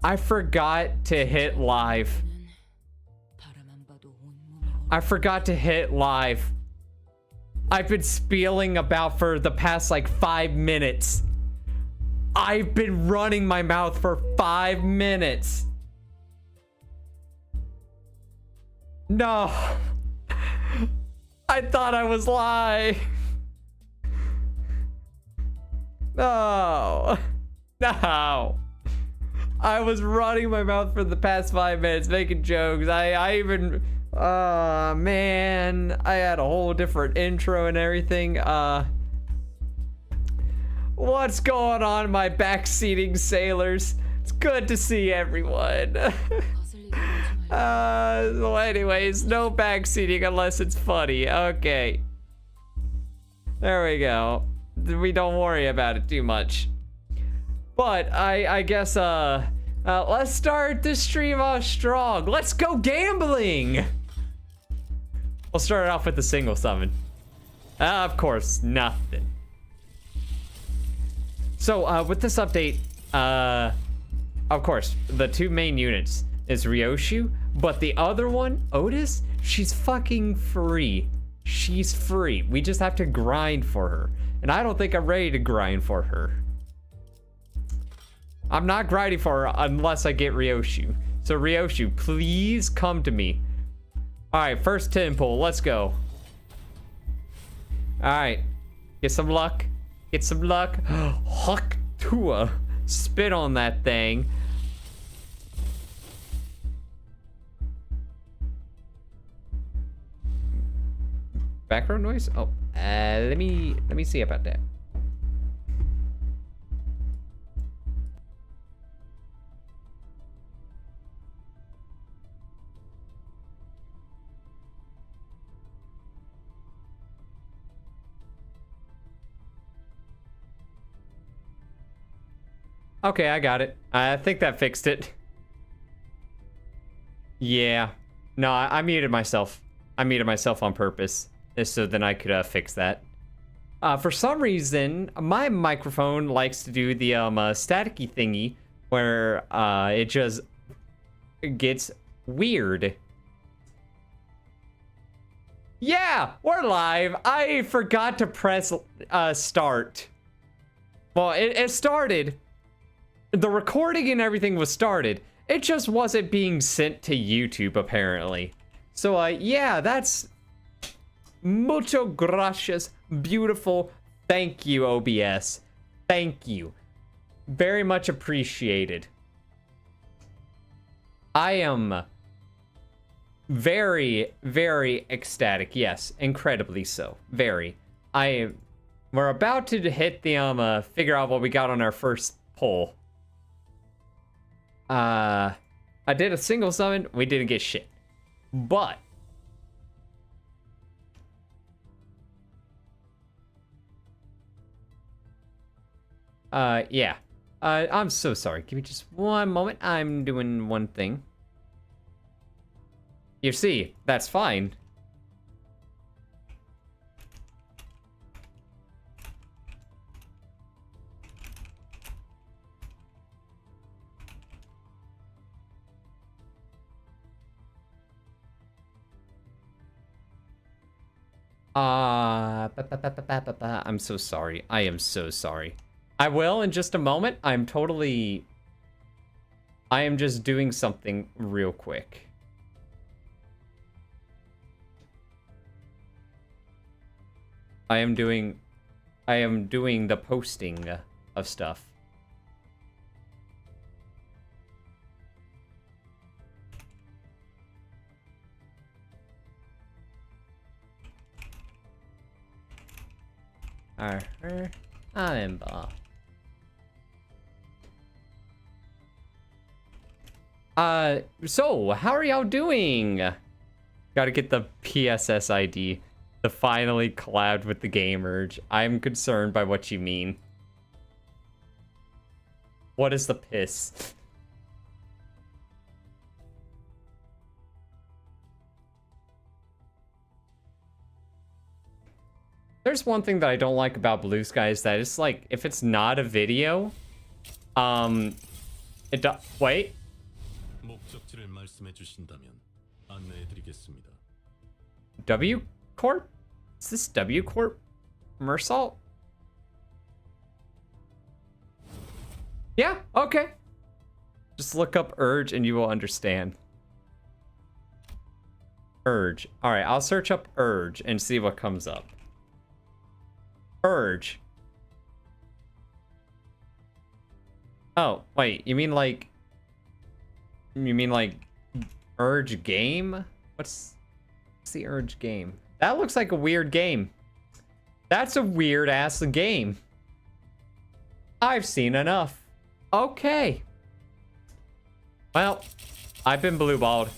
I forgot to hit live. I forgot to hit live. I've been spieling about for the past like 5 minutes. I've been running my mouth for 5 minutes. No. I thought I was live. No. No. I was running my mouth for the past 5 minutes making jokes. I even... man. I had a whole different intro and everything. What's going on, my backseating sailors? It's good to see everyone. So anyways, no backseating unless it's funny. Okay. There we go. We don't worry about it too much. But I guess let's start this stream off strong. Let's go gambling. We'll start it off with the single summon. Of course, nothing. So with this update, of course, the 2 main units is Ryoshu, but the other one, Otis, she's fucking free. She's free. We just have to grind for her. And I don't think I'm ready to grind for her. I'm not grinding for her unless I get Ryoshu. So Ryoshu, please come to me. Alright, first temple, let's go. Alright, get some luck. Get some luck. Huck Tua. Spit on that thing. Background noise? Oh, let me see about that. Okay, I got it. I think that fixed it. Yeah. No, I muted myself. I muted myself on purpose, so then I could fix that. For some reason, my microphone likes to do the staticky thingy, where it just gets weird. Yeah, we're live. I forgot to press start. Well, it started. The recording and everything was started. It just wasn't being sent to YouTube, apparently. So, yeah, that's... Mucho gracias. Beautiful. Thank you, OBS. Thank you. Very much appreciated. I am very, very ecstatic. Yes, incredibly so. Very. We're about to hit the, figure out what we got on our first poll. I did a single summon. We didn't get shit. But yeah. I'm so sorry. Give me just one moment. I'm doing one thing. You see, that's fine. I'm so sorry. I am so sorry. I will in just a moment. I am just doing something real quick. I am doing the posting of stuff. So how are y'all doing? Gotta get the PSS ID to finally collab with the Game Urge. I'm concerned by what you mean. What is the piss? There's one thing that I don't like about Blue Sky is that it's like, if it's not a video, Wait. 목적지를 말씀해 주신다면 안내해 드리겠습니다. W Corp? Is this W Corp? Mersault? Yeah, okay. Just look up Urge and you will understand. Urge. Alright, I'll search up Urge and see what comes up. Urge. Oh, wait, you mean like Urge game? What's the Urge game? That looks like a weird game. That's a weird ass game. I've seen enough. Okay. Well, I've been blue-balled.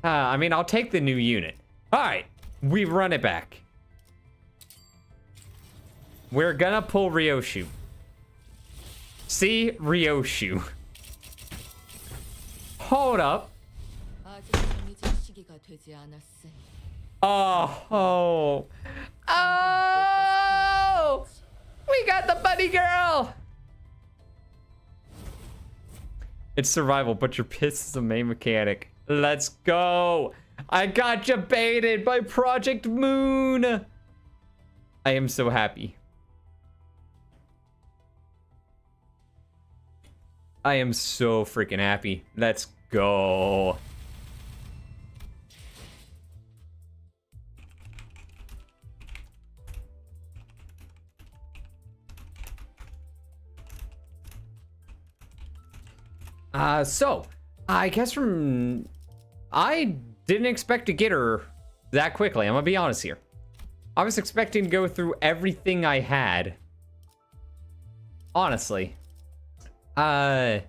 I mean, I'll take the new unit. Alright, we run it back. We're gonna pull Ryoshu. See Ryoshu. Hold up. Oh. We got the bunny girl. It's survival, but your piss is the main mechanic. Let's go. I got you baited by Project Moon. I am so happy. I am so freaking happy. Let's go. So, I guess I didn't expect to get her that quickly. I'm gonna be honest here. I was expecting to go through everything I had. Honestly. Yeah.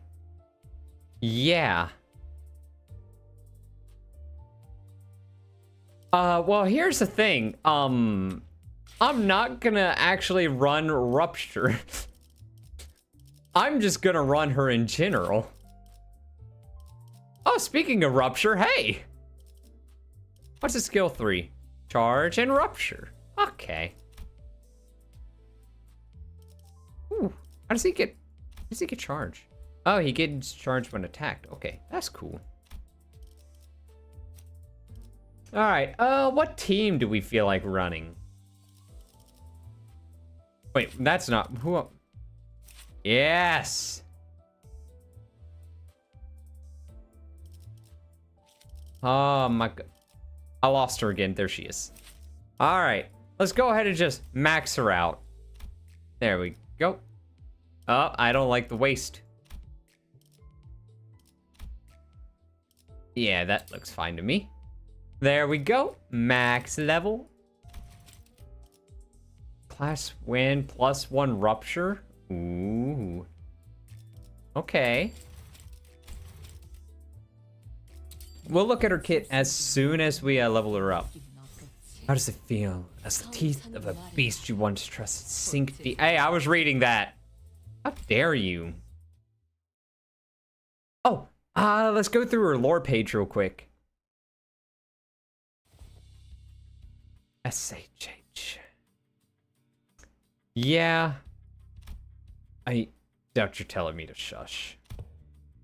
Well, here's the thing. I'm not gonna actually run Rupture. I'm just gonna run her in general. Oh, speaking of Rupture, hey! What's a skill 3? Charge and Rupture. Okay. Ooh, how does he get charged? Oh, he gets charged when attacked. Okay, that's cool. Alright, what team do we feel like running? Wait, that's not... Who... Yes! Oh my god. I lost her again. There she is. Alright, let's go ahead and just max her out. There we go. Oh, I don't like the waist. Yeah, that looks fine to me. There we go. Max level. Class win +1 Rupture. Ooh. Okay. We'll look at her kit as soon as we level her up. How does it feel as the teeth of a beast you once trusted sink deep? Hey, I was reading that. How dare you? Oh, let's go through her lore page real quick. SHH. Yeah. I doubt you're telling me to shush.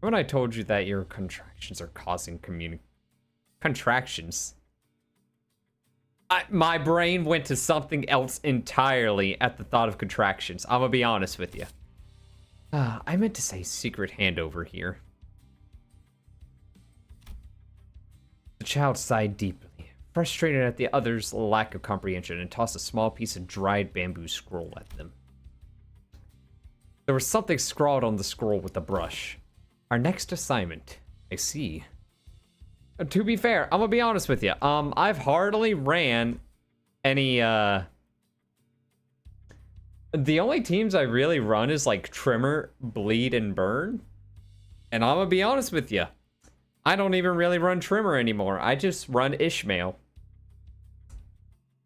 When I told you that your contractions are causing contractions. My brain went to something else entirely at the thought of contractions. I'm gonna be honest with you. I meant to say secret handover here. The child sighed deeply, frustrated at the other's lack of comprehension, and tossed a small piece of dried bamboo scroll at them. There was something scrawled on the scroll with a brush. Our next assignment. I see. To be fair, I'm gonna be honest with you. I've hardly ran any, the only teams I really run is like Trimmer, Bleed, and Burn. And I'm gonna be honest with you. I don't even really run Trimmer anymore. I just run Ishmael.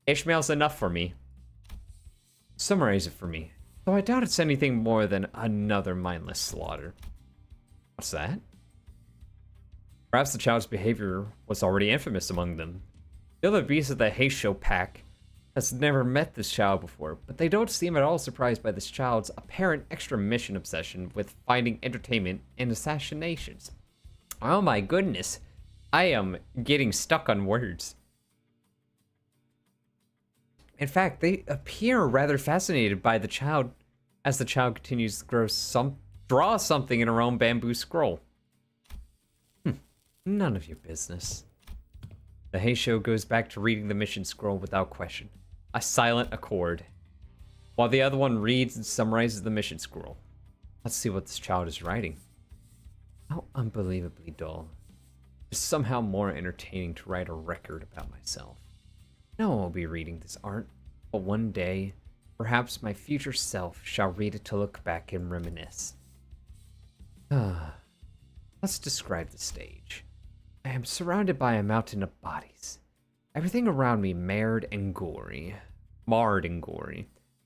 Ishmael's enough for me. Summarize it for me. Though I doubt it's anything more than another mindless slaughter. What's that? Perhaps the child's behavior was already infamous among them. The other beasts of the Heisho pack has never met this child before, but they don't seem at all surprised by this child's apparent extra mission obsession with finding entertainment in assassinations. Oh my goodness, I am getting stuck on words. In fact, they appear rather fascinated by the child as the child continues to draw something in her own bamboo scroll. None of your business. The Heisho goes back to reading the mission scroll without question. A silent accord. While the other one reads and summarizes the mission scroll. Let's see what this child is writing. How unbelievably dull. It's somehow more entertaining to write a record about myself. No one will be reading this art, but one day, perhaps my future self shall read it to look back and reminisce. Let's describe the stage. I am surrounded by a mountain of bodies. Everything around me marred and gory.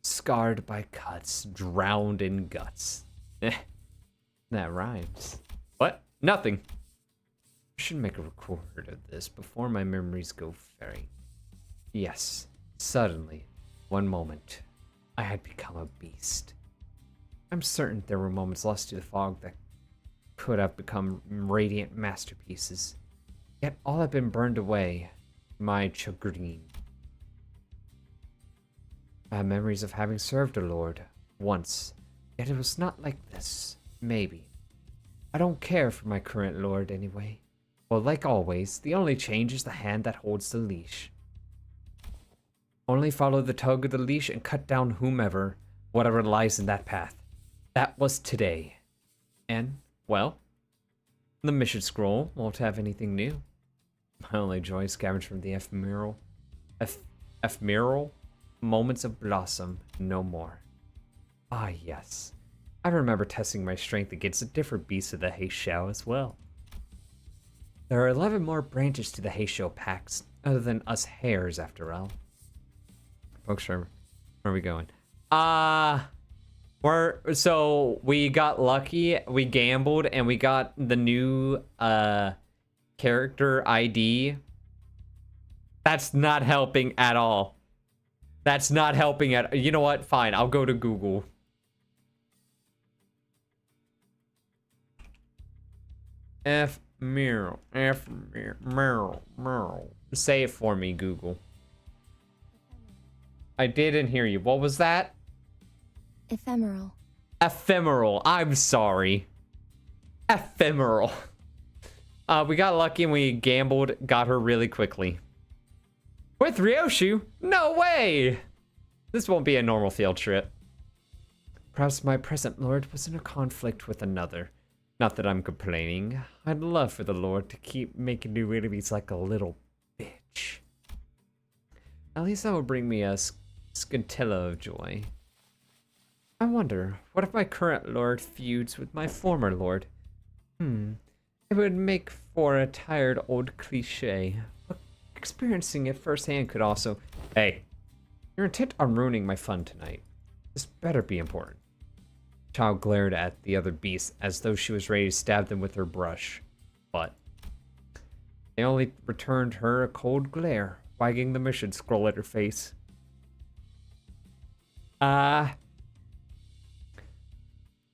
Scarred by cuts, drowned in guts. That rhymes. What? Nothing. I should make a record of this before my memories go fairy. Yes, suddenly, one moment, I had become a beast. I'm certain there were moments lost to the fog that could have become radiant masterpieces. Yet all have been burned away, my chagrin. I have memories of having served a lord once, yet it was not like this, maybe. I don't care for my current lord anyway. Well, like always, the only change is the hand that holds the leash. Only follow the tug of the leash and cut down whomever, whatever lies in that path. That was today. And, well, the mission scroll won't have anything new. My only joy scavenged from the ephemeral moments of blossom, no more. Ah, yes. I remember testing my strength against a different beast of the Heisho as well. There are 11 more branches to the Heisho packs, other than us hares, after all. Folks, where are we going? So we got lucky, we gambled, and we got the new character ID. That's not helping at all. That's not helping at. You know what? Fine, I'll go to Google. Ephemeral. Say it for me, Google. I didn't hear you. What was that? Ephemeral. Ephemeral. I'm sorry. Ephemeral. We got lucky and we gambled, got her really quickly. With Ryoshu? No way! This won't be a normal field trip. Perhaps my present lord was in a conflict with another. Not that I'm complaining. I'd love for the lord to keep making new enemies like a little bitch. At least that would bring me a scintilla of joy. I wonder, what if my current lord feuds with my former lord? It would make for a tired old cliche, but experiencing it firsthand could also... Hey, you're intent on ruining my fun tonight. This better be important. The child glared at the other beasts as though she was ready to stab them with her brush, but they only returned her a cold glare, wagging the mission scroll at her face.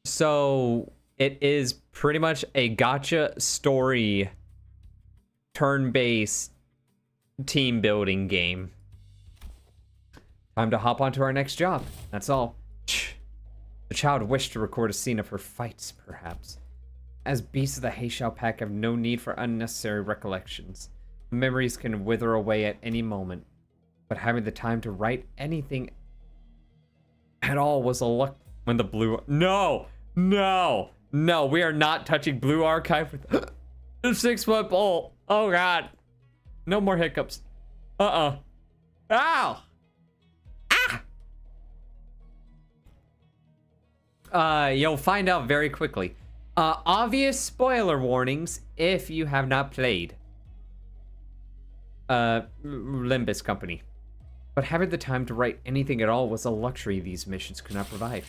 So it is pretty much a gacha story, turn-based team building game. Time to hop onto our next job. That's all. The child wished to record a scene of her fights, perhaps. As beasts of the Heisho pack have no need for unnecessary recollections. The memories can wither away at any moment. But having the time to write anything at all was a luck when the blue... No! No! No, we are not touching Blue Archive with a 6-foot pole. Oh, God. No more hiccups. Ow! Ah! You'll find out very quickly. Obvious spoiler warnings if you have not played LImbus Company. But having the time to write anything at all was a luxury these missions could not provide.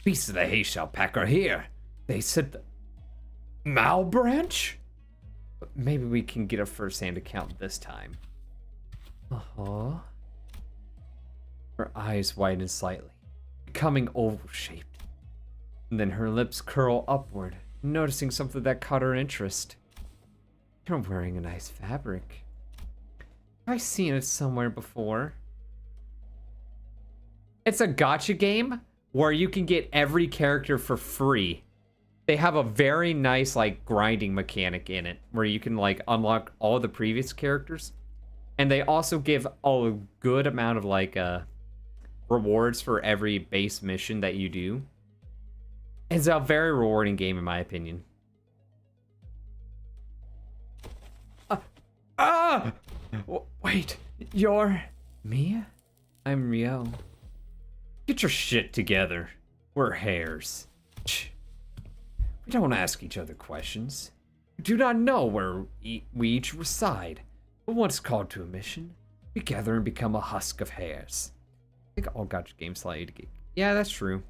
Beasts of the Heisho pack are here. They said the Mao branch? But maybe we can get a first-hand account this time. Her eyes widen slightly, becoming oval-shaped. And then her lips curl upward, noticing something that caught her interest. You're wearing a nice fabric. Have I seen it somewhere before? It's a gacha game where you can get every character for free. They have a very nice, like, grinding mechanic in it, where you can, like, unlock all the previous characters. And they also give a good amount of, like, rewards for every base mission that you do. It's a very rewarding game, in my opinion. Wait, you're Mia? I'm Ryo. Get your shit together. We're hares. We don't ask each other questions. We do not know where we each reside. But once called to a mission, we gather and become a husk of hares. I think all gacha games allow you to get... Yeah, that's true.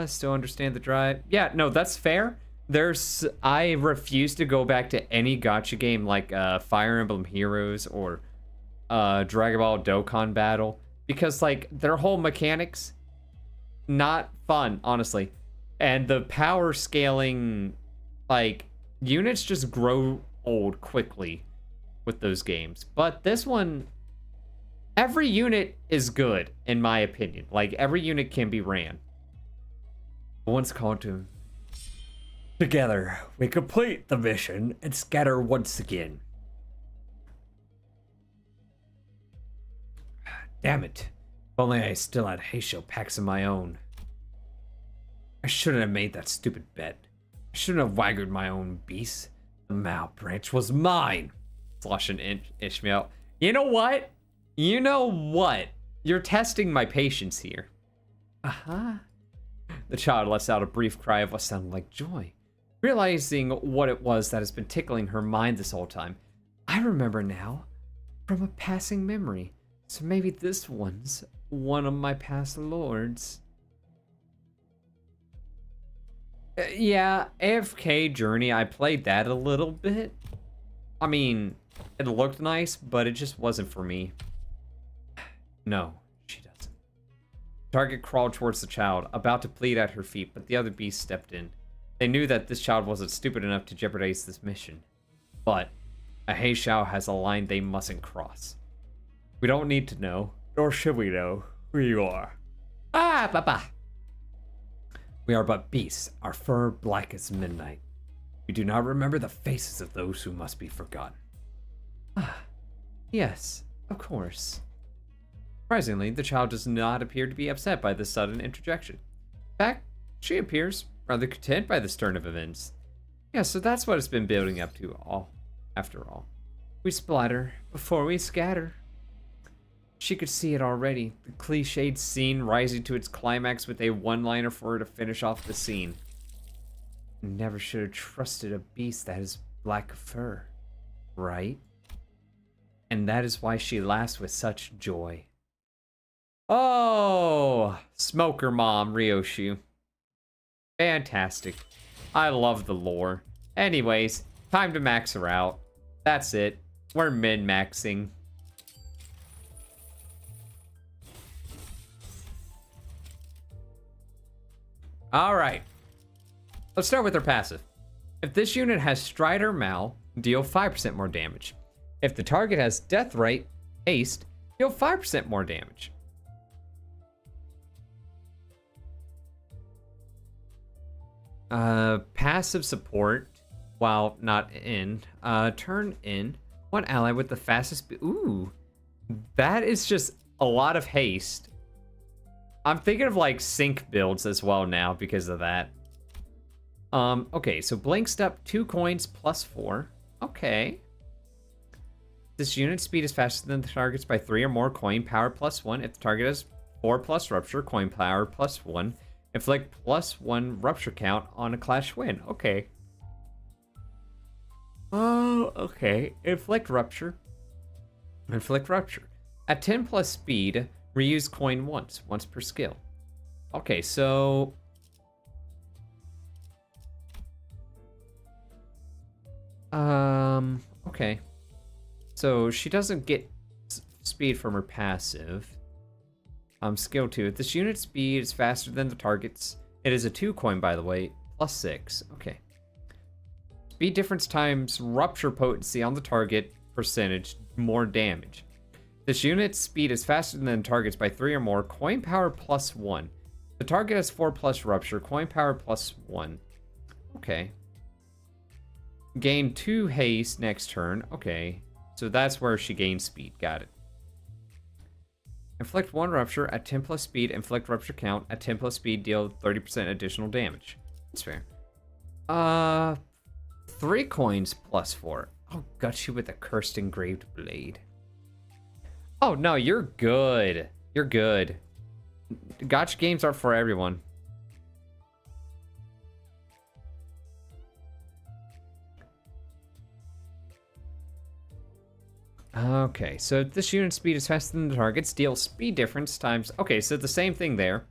Still understand the drive. Yeah, no, that's fair. I refuse to go back to any gacha game like Fire Emblem Heroes or Dragon Ball Dokkan Battle, because like their whole mechanics, not fun, honestly. And the power scaling, like, units just grow old quickly with those games. But this one, every unit is good, in my opinion. Like, every unit can be ran. Once called to... Together, we complete the mission and scatter once again. Damn it. If only I still had Heisho packs of my own. I shouldn't have made that stupid bet. I shouldn't have waggered my own beast. The Mao branch was mine. Slosh and Ishmael. You know what? You know what? You're testing my patience here. Aha. The child lets out a brief cry of what sounded like joy, realizing what it was that has been tickling her mind this whole time. I remember now, from a passing memory. So maybe this one's one of my past lords. Yeah, AFK Journey, I played that a little bit. I mean, it looked nice, but it just wasn't for me. No, she doesn't. Target crawled towards the child, about to plead at her feet, but the other beast stepped in. They knew that this child wasn't stupid enough to jeopardize this mission. But a Heishao has a line they mustn't cross. We don't need to know, nor should we know, who you are. Ah, Papa! We are but beasts, our fur black as midnight. We do not remember the faces of those who must be forgotten. Ah, yes, of course. Surprisingly, the child does not appear to be upset by this sudden interjection. In fact, she appears rather content by this turn of events. Yeah, so that's what it's been building up to, after all. We splatter before we scatter. She could see it already, the cliched scene rising to its climax with a one-liner for her to finish off the scene. Never should have trusted a beast that has black fur, right? And that is why she laughs with such joy. Oh, Smoker Mom, Ryoshu. Fantastic. I love the lore. Anyways, time to max her out. That's it. We're min-maxing. Alright. Let's start with her passive. If this unit has Stride or Mal, deal 5% more damage. If the target has Death Right, Haste, deal 5% more damage. Passive support, while not in, turn in one ally with the fastest. Ooh, that is just a lot of haste. I'm thinking of like sync builds as well now because of that. Okay, so blink step 2 coins plus 4. Okay. This unit speed is faster than the target's by 3 or more, coin power plus 1. If the target has 4 plus rupture, coin power plus 1. Inflict plus 1 rupture count on a clash win. Okay. Oh, okay. Inflict rupture. Inflict rupture. At 10 plus speed, reuse coin once per skill. Okay, so... Okay. So she doesn't get speed from her passive. Skill 2. If this unit's speed is faster than the target's, it is a 2 coin, by the way, plus 6. Okay. Speed difference times rupture potency on the target percentage, more damage. This unit's speed is faster than the target's by 3 or more, coin power plus 1. The target has 4 plus rupture, coin power plus 1. Okay. Gain 2 haste next turn. Okay. So that's where she gains speed. Got it. Inflict 1 rupture at 10 plus speed. Inflict rupture count at 10 plus speed. Deal 30% additional damage. That's fair. 3 coins plus 4. I'll gut you with a cursed engraved blade. Oh, no, you're good. You're good. Gotcha games are for everyone. Okay, so this unit speed is faster than the target's, deal speed difference times... Okay, so the same thing there.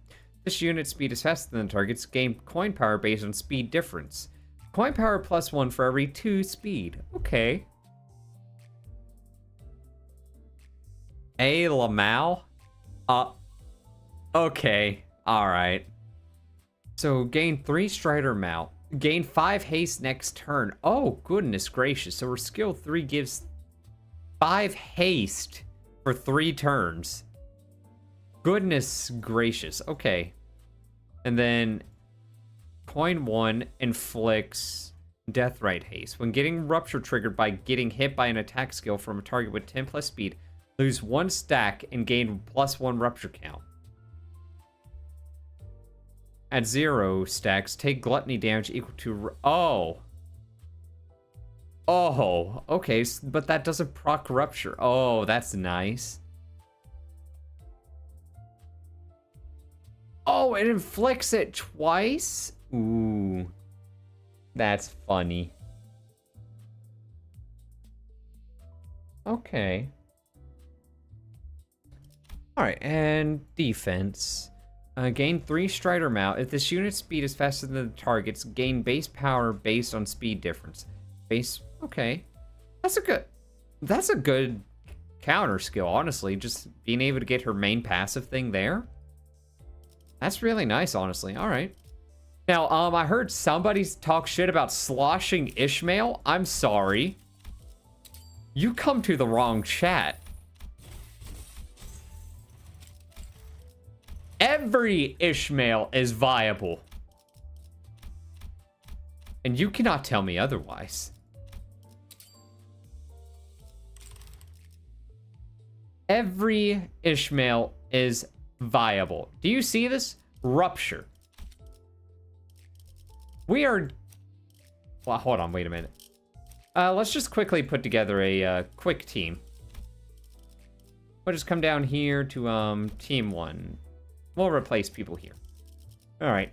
This unit speed is faster than the target's, gain coin power based on speed difference. Coin power plus 1 for every 2 speed. Okay. A Lamau? Okay. Alright. So gain 3 Strider Mount. Gain 5 haste next turn. Oh, goodness gracious. So her skill 3 gives 5 haste for 3 turns. Goodness gracious. Okay. And then coin 1 inflicts Deathrite haste. When getting rupture triggered by getting hit by an attack skill from a target with 10 plus speed, lose 1 stack and gain plus 1 rupture count. At 0 stacks, take gluttony damage equal to... Oh. Oh, okay, but that doesn't proc rupture. Oh, that's nice. Oh, it inflicts it twice? Ooh. That's funny. Okay. Alright, and defense. Gain 3 Strider Mount. If this unit's speed is faster than the target's, gain base power based on speed difference. Base... Okay. That's a good counter skill, honestly. Just being able to get her main passive thing there. That's really nice, honestly. Alright. Now, I heard somebody talk shit about sloshing Ishmael. I'm sorry. You come to the wrong chat. Every Ishmael is viable. And you cannot tell me otherwise. Every Ishmael is viable. Do you see this? Rupture. We are... Well, hold on, wait a minute. Let's just quickly put together a quick team. We'll just come down here to team 1. We'll replace people here. Alright,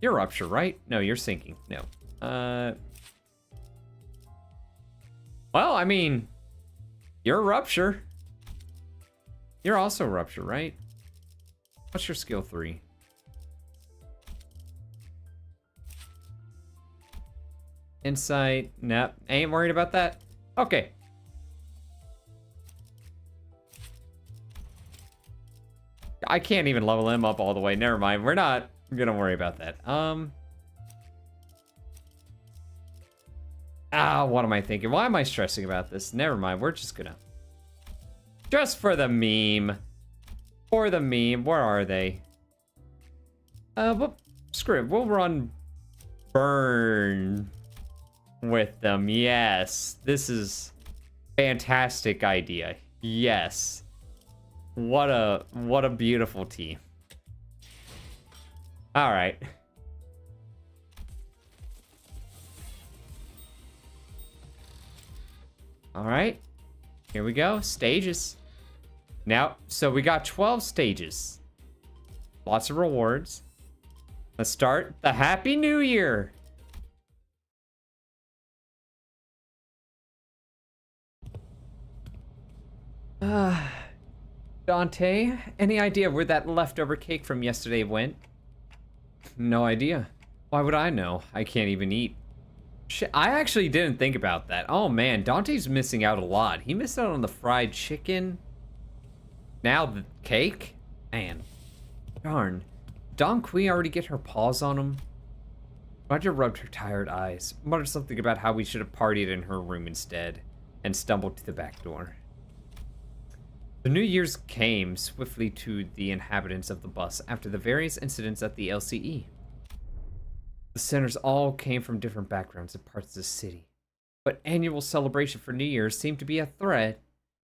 you're rupture, right? No, you're sinking. No. Well, I mean, you're rupture. You're also rupture, right? What's your skill 3? Insight. Nope. Ain't worried about that. Okay. I can't even level him up all the way. Never mind. We're not gonna worry about that. What am I thinking? Why am I stressing about this? Never mind. We're just gonna... Just for the meme. For the meme. Where are they? Screw it. We'll run Burn with them. Yes. This is fantastic idea. Yes. What a beautiful team. All right. All right. Here we go. Stages. Now, so we got 12 stages. Lots of rewards. Let's start the Happy New Year. Dante, any idea where that leftover cake from yesterday went? No idea. Why would I know? I can't even eat. Shit, I actually didn't think about that. Oh man, Dante's missing out a lot. He missed out on the fried chicken. Now the cake? Man. Darn. Don't we already get her paws on him? Roger rubbed her tired eyes, muttered something about how we should have partied in her room instead, and stumbled to the back door. The New Year's came swiftly to the inhabitants of the bus after the various incidents at the LCE. The sinners all came from different backgrounds and parts of the city, but annual celebration for New Year's seemed to be a thread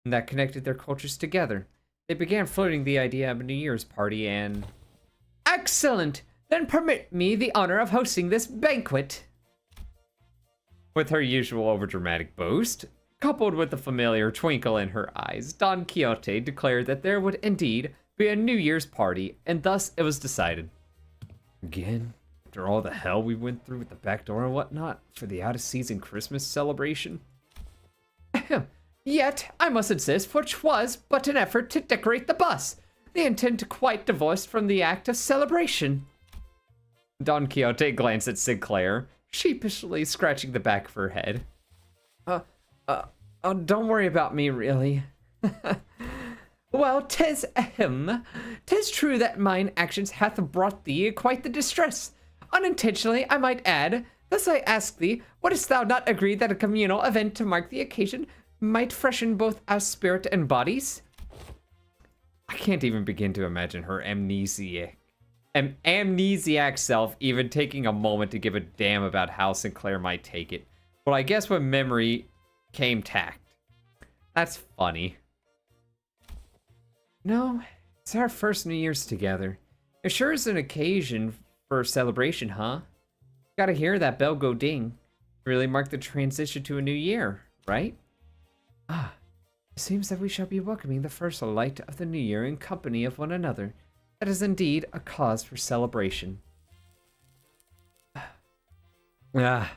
that connected their cultures together. They began floating the idea of a New Year's party and... Excellent! Then permit me the honor of hosting this banquet. With her usual overdramatic boast, coupled with the familiar twinkle in her eyes, Don Quixote declared that there would indeed be a New Year's party, and thus it was decided. Again, after all the hell we went through with the back door and whatnot for the out-of-season Christmas celebration. Yet, I must insist, for 'twas but an effort to decorate the bus, the intent quite divorced from the act of celebration. Don Quixote glanced at Sinclair, sheepishly scratching the back of her head. Don't worry about me, really. Well, 'tis true that mine actions hath brought thee quite the distress. Unintentionally, I might add. Thus I ask thee, wouldst thou not agree that a communal event to mark the occasion might freshen both our spirit and bodies? I can't even begin to imagine her amnesiac self even taking a moment to give a damn about how Sinclair might take it. But I guess with memory came tact. That's funny. No, it's our first New Year's together. It sure is an occasion for celebration, huh? Gotta hear that bell go ding. Really mark the transition to a new year, right? Ah, it seems that we shall be welcoming the first light of the new year in company of one another. That is indeed a cause for celebration. A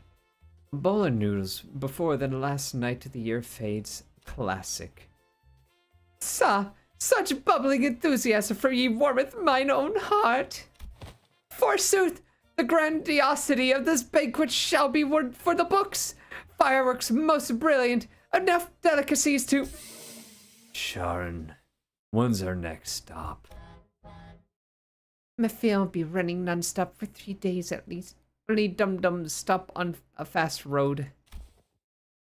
bowl of noodles before the last night of the year fades. Classic. Such bubbling enthusiasm from ye warmeth mine own heart. Forsooth, the grandiosity of this banquet shall be word for the books. Fireworks most brilliant, enough delicacies to... Sharon, when's our next stop? My film will be running non-stop for 3 days at least. Only dum-dums stop on a fast road.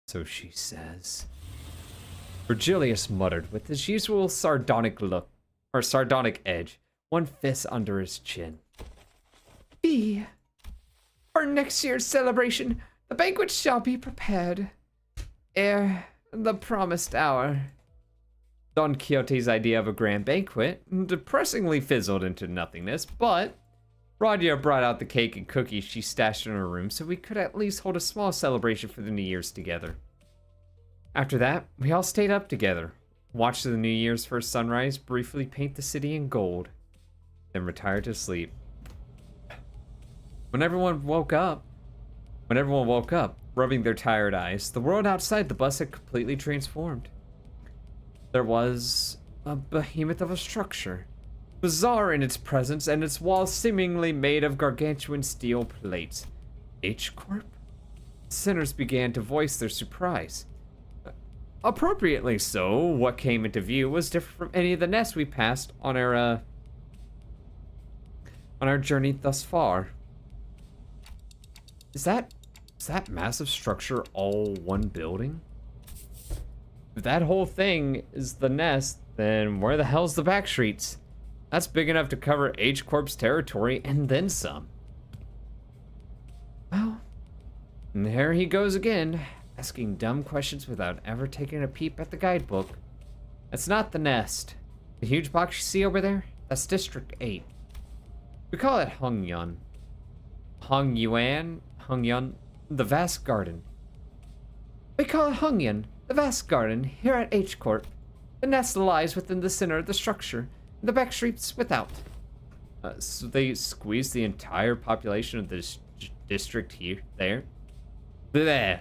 So she says. Virgilius muttered with his usual sardonic look, or sardonic edge, one fist under his chin. For next year's celebration, the banquet shall be prepared ere the promised hour. Don Quixote's idea of a grand banquet depressingly fizzled into nothingness, but Radia brought out the cake and cookies she stashed in her room so we could at least hold a small celebration for the New Year's together. After that, we all stayed up together, watched the New Year's first sunrise briefly paint the city in gold, then retired to sleep. When everyone woke up, rubbing their tired eyes, the world outside the bus had completely transformed. There was a behemoth of a structure, bizarre in its presence and its walls seemingly made of gargantuan steel plates. H-Corp? Sinners began to voice their surprise. Appropriately so, what came into view was different from any of the nests we passed on our journey thus far. Is that massive structure all one building? If that whole thing is the nest, then where the hell's the back streets? That's big enough to cover H-Corp's territory and then some. Well, and there he goes again, asking dumb questions without ever taking a peep at the guidebook. That's not the nest. The huge box you see over there? That's District 8. We call it Hongyun. Hongyun, the vast garden. We call it Hongyun, the vast garden, here at H-Corp. The nest lies within the center of the structure, and the back streets without. So they squeeze the entire population of this district there? Bleh.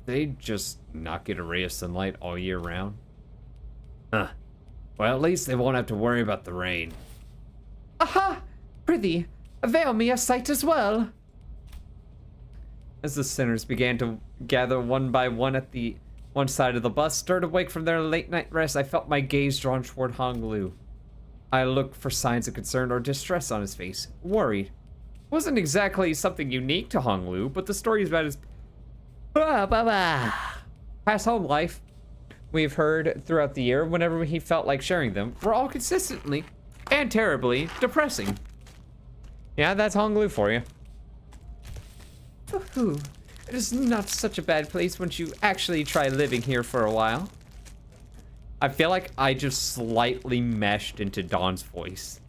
They just not get a ray of sunlight all year round? Huh. Well, at least they won't have to worry about the rain. Aha! Prithee, avail me a sight as well. As the sinners began to gather one by one at the one side of the bus, stirred awake from their late night rest, I felt my gaze drawn toward Hong Lu. I looked for signs of concern or distress on his face, worried. It wasn't exactly something unique to Hong Lu, but the stories about his past home life we've heard throughout the year whenever he felt like sharing them were all consistently and terribly depressing. Yeah, that's Hong Lu for you. Woohoo. It is not such a bad place once you actually try living here for a while. I feel like I just slightly meshed into Dawn's voice.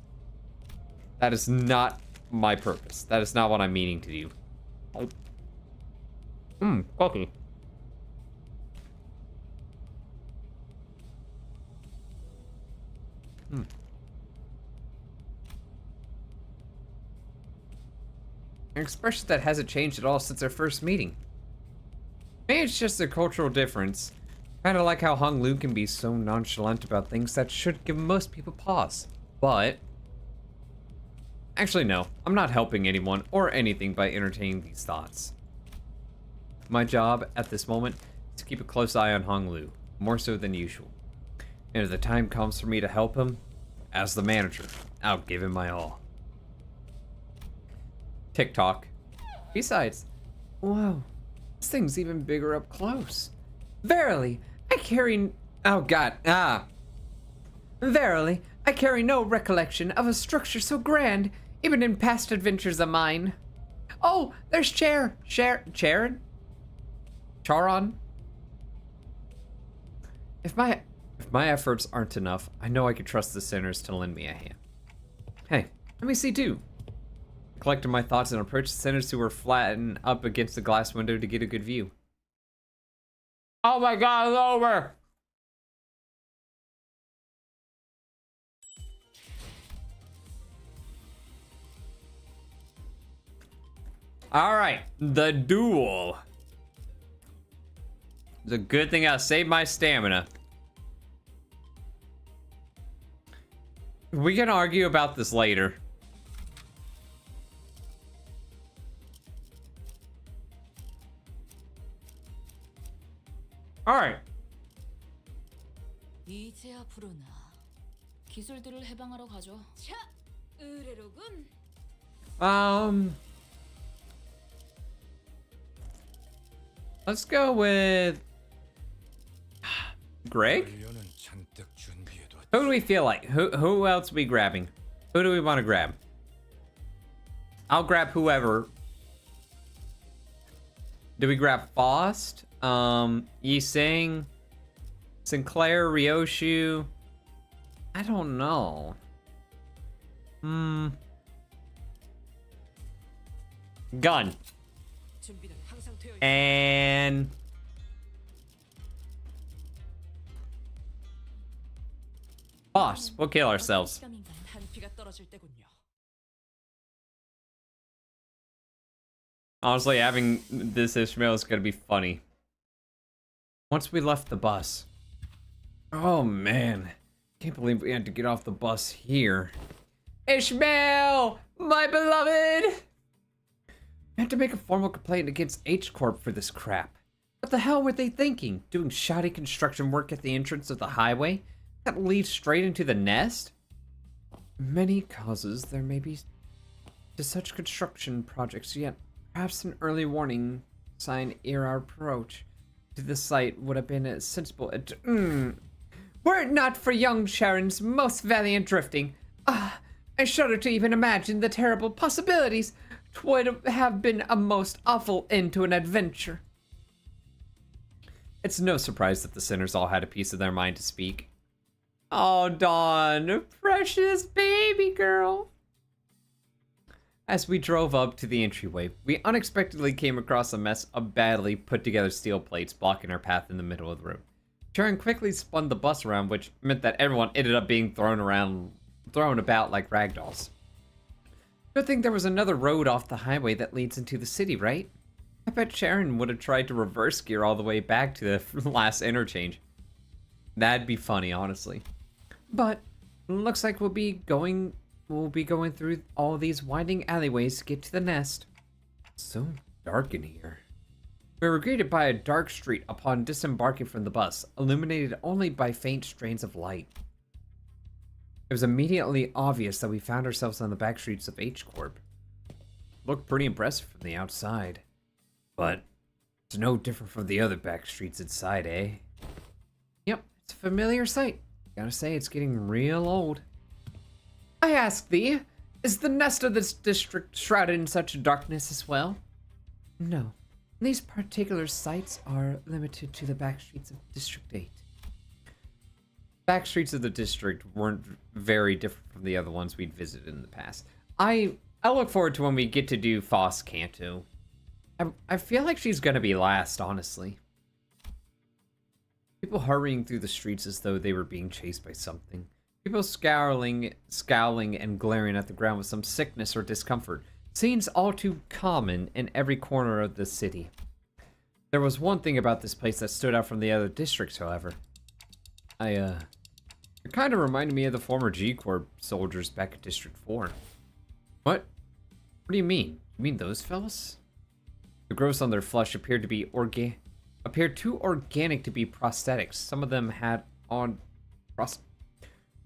That is not my purpose. That is not what I'm meaning to do. Coffee. An expression that hasn't changed at all since our first meeting. Maybe it's just a cultural difference. Kind of like how Hong Lu can be so nonchalant about things that should give most people pause. But actually, no, I'm not helping anyone or anything by entertaining these thoughts. My job at this moment is to keep a close eye on Hong Lu, more so than usual. And if the time comes for me to help him, as the manager, I'll give him my all. TikTok. Besides, whoa, this thing's even bigger up close. Verily, I carry... Oh god, Verily, I carry no recollection of a structure so grand, even in past adventures of mine. Oh, there's Charon? Charon? If my efforts aren't enough, I know I could trust the sinners to lend me a hand. Hey, let me see too. I collected my thoughts and approached the sinners who were flattened up against the glass window to get a good view. Oh my god, it's over! Alright, the duel. It's a good thing I saved my stamina. We can argue about this later. Alright. 이제야 부르나. 기술들을 해방하러 가죠. 차, 의뢰로군. Let's go with Greg? Who do we feel like? Who else are we grabbing? Who do we want to grab? I'll grab whoever. Do we grab Faust? Yi Sing? Sinclair, Ryoshu? I don't know. Gun. And boss, we'll kill ourselves. Honestly, having this Ishmael is gonna be funny. Once we left the bus. Oh man, can't believe we had to get off the bus here. Ishmael, my beloved! I had to make a formal complaint against H Corp for this crap. What the hell were they thinking? Doing shoddy construction work at the entrance of the highway? That leads straight into the nest? Many causes there may be to such construction projects, yet perhaps an early warning sign ere our approach to the site would have been a sensible... Were it not for young Sharon's most valiant drifting, I shudder to even imagine the terrible possibilities. 'Twould have been a most awful end to an adventure. It's no surprise that the sinners all had a piece of their mind to speak. Oh, Dawn, precious baby girl. As we drove up to the entryway, we unexpectedly came across a mess of badly put together steel plates blocking our path in the middle of the room. Sharon quickly spun the bus around, which meant that everyone ended up being thrown about like ragdolls. Good thing there was another road off the highway that leads into the city, right? I bet Sharon would have tried to reverse gear all the way back to the last interchange. That'd be funny, honestly. But looks like we'll be going through all these winding alleyways to get to the nest. It's so dark in here. We were greeted by a dark street upon disembarking from the bus, illuminated only by faint strands of light. It was immediately obvious that we found ourselves on the back streets of H Corp. Looked pretty impressive from the outside, but it's no different from the other back streets inside, eh? Yep, it's a familiar sight. Gotta say, it's getting real old. I ask thee, is the nest of this district shrouded in such darkness as well? No. These particular sites are limited to the back streets of District 8. Back streets of the district weren't very different from the other ones we'd visited in the past. I look forward to when we get to do Foss Kanto. I feel like she's gonna be last, honestly. People hurrying through the streets as though they were being chased by something. People scowling and glaring at the ground with some sickness or discomfort. Scenes all too common in every corner of the city. There was one thing about this place that stood out from the other districts, however. It kind of reminded me of the former G-Corp soldiers back at District 4. What? What do you mean? You mean those fellas? The growths on their flesh appeared too organic to be prosthetics. Some of them had on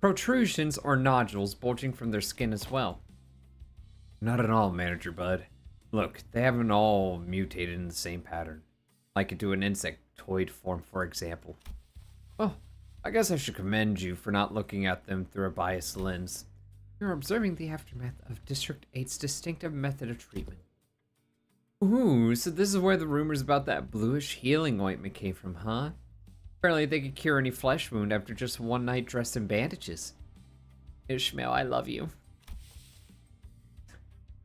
protrusions or nodules bulging from their skin as well. Not at all, Manager Bud. Look, they haven't all mutated in the same pattern. Like into an insectoid form, for example. Oh, I guess I should commend you for not looking at them through a biased lens. You're observing the aftermath of District 8's distinctive method of treatment. Ooh, so this is where the rumors about that bluish healing ointment came from, huh? Apparently they could cure any flesh wound after just one night dressed in bandages. Ishmael, I love you.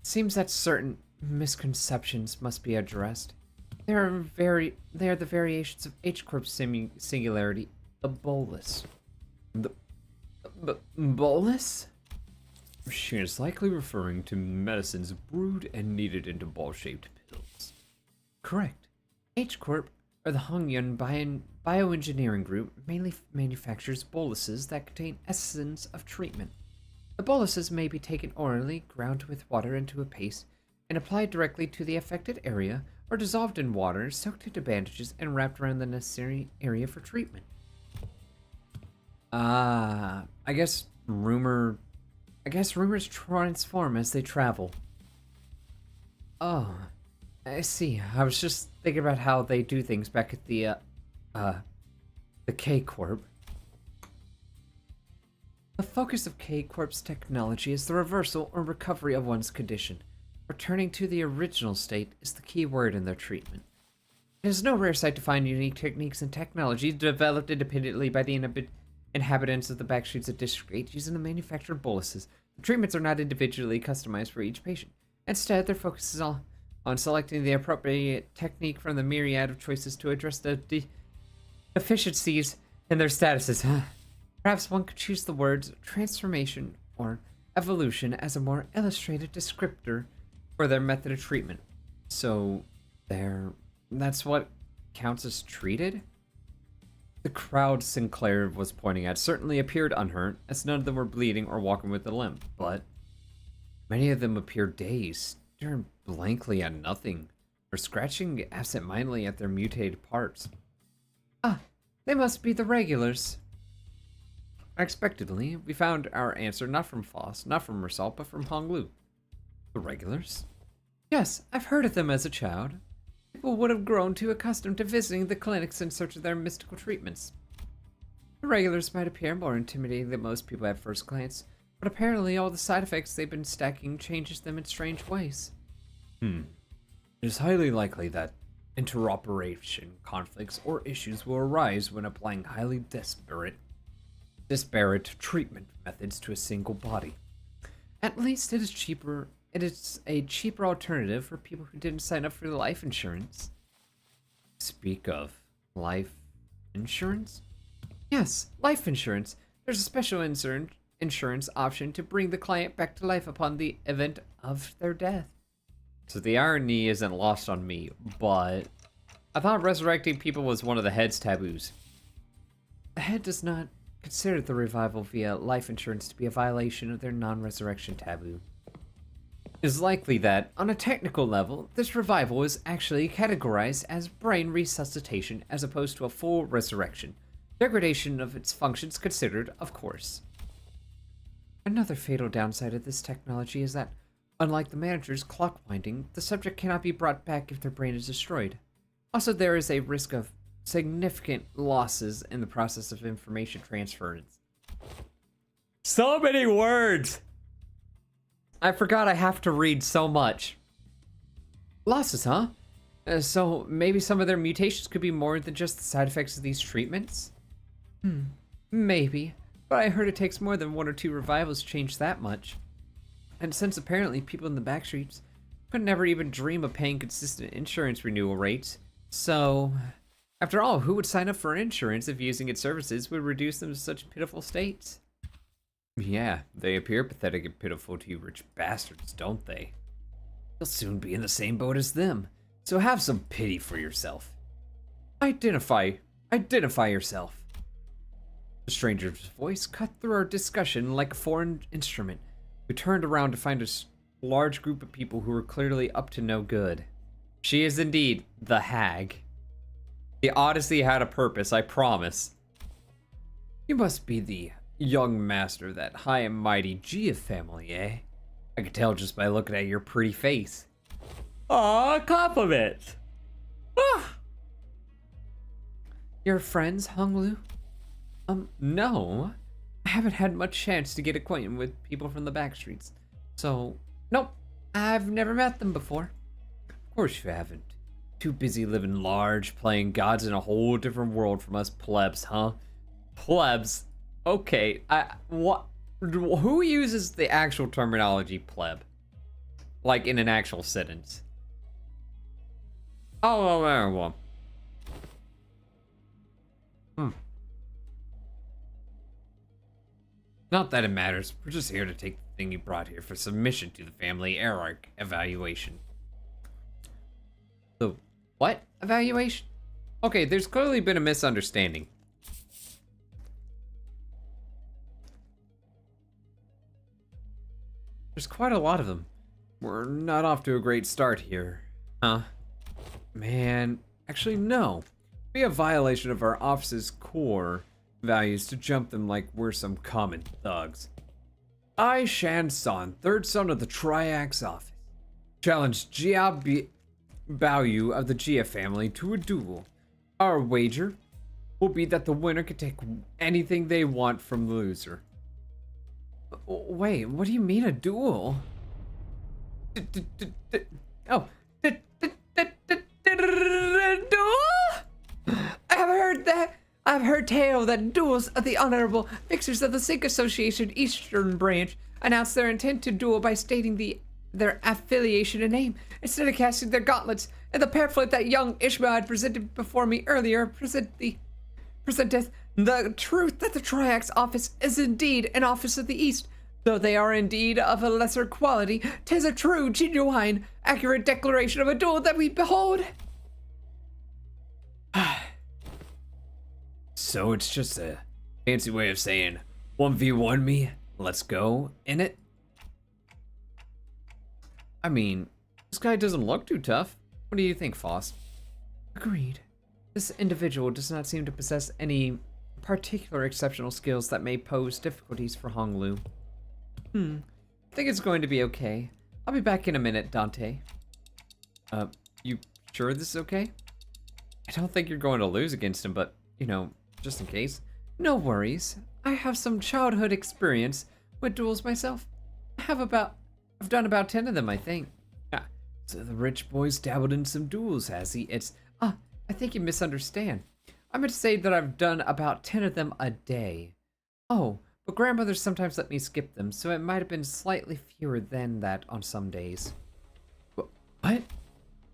Seems that certain misconceptions must be addressed. They are the variations of H-Corp's singularity, the bolus. The bolus? She is likely referring to medicines brewed and kneaded into ball-shaped pills. Correct. H-Corp, or the Hongyun bioengineering group, mainly manufactures boluses that contain essence of treatment. The boluses may be taken orally, ground with water into a paste, and applied directly to the affected area, or dissolved in water, soaked into bandages, and wrapped around the necessary area for treatment. I guess rumors transform as they travel. Oh, I see. I was just thinking about how they do things back at the K-Corp. The focus of K-Corp's technology is the reversal or recovery of one's condition. Returning to the original state is the key word in their treatment. It is no rare sight to find unique techniques and technologies developed independently by the inhabitants of the backstreets of District 8 using the manufactured boluses. The treatments are not individually customized for each patient. Instead, their focus is on selecting the appropriate technique from the myriad of choices to address the deficiencies in their statuses. Perhaps one could choose the words transformation or evolution as a more illustrated descriptor for their method of treatment. So, that's what counts as treated? The crowd Sinclair was pointing at certainly appeared unhurt, as none of them were bleeding or walking with a limp, but many of them appeared dazed, staring blankly at nothing, or scratching absent-mindedly at their mutated parts. Ah, they must be the regulars. Unexpectedly, we found our answer not from Foss, not from Mersalt, but from Honglu. The regulars? Yes, I've heard of them as a child. People would have grown too accustomed to visiting the clinics in search of their mystical treatments. The regulars might appear more intimidating than most people at first glance, but apparently all the side effects they've been stacking changes them in strange ways. It is highly likely that interoperation conflicts or issues will arise when applying highly disparate treatment methods to a single body. At least it is cheaper. It is a cheaper alternative for people who didn't sign up for the life insurance. Speak of life insurance? Yes, life insurance. There's a special insurance option to bring the client back to life upon the event of their death. So the irony isn't lost on me, but I thought resurrecting people was one of the head's taboos. The head does not consider the revival via life insurance to be a violation of their non-resurrection taboo. is likely that, on a technical level, this revival is actually categorized as brain resuscitation as opposed to a full resurrection. Degradation of its functions considered, of course. Another fatal downside of this technology is that, unlike the manager's clock winding, the subject cannot be brought back if their brain is destroyed. Also, there is a risk of significant losses in the process of information transference. So many words! I forgot I have to read so much. Losses, huh? So maybe some of their mutations could be more than just the side effects of these treatments? Maybe. But I heard it takes more than 1 or 2 revivals to change that much. And since apparently people in the backstreets could never even dream of paying consistent insurance renewal rates, so... After all, who would sign up for insurance if using its services would reduce them to such pitiful states? Yeah, they appear pathetic and pitiful to you rich bastards, don't they? You'll soon be in the same boat as them, so have some pity for yourself. Identify yourself. The stranger's voice cut through our discussion like a foreign instrument. We turned around to find a large group of people who were clearly up to no good. She is indeed the hag. The Odyssey had a purpose, I promise. You must be the young master of that high and mighty Gia family, eh? I could tell just by looking at your pretty face. Aw, compliment! Ah. Your friends, Honglu? No. I haven't had much chance to get acquainted with people from the backstreets. So, nope. I've never met them before. Of course you haven't. Too busy living large, playing gods in a whole different world from us plebs, huh? Plebs? Okay, who uses the actual terminology pleb? Like in an actual sentence? Oh, there one. Not that it matters. We're just here to take the thing you brought here for submission to the family hierarch evaluation. The what evaluation? Okay, there's clearly been a misunderstanding. There's quite a lot of them. We're not off to a great start here. Huh? Man, actually no. It'd be a violation of our office's core values to jump them like we're some common thugs. I, Shan San, third son of the Triax office, challenge Jia Baoyu of the Jia family to a duel. Our wager will be that the winner can take anything they want from the loser. Wait, what do you mean a duel? Oh, duel? I've heard tale that duels of the honorable fixers of the Sikh Association Eastern Branch announced their intent to duel by stating their affiliation and name instead of casting their gauntlets. And the pamphlet that young Ishmael had presented before me earlier presenteth the truth that the Triax office is indeed an office of the East. Though they are indeed of a lesser quality, 'tis a true, genuine, accurate declaration of a duel that we behold. So it's just a fancy way of saying 1v1 me, let's go, in it? I mean, this guy doesn't look too tough. What do you think, Faust? Agreed. This individual does not seem to possess any particular exceptional skills that may pose difficulties for Honglu. I think it's going to be okay. I'll be back in a minute, Dante. You sure this is okay? I don't think you're going to lose against him, but, you know, just in case. No worries. I have some childhood experience with duels myself. I've done about 10 of them, I think. Ah, so the rich boy's dabbled in some duels, has he? I think you misunderstand. I meant to say that I've done about 10 of them a day. Oh, but grandmother sometimes let me skip them, so it might have been slightly fewer than that on some days. What?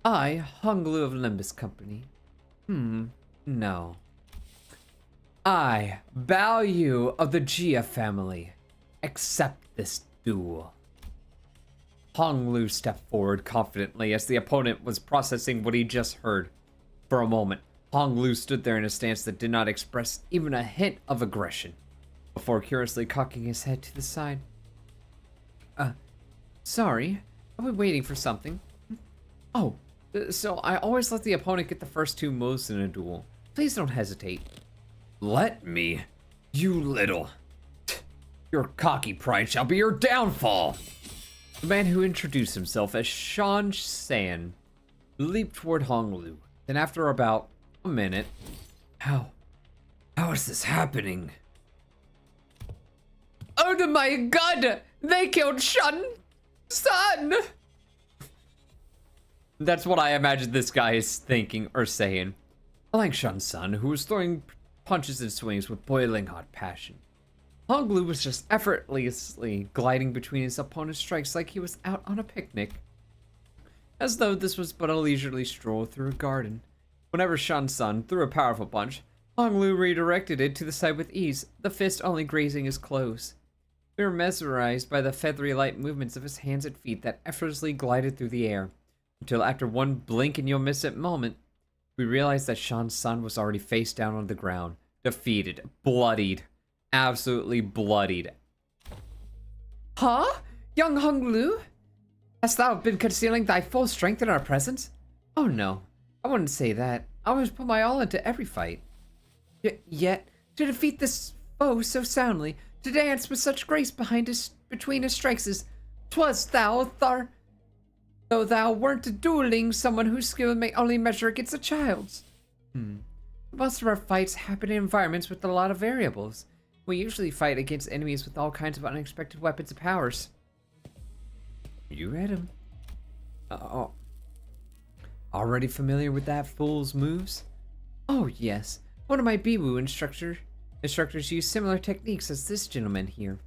I, Honglu of LImbus Company. No. I, Baoyu of the Jia family, accept this duel. Honglu stepped forward confidently as the opponent was processing what he just heard. For a moment, Honglu stood there in a stance that did not express even a hint of aggression, before curiously cocking his head to the side. Sorry, I I'll be waiting for something. Oh, so I always let the opponent get the first 2 moves in a duel. Please don't hesitate. Let me? You little... Your cocky pride shall be your downfall. The man who introduced himself as Shan San leaped toward Hong Lu. Then after about a minute... How is this happening? Oh my god! They killed Shan San! That's what I imagine this guy is thinking or saying. Like Shan San, who was throwing punches and swings with boiling hot passion. Hong Lu was just effortlessly gliding between his opponent's strikes like he was out on a picnic. As though this was but a leisurely stroll through a garden. Whenever Shan San threw a powerful punch, Hong Lu redirected it to the side with ease, the fist only grazing his clothes. We were mesmerized by the feathery light movements of his hands and feet that effortlessly glided through the air, until after one blink and you'll miss it moment, we realized that Shan San was already face down on the ground, defeated, bloodied, absolutely bloodied. Huh? Young Hong Lu? Hast thou been concealing thy full strength in our presence? Oh no, I wouldn't say that. I always put my all into every fight. Yet, to defeat this foe so soundly, to dance with such grace between his strikes is 'twas thou, though thou weren't dueling someone whose skill may only measure against a child's. Most of our fights happen in environments with a lot of variables. We usually fight against enemies with all kinds of unexpected weapons and powers. You read him. Already familiar with that fool's moves? Oh yes, one of my Biwu instructors use similar techniques as this gentleman here.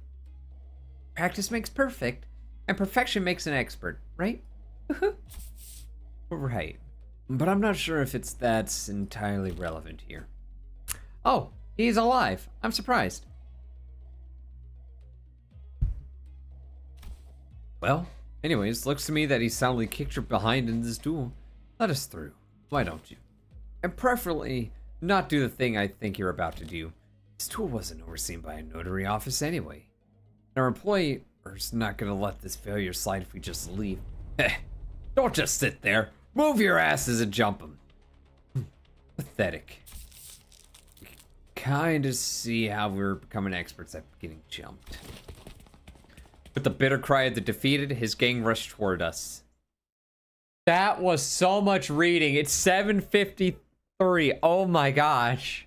Practice makes perfect, and perfection makes an expert, right? Right. But I'm not sure if that's entirely relevant here. Oh, he's alive. I'm surprised. Well, anyways, looks to me that he soundly kicked your behind in this duel. Let us through. Why don't you? And preferably not do the thing I think you're about to do. This duel wasn't overseen by a notary office anyway. Our employee is not gonna let this failure slide if we just leave. Don't just sit there. Move your asses and jump them. Pathetic. Kinda see how we're becoming experts at getting jumped. With the bitter cry of the defeated, his gang rushed toward us. That was so much reading. It's 7:53. Oh my gosh.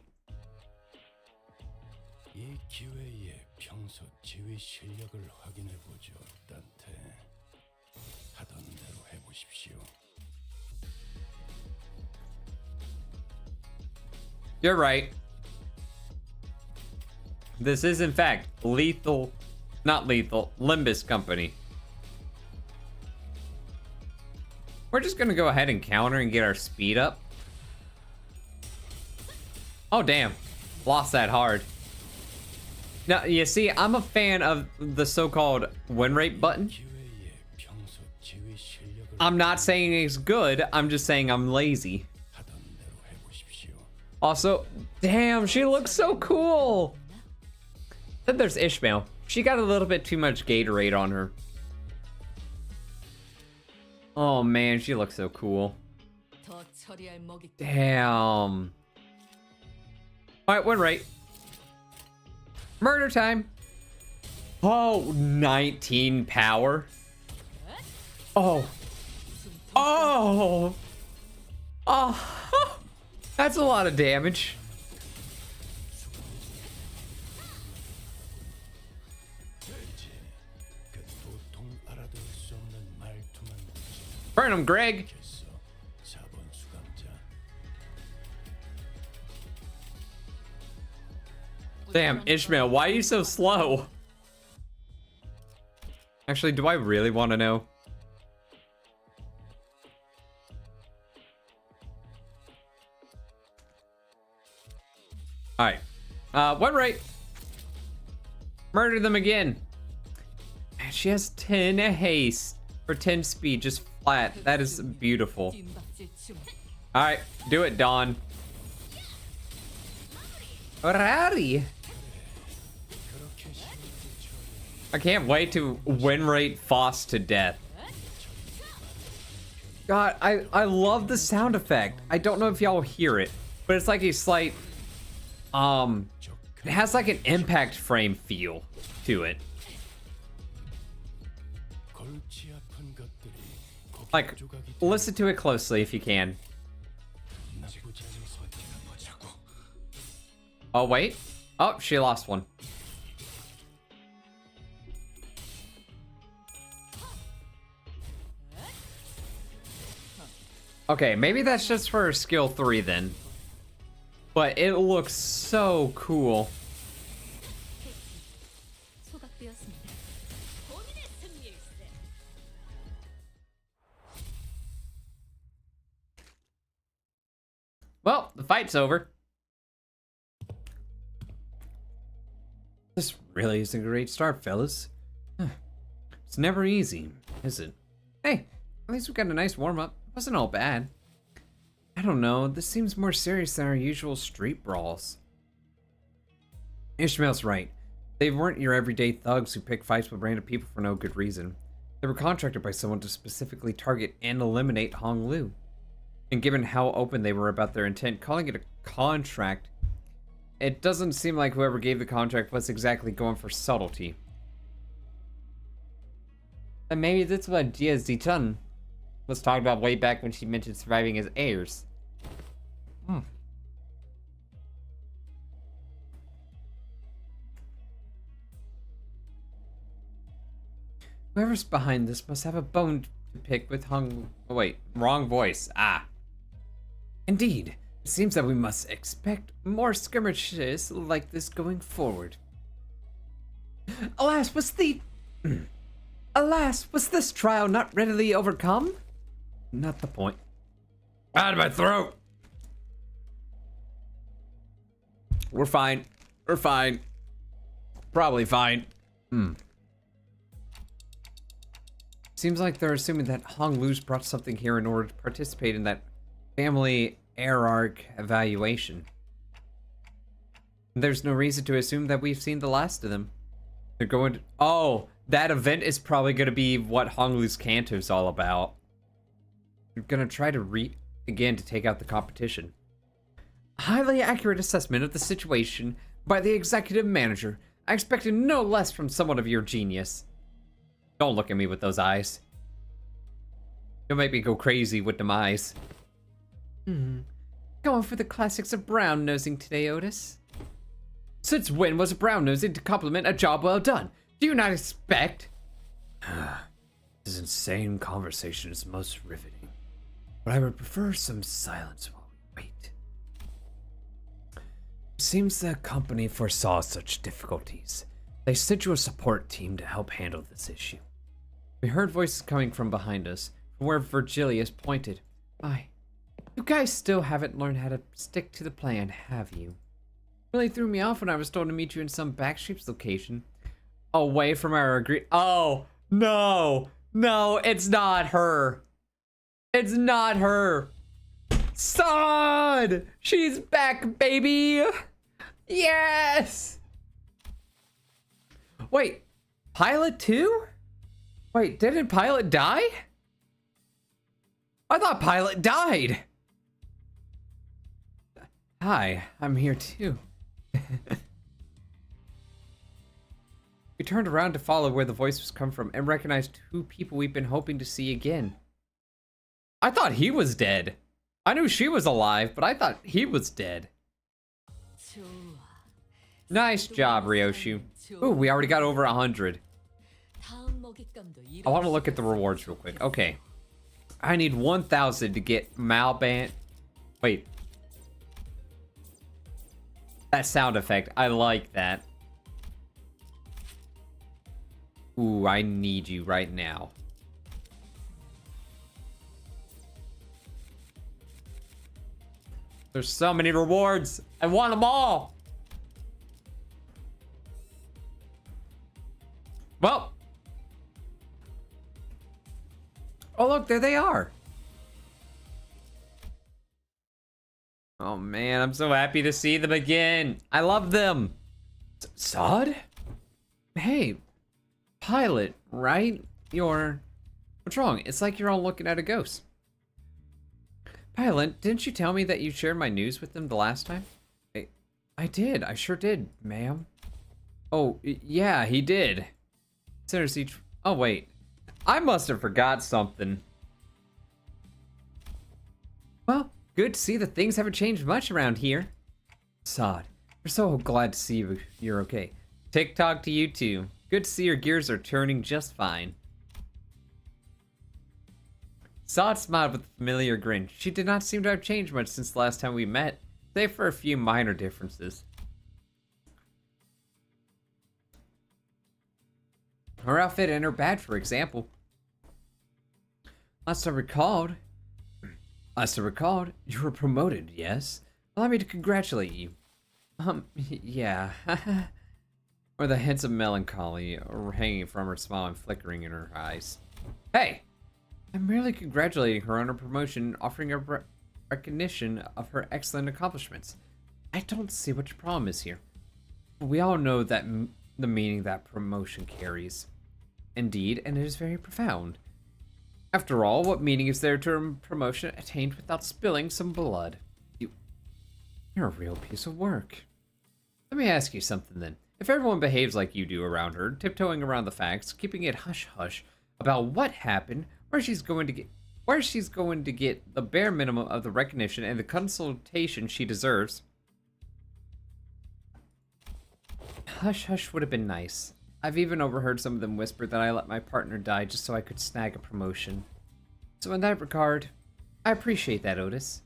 You're right. This is in fact not lethal, Limbus Company. We're just gonna go ahead and counter and get our speed up. Oh damn, lost that hard. Now, you see, I'm a fan of the so-called win rate button. I'm not saying it's good, I'm just saying I'm lazy. Also, damn, she looks so cool. Then there's Ishmael. She got a little bit too much Gatorade on her. Oh man, she looks so cool. Damn. Alright, win rate. Murder time. Oh, 19 power. Oh. Oh. Oh. That's a lot of damage. Burn him, Greg. Damn, Ishmael, why are you so slow? Actually, do I really want to know? Alright. One right. Murder them again. Man, she has 10 haste. Or 10 speed, just flat. That is beautiful. Alright, do it, Dawn. Rowdy. I can't wait to win rate Foss to death. God, I love the sound effect. I don't know if y'all hear it, but it's like a slight, it has like an impact frame feel to it. Like, listen to it closely if you can. Oh, wait. Oh, she lost one. Okay, maybe that's just for skill 3 then. But it looks so cool. 소각되었습니다. 본인의 승리일세. Well, the fight's over. This really is a great start, fellas. It's never easy, is it? Hey, at least we got a nice warm-up. Wasn't all bad. I don't know, this seems more serious than our usual street brawls. Ishmael's right. They weren't your everyday thugs who pick fights with random people for no good reason. They were contracted by someone to specifically target and eliminate Hong Lu. And given how open they were about their intent, calling it a contract, it doesn't seem like whoever gave the contract was exactly going for subtlety. And maybe that's what Jia Zichun was talking about way back when she mentioned surviving as heirs. Whoever's behind this must have a bone to pick with Hong... Oh, wait, wrong voice. Ah. Indeed. It seems that we must expect more skirmishes like this going forward. Alas, was this trial not readily overcome? Not the point. Out of my throat! We're fine. We're fine. Probably fine. Seems like they're assuming that Hong Lu's brought something here in order to participate in that family hierarch evaluation. There's no reason to assume that we've seen the last of them. They're going to... Oh, that event is probably going to be what Hong Lu's Canto's all about. They're going to try to again to take out the competition. A highly accurate assessment of the situation by the executive manager. I expected no less from someone of your genius. Don't look at me with those eyes. You'll make me go crazy with them eyes. Going for the classics of brown nosing today, Otis. Since when was brown nosing to compliment a job well done? Do you not expect? This insane conversation is most riveting, but I would prefer some silence while we wait. It seems the company foresaw such difficulties. They sent you a support team to help handle this issue. We heard voices coming from behind us, from where Virgilius pointed. Aye. You guys still haven't learned how to stick to the plan, have you? Really threw me off when I was told to meet you in some backstreets location. Away from our agree- Oh, no! No, it's not her! It's not her! Son! She's back, baby! Yes! Wait, Pilot 2? Wait, didn't Pilot die? I thought Pilot died! Hi, I'm here too. We turned around to follow where the voice was come from and recognized two people we've been hoping to see again. I thought he was dead. I knew she was alive, but I thought he was dead. Nice job, Ryoshu. Ooh, we already got over 100. I want to look at the rewards real quick. Okay. I need 1,000 to get Malband. Wait. That sound effect. I like that. Ooh, I need you right now. There's so many rewards. I want them all. Well. Oh, look, there they are. Oh, man, I'm so happy to see them again. I love them. Sod? Hey, Pilot, right? What's wrong? It's like you're all looking at a ghost. Pilot, didn't you tell me that you shared my news with them the last time? I did. I sure did, ma'am. Oh, yeah, he did. Considers each... Oh, wait. I must have forgot something. Well, good to see that things haven't changed much around here. Sod, we're so glad to see you're okay. TikTok to you too. Good to see your gears are turning just fine. Sod smiled with a familiar grin. She did not seem to have changed much since the last time we met, save for a few minor differences. Her outfit and her badge, for example. Last I recalled, you were promoted, yes? Allow me to congratulate you. Yeah. Or the hints of melancholy hanging from her smile and flickering in her eyes. Hey! I'm merely congratulating her on her promotion and offering her recognition of her excellent accomplishments. I don't see what your problem is here. We all know that the meaning that promotion carries. Indeed, and it is very profound. After all, what meaning is there to a promotion attained without spilling some blood? You're a real piece of work. Let me ask you something then. If everyone behaves like you do around her, tiptoeing around the facts, keeping it hush-hush about what happened, where she's going to get the bare minimum of the recognition and the consultation she deserves. Hush-hush would have been nice. I've even overheard some of them whisper that I let my partner die just so I could snag a promotion. So in that regard, I appreciate that, Otis.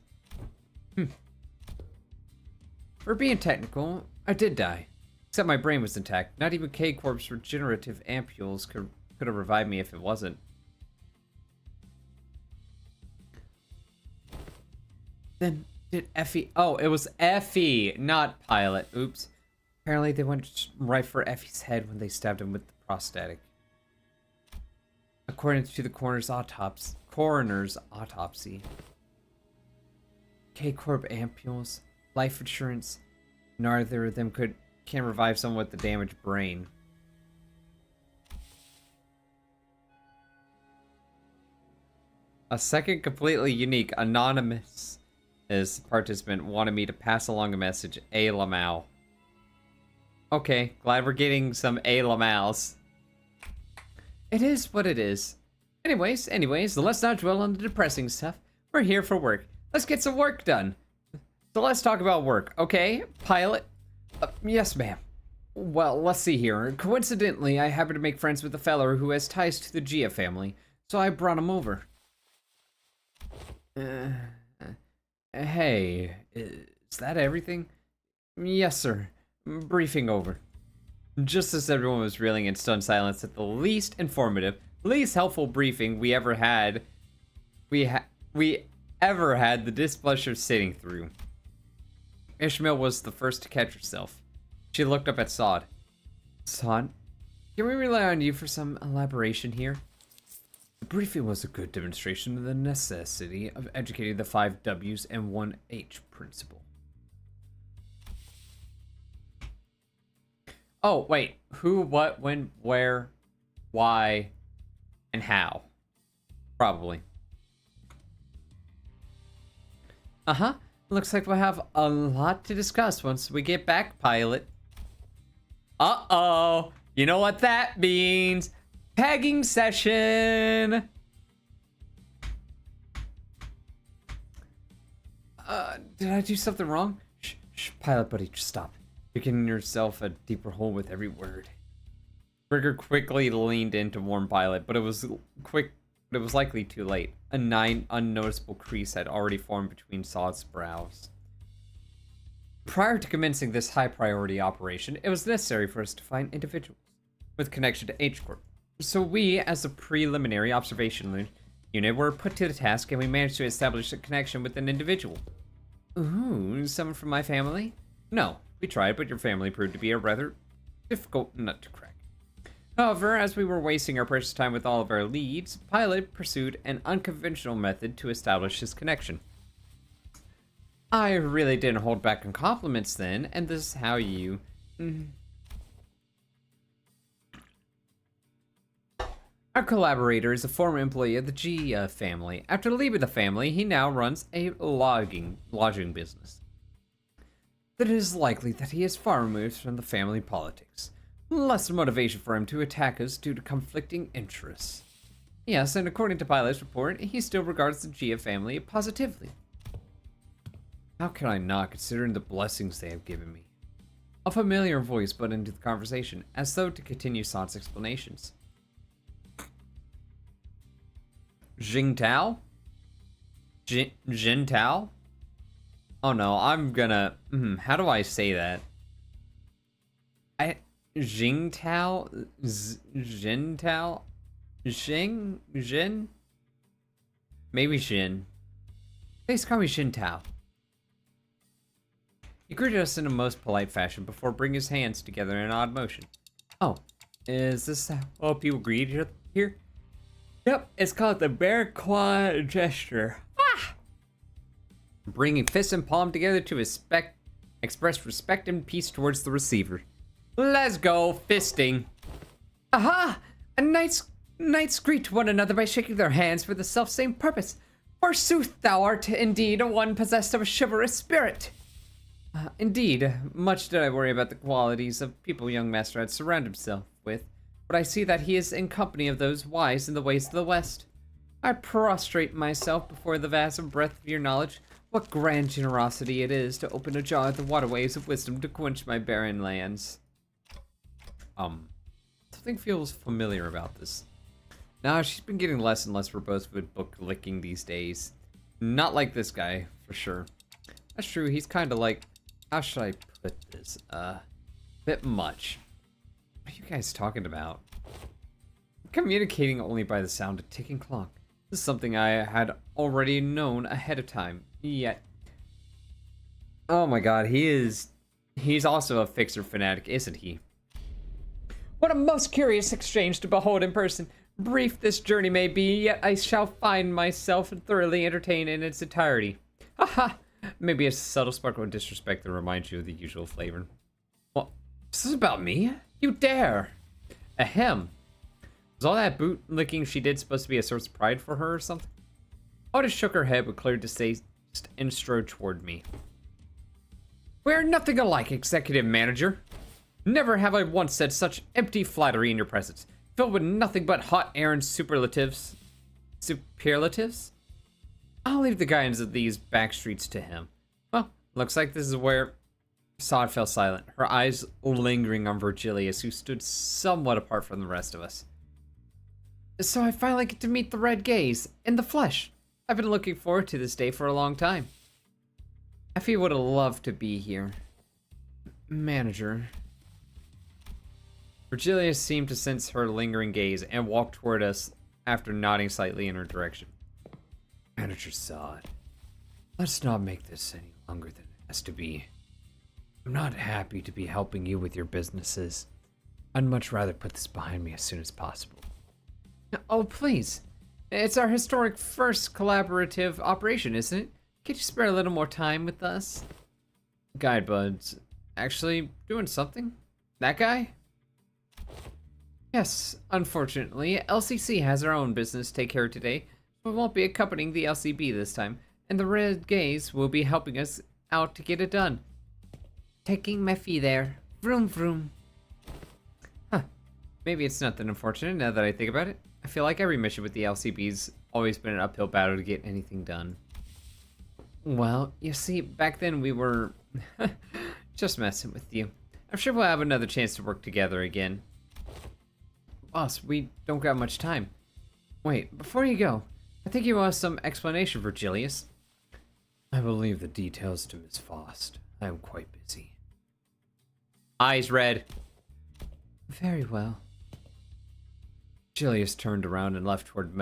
For being technical, I did die. Except my brain was intact. Not even K-Corp's regenerative ampules could have revived me if it wasn't. Then did Effie... Oh, it was Effie, not Pilot. Oops. Apparently they went right for Effie's head when they stabbed him with the prosthetic. According to the coroner's autopsy, K-Corp ampules, life insurance, neither of them can revive someone with the damaged brain. A second completely unique, anonymous participant wanted me to pass along a message. A. Lamau. Okay, glad we're getting some A. Lamals. It is what it is. Anyways, let's not dwell on the depressing stuff. We're here for work. Let's get some work done. So let's talk about work, okay? Pilot? Yes, ma'am. Well, let's see here. Coincidentally, I happen to make friends with a fellow who has ties to the Gia family, so I brought him over. Hey, is that everything? Yes, sir. Briefing over. Just as everyone was reeling in stunned silence at the least informative, least helpful briefing we ever had the displeasure of sitting through. Ishmael was the first to catch herself. She looked up at Sod. Sod, can we rely on you for some elaboration here? The briefing was a good demonstration of the necessity of educating the 5 W's and 1 H principle. Oh, wait. Who, what, when, where, why, and how? Probably. Uh-huh. Looks like we'll have a lot to discuss once we get back, Pilot. Uh-oh. You know what that means. Pegging session. Did I do something wrong? Shh, Pilot buddy, just stop. You're getting yourself a deeper hole with every word. Trigger quickly leaned in to warn Pilot, but it was likely too late. A unnoticeable crease had already formed between Sod's brows. Prior to commencing this high-priority operation, it was necessary for us to find individuals with connection to H-Corp. So we, as a preliminary observation unit, were put to the task, and we managed to establish a connection with an individual. Ooh, someone from my family? No, we tried, but your family proved to be a rather difficult nut to crack. However, as we were wasting our precious time with all of our leads, Pilot pursued an unconventional method to establish his connection. I really didn't hold back on compliments then, and this is how you... Our collaborator is a former employee of the G family. After leaving the family, he now runs a lodging business. It is likely that he is far removed from the family politics. Less motivation for him to attack us due to conflicting interests. Yes, and according to Pilot's report, he still regards the Gia family positively. How can I not, considering the blessings they have given me? A familiar voice butt into the conversation, as though to continue Sot's explanations. Jingtao? Jintao? Oh no, I'm gonna... how do I say that? Jingtao? Jintao? Jin? Maybe Jin. Please call me Jintao. He greeted us in a most polite fashion before bringing his hands together in an odd motion. Oh, is this how people greet each other here? Yep, it's called the bear claw gesture. Ah! Bringing fist and palm together to express respect and peace towards the receiver. Let's go, fisting. Aha! Knights greet one another by shaking their hands for the self-same purpose. Forsooth, thou art indeed one possessed of a chivalrous spirit. Indeed, much did I worry about the qualities of people young master had surrounded himself with, but I see that he is in company of those wise in the ways of the West. I prostrate myself before the vast breadth of your knowledge. What grand generosity it is to open ajar the waterways of wisdom to quench my barren lands. Something feels familiar about this. Now, she's been getting less and less verbose with book licking these days. Not like this guy, for sure. That's true, he's kind of like... How should I put this? Bit much. What are you guys talking about? I'm communicating only by the sound of ticking clock. This is something I had already known ahead of time. Yet. Oh my god, he's also a fixer fanatic, isn't he? What a most curious exchange to behold in person. Brief this journey may be, yet I shall find myself thoroughly entertained in its entirety. Haha! Maybe a subtle sparkle of disrespect that reminds you of the usual flavor. Well, this is about me? You dare! Ahem. Was all that boot licking she did supposed to be a source of pride for her or something? Otis shook her head with clear distaste and strode toward me. We're nothing alike, executive manager. Never have I once said such empty flattery in your presence, filled with nothing but hot air and superlatives. Superlatives? I'll leave the guidance of these back streets to him. Well, looks like this is where... Sod fell silent, her eyes lingering on Virgilius, who stood somewhat apart from the rest of us. So I finally get to meet the Red Gaze, in the flesh. I've been looking forward to this day for a long time. Effie would have loved to be here. Manager. Virgilius seemed to sense her lingering gaze and walked toward us after nodding slightly in her direction. Manager Sod, let's not make this any longer than it has to be. I'm not happy to be helping you with your businesses. I'd much rather put this behind me as soon as possible. Oh, please. It's our historic first collaborative operation, isn't it? Can't you spare a little more time with us? Guide buds. Actually doing something? That guy? Yes, unfortunately, LCC has our own business to take care of today. We won't be accompanying the LCB this time, and the Red Gaze will be helping us out to get it done. Taking my fee there. Vroom vroom. Huh. Maybe it's not that unfortunate now that I think about it. I feel like every mission with the LCB's always been an uphill battle to get anything done. Well, you see, back then we were just messing with you. I'm sure we'll have another chance to work together again. Boss, we don't got much time. Wait, before you go, I think you owe us some explanation, Virgilius. I will leave the details to Miss Faust. I am quite busy. Eyes red. Very well. Virgilius turned around and left toward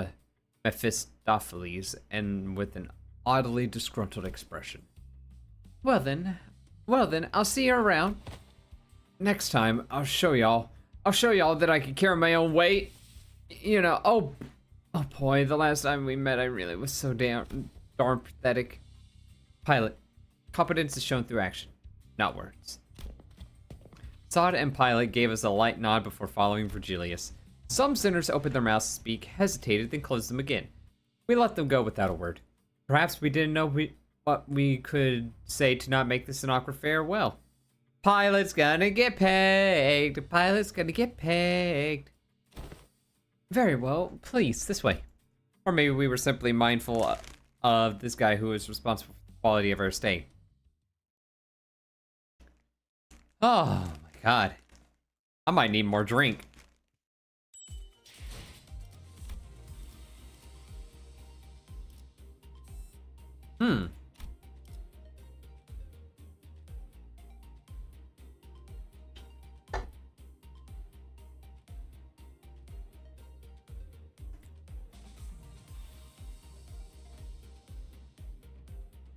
Mephistopheles, and with an oddly disgruntled expression. Well then, I'll see you around. Next time, I'll show y'all that I can carry my own weight. You know, oh boy, the last time we met, I really was so darn pathetic. Pilot, competence is shown through action, not words. Sod and Pilot gave us a light nod before following Virgilius. Some sinners opened their mouths to speak, hesitated, then closed them again. We let them go without a word. Perhaps we didn't know what we could say to not make this an awkward farewell. Pilot's gonna get pegged. Pilot's gonna get pegged. Very well, please, this way. Or maybe we were simply mindful of this guy who is responsible for the quality of our stay. Oh my god. I might need more drink.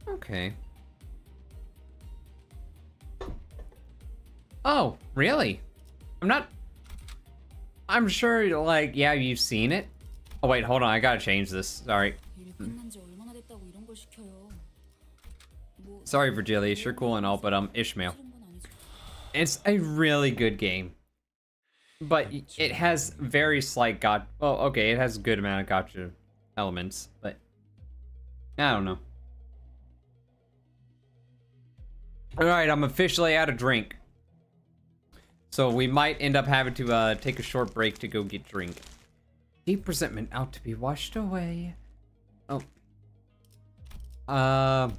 Okay. Oh, really? I'm sure, like, yeah, you've seen it. Oh, wait, hold on. I gotta change this. Sorry. Sorry, Virgilius. You're cool and all, but Ishmael. It's a really good game. But it has very slight well, okay, it has a good amount of gotcha elements, but I don't know. Alright, I'm officially out of drink. So we might end up having to take a short break to go get drink. Deep resentment out to be washed away. Oh.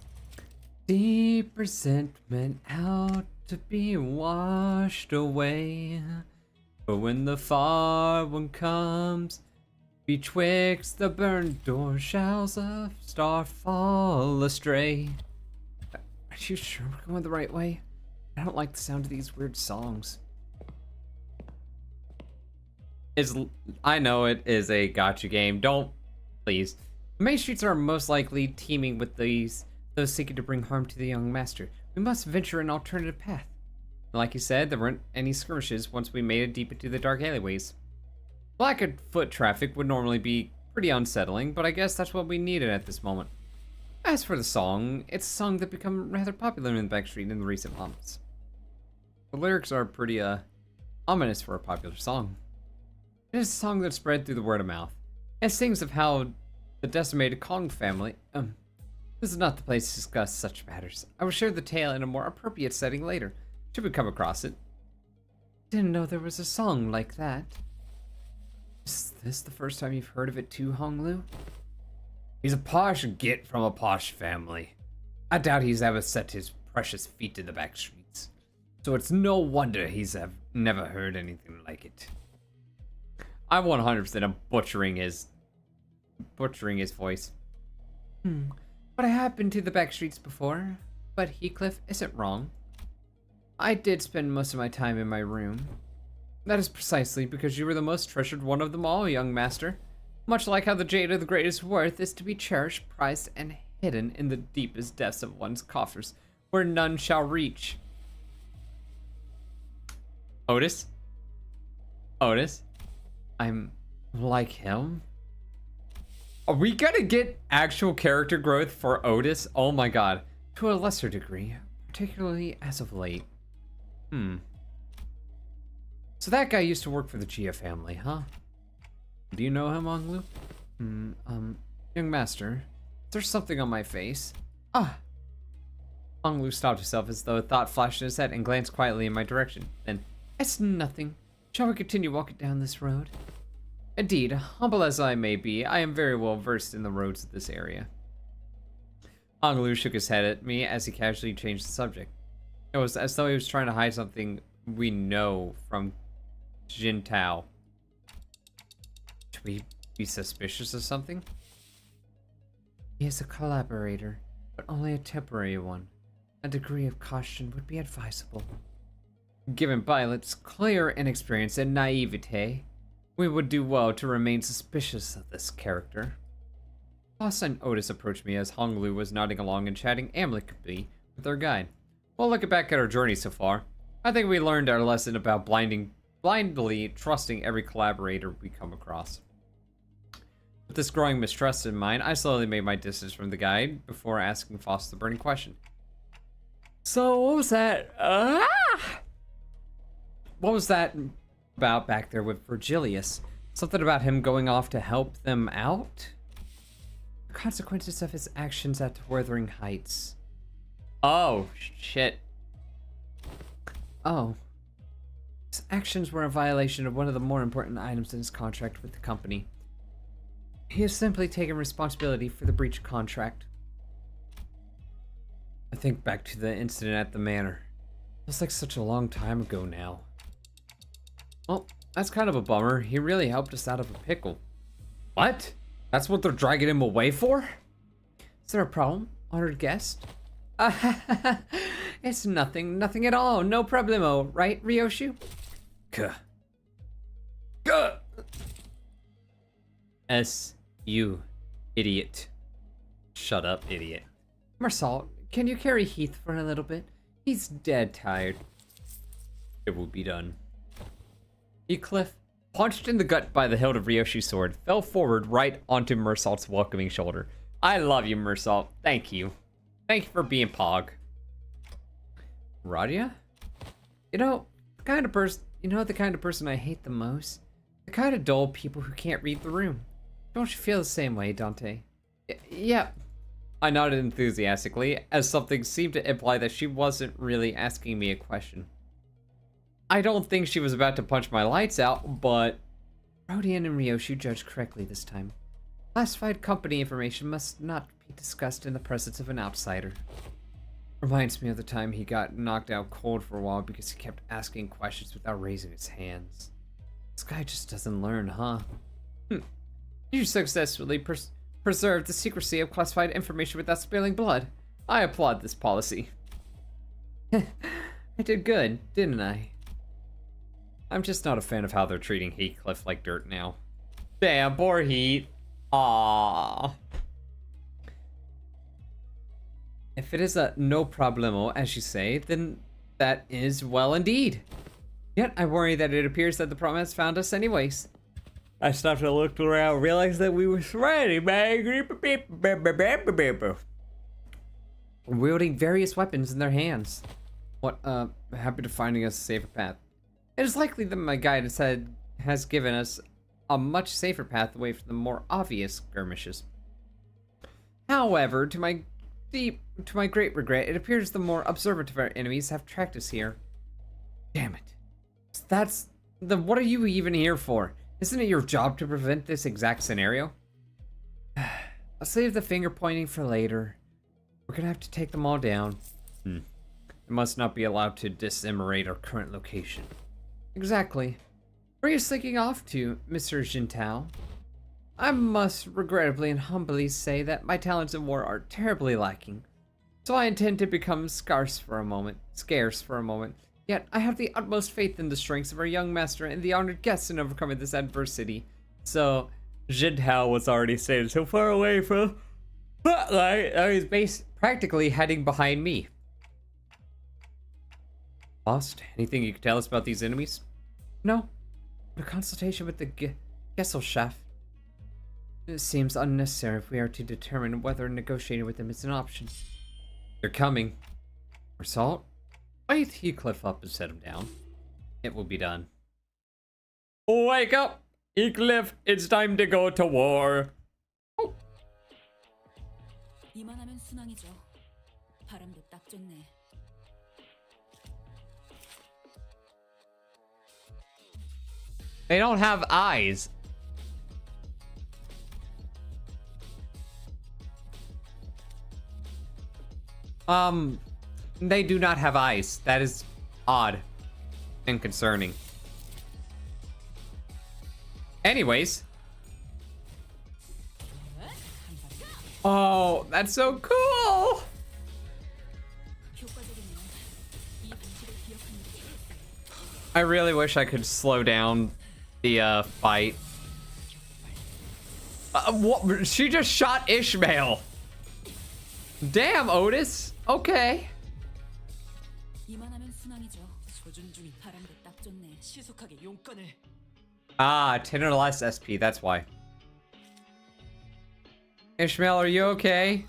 Deep resentment out to be washed away. But when the far one comes, betwixt the burned door shall a star fall astray. Are you sure we're going the right way? I don't like the sound of these weird songs. I know it is a gacha game. Don't, please. The main streets are most likely teeming with those seeking to bring harm to the young master. We must venture an alternative path. Like you said, there weren't any skirmishes once we made it deep into the dark alleyways. Lack of foot traffic would normally be pretty unsettling, but I guess that's what we needed at this moment. As for the song, it's a song that become rather popular in the backstreet in the recent months. The lyrics are pretty, ominous for a popular song. It is a song that spread through the word of mouth. It sings of how the decimated Kong family, this is not the place to discuss such matters. I will share the tale in a more appropriate setting later, should we come across it. Didn't know there was a song like that. Is this the first time you've heard of it too, Honglu? He's a posh git from a posh family. I doubt he's ever set his precious feet to the back streets. So it's no wonder he's never heard anything like it. I'm 100% butchering his voice. But I have been to the back streets before, but Heathcliff isn't wrong. I did spend most of my time in my room. That is precisely because you were the most treasured one of them all, young master. Much like how the jade of the greatest worth is to be cherished, prized, and hidden in the deepest depths of one's coffers, where none shall reach. Otis? I'm like him? Are we gonna get actual character growth for Otis? Oh my god. To a lesser degree, particularly as of late. So that guy used to work for the Gia family, huh? Do you know him, Honglu? Young master, there's something on my face. Honglu stopped himself as though a thought flashed in his head and glanced quietly in my direction. Then, it's nothing. Shall we continue walking down this road? Indeed, humble as I may be, I am very well versed in the roads of this area. Honglu shook his head at me as he casually changed the subject. It was as though he was trying to hide something we know from Jintao. Should we be suspicious of something? He is a collaborator, but only a temporary one. A degree of caution would be advisable. Given Violet's clear inexperience and naivete, we would do well to remain suspicious of this character. Boss and Otis approached me as Honglu was nodding along and chatting amicably with their guide. Well, looking back at our journey so far, I think we learned our lesson about blindly trusting every collaborator we come across. With this growing mistrust in mind, I slowly made my distance from the guide before asking Foss the burning question. So, what was that? What was that about back there with Virgilius? Something about him going off to help them out? The consequences of his actions at Wuthering Heights. Oh, shit. Oh. His actions were a violation of one of the more important items in his contract with the company. He has simply taken responsibility for the breach of contract. I think back to the incident at the manor. Feels like such a long time ago now. Well, that's kind of a bummer. He really helped us out of a pickle. What? That's what they're dragging him away for? Is there a problem, honored guest? It's nothing at all. No problemo, right, Ryoshu? Kuh. S-U, idiot. Shut up, idiot. Marsault, can you carry Heath for a little bit? He's dead tired. It will be done. Heathcliff, punched in the gut by the hilt of Ryoshu's sword, fell forward right onto Marsault's welcoming shoulder. I love you, Marsault. Thank you. Thank you for being Pog. Radia? You know the kind of person I hate the most? The kind of dull people who can't read the room. Don't you feel the same way, Dante? Yeah. I nodded enthusiastically, as something seemed to imply that she wasn't really asking me a question. I don't think she was about to punch my lights out, but Rodian and Ryoshu judged correctly this time. Classified company information must not be discussed in the presence of an outsider. Reminds me of the time he got knocked out cold for a while because he kept asking questions without raising his hands. This guy just doesn't learn, huh? You successfully preserved the secrecy of classified information without spilling blood. I applaud this policy. I did good, didn't I? I'm just not a fan of how they're treating Heathcliff like dirt now. Damn, poor Heath. Aww. If it is a no problemo, as you say, then that is well indeed. Yet I worry that it appears that the problem has found us anyways. I stopped and looked around, realized that we were surrounded by a group of people wielding various weapons in their hands. What happened to finding us a safer path? It is likely that my guidance has given us a much safer path away from the more obvious skirmishes. However, to my great regret, it appears the more observant of our enemies have tracked us here. Damn it. What are you even here for? Isn't it your job to prevent this exact scenario? I'll save the finger pointing for later. We're gonna have to take them all down. It must not be allowed to disseminate our current location. Exactly. Where are you slinking off to, Mr. Jintao? I must regrettably and humbly say that my talents in war are terribly lacking. So I intend to become scarce for a moment. Yet I have the utmost faith in the strengths of our young master and the honored guests in overcoming this adversity. So, Jintao was already staying so far away from spotlight. He's practically heading behind me. Lost? Anything you can tell us about these enemies? No. A consultation with the Gesellschaft. It seems unnecessary if we are to determine whether negotiating with them is an option. They're coming. Result? Wait Heathcliff up and set him down. It will be done. Wake up! Heathcliff, it's time to go to war. Oh. 이만하면 순항이죠. 바람도 딱 좋네. They don't have eyes. They do not have eyes. That is odd and concerning. Anyways. Oh, that's so cool. I really wish I could slow down the fight. What? She just shot Ishmael. Damn, Otis. Okay. Ah, 10 or less SP, that's why. Ishmael, are you okay?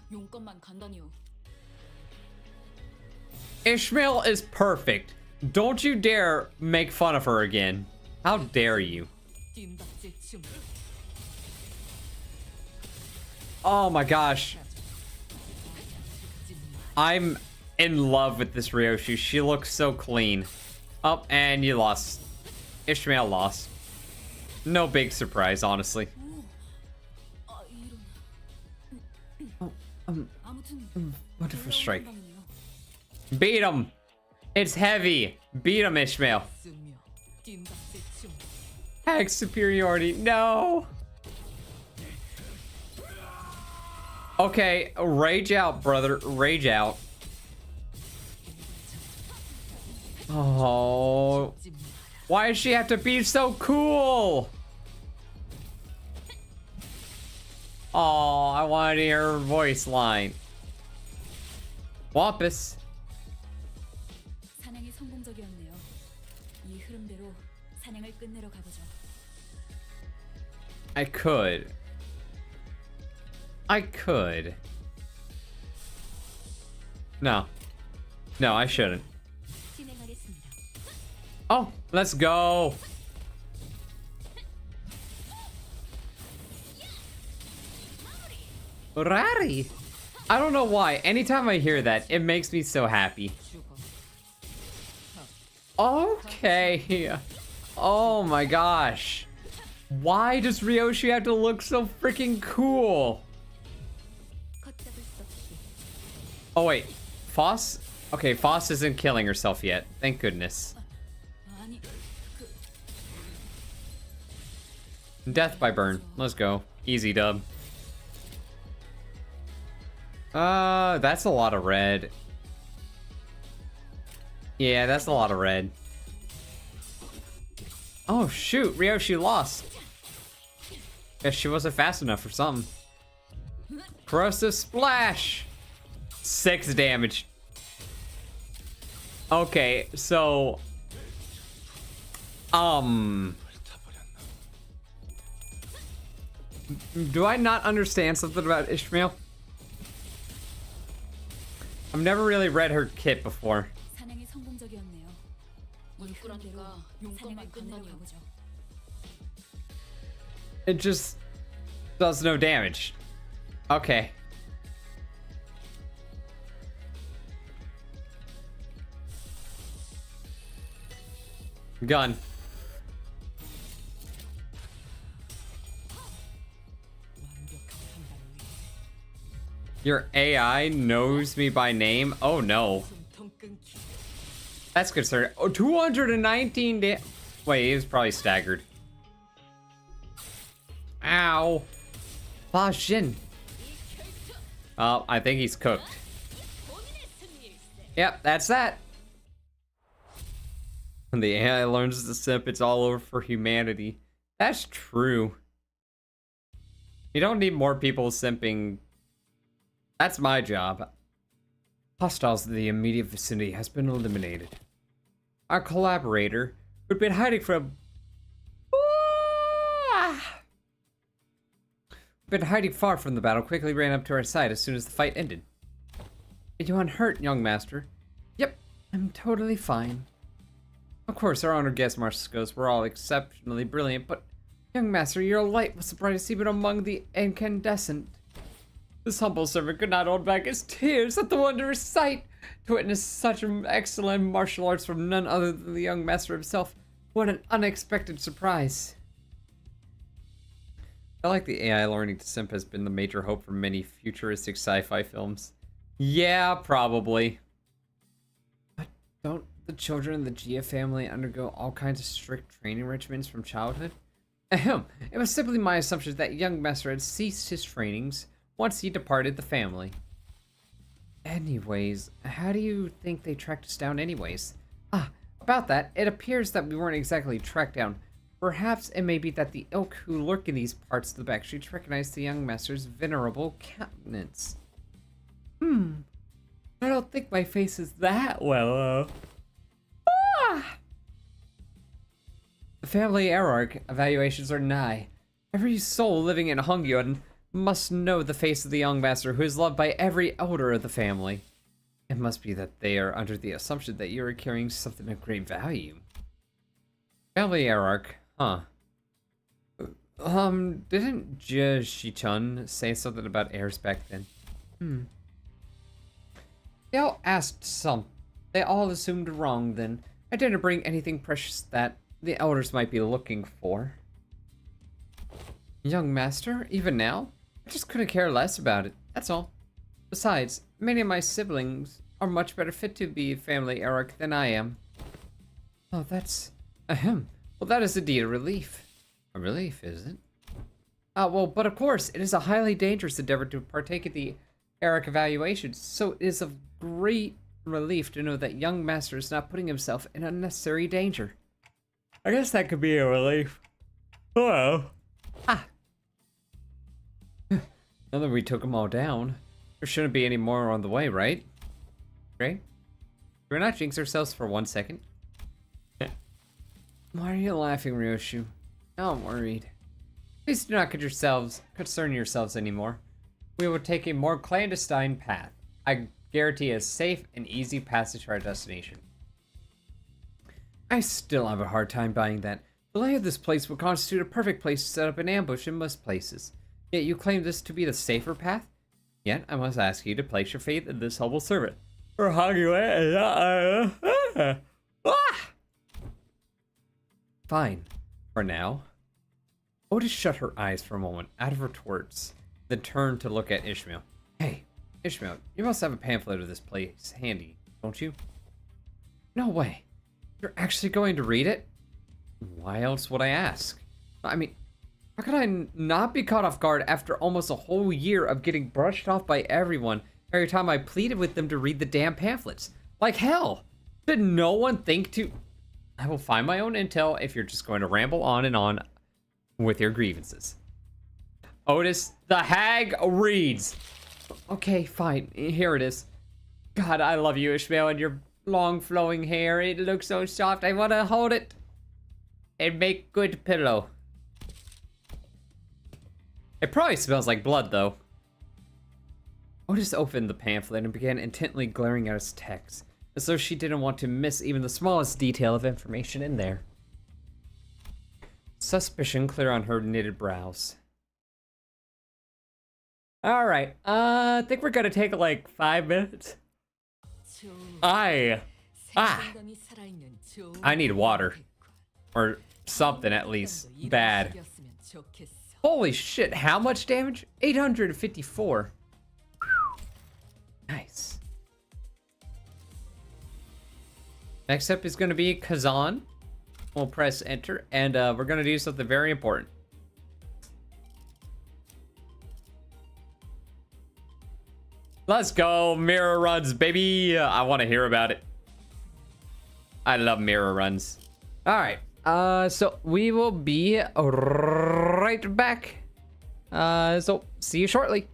Ishmael is perfect. Don't you dare make fun of her again. How dare you? Oh my gosh. I'm in love with this Ryoshu. She looks so clean. Oh, and you lost. Ishmael lost. No big surprise, honestly. Oh, wonderful strike. Beat him! It's heavy! Beat him, Ishmael. Hex superiority, no! Okay, rage out, brother. Rage out. Oh. Why does she have to be so cool? Oh, I wanted to hear her voice line. Wampus. 사냥이 성공적이었네요. 이 흐름대로 사냥을 끝내러 가보죠. I could. No. No, I shouldn't. 진행하겠습니다. Oh, let's go. Rari. I don't know why. Anytime I hear that, it makes me so happy. Okay. Oh my gosh. Why does Ryoshu have to look so freaking cool? Oh wait, Foss? Okay, Foss isn't killing herself yet. Thank goodness. 아니, Death by burn. Let's go. Easy dub. That's a lot of red. Yeah, that's a lot of red. Oh shoot, Ryoshu lost. Guess she wasn't fast enough for something. Corrosive splash! 6 damage. Okay, so... Do I not understand something about Ishmael? I've never really read her kit before. 사냥이 성공적이었네요. 이 흐름대로 사냥을 끝내러 가보죠. It just does no damage. Okay. Gun. Your AI knows me by name? Oh no. That's concerning. Oh, 219 damage. Wait, he was probably staggered. Ow. Bashin. Oh, I think he's cooked. Yep, that's that. When the AI learns to simp, it's all over for humanity. That's true. You don't need more people simping. That's my job. Hostiles in the immediate vicinity has been eliminated. Our collaborator, who'd been hiding from... been hiding far from the battle, quickly ran up to our side as soon as the fight ended. Are you unhurt, young master? Yep, I'm totally fine. Of course, our honored guest Marskos were all exceptionally brilliant, but young master, your light was the brightest even among the incandescent. This humble servant could not hold back his tears at the wondrous sight. To witness such excellent martial arts from none other than the young master himself. What an unexpected surprise. I like the AI learning to simp has been the major hope for many futuristic sci-fi films. Yeah, probably. But don't the children in the Gia family undergo all kinds of strict training regimens from childhood? Ahem. It was simply my assumption that young master had ceased his trainings once he departed the family. Anyways, how do you think they tracked us down anyways? Ah, about that, it appears that we weren't exactly tracked down. Perhaps it may be that the ilk who lurk in these parts of the backstreets recognize the young master's venerable countenance. I don't think my face is that well, The family hierarch evaluations are nigh. Every soul living in Hongyeon must know the face of the young master who is loved by every elder of the family. It must be that they are under the assumption that you are carrying something of great value. Family hierarch, huh? Didn't Shi-chun say something about heirs back then? They all asked some. They all assumed wrong then. I didn't bring anything precious that the elders might be looking for. Young master, even now? I just couldn't care less about it, that's all. Besides, many of my siblings are much better fit to be family Eric than I am. Oh, that's... Ahem. Well, that is indeed a relief. A relief, is it? Well, but of course, it is a highly dangerous endeavor to partake in the Eric evaluations, so it is of great relief to know that young master is not putting himself in unnecessary danger. I guess that could be a relief. Hello. Ah. Now that we took them all down, there shouldn't be any more on the way, right? Right? We're not jinx ourselves for 1 second. Why are you laughing, Ryoshu? Now I'm worried. Please do not concern yourselves anymore. We will take a more clandestine path. I guarantee a safe and easy passage to our destination. I still have a hard time buying that. The lay of this place would constitute a perfect place to set up an ambush in most places. Yet you claim this to be the safer path? Yet I must ask you to place your faith in this humble servant. Or Fine. For now. Otis shut her eyes for a moment, out of retorts, then turned to look at Ishmael. Hey, Ishmael, you must have a pamphlet of this place handy, don't you? No way. You're actually going to read it? Why else would I ask? I mean, how could I not be caught off guard after almost a whole year of getting brushed off by everyone every time I pleaded with them to read the damn pamphlets? Like hell! Did no one think to... I will find my own intel if you're just going to ramble on and on with your grievances. Otis, the hag reads. Okay, fine. Here it is. God, I love you, Ishmael, and your long flowing hair. It looks so soft. I want to hold it and make good pillow. It probably smells like blood, though. Otis opened the pamphlet and began intently glaring at its text, as though she didn't want to miss even the smallest detail of information in there. Suspicion clear on her knitted brows. Alright, I think we're gonna take like 5 minutes. I need water. Or something at least. Bad. Holy shit, how much damage? 854. Nice. Next up is gonna be Kazan. We'll press enter, and we're gonna do something very important. Let's go, mirror runs, baby. I want to hear about it. I love mirror runs. All right, so we will be right back. So see you shortly.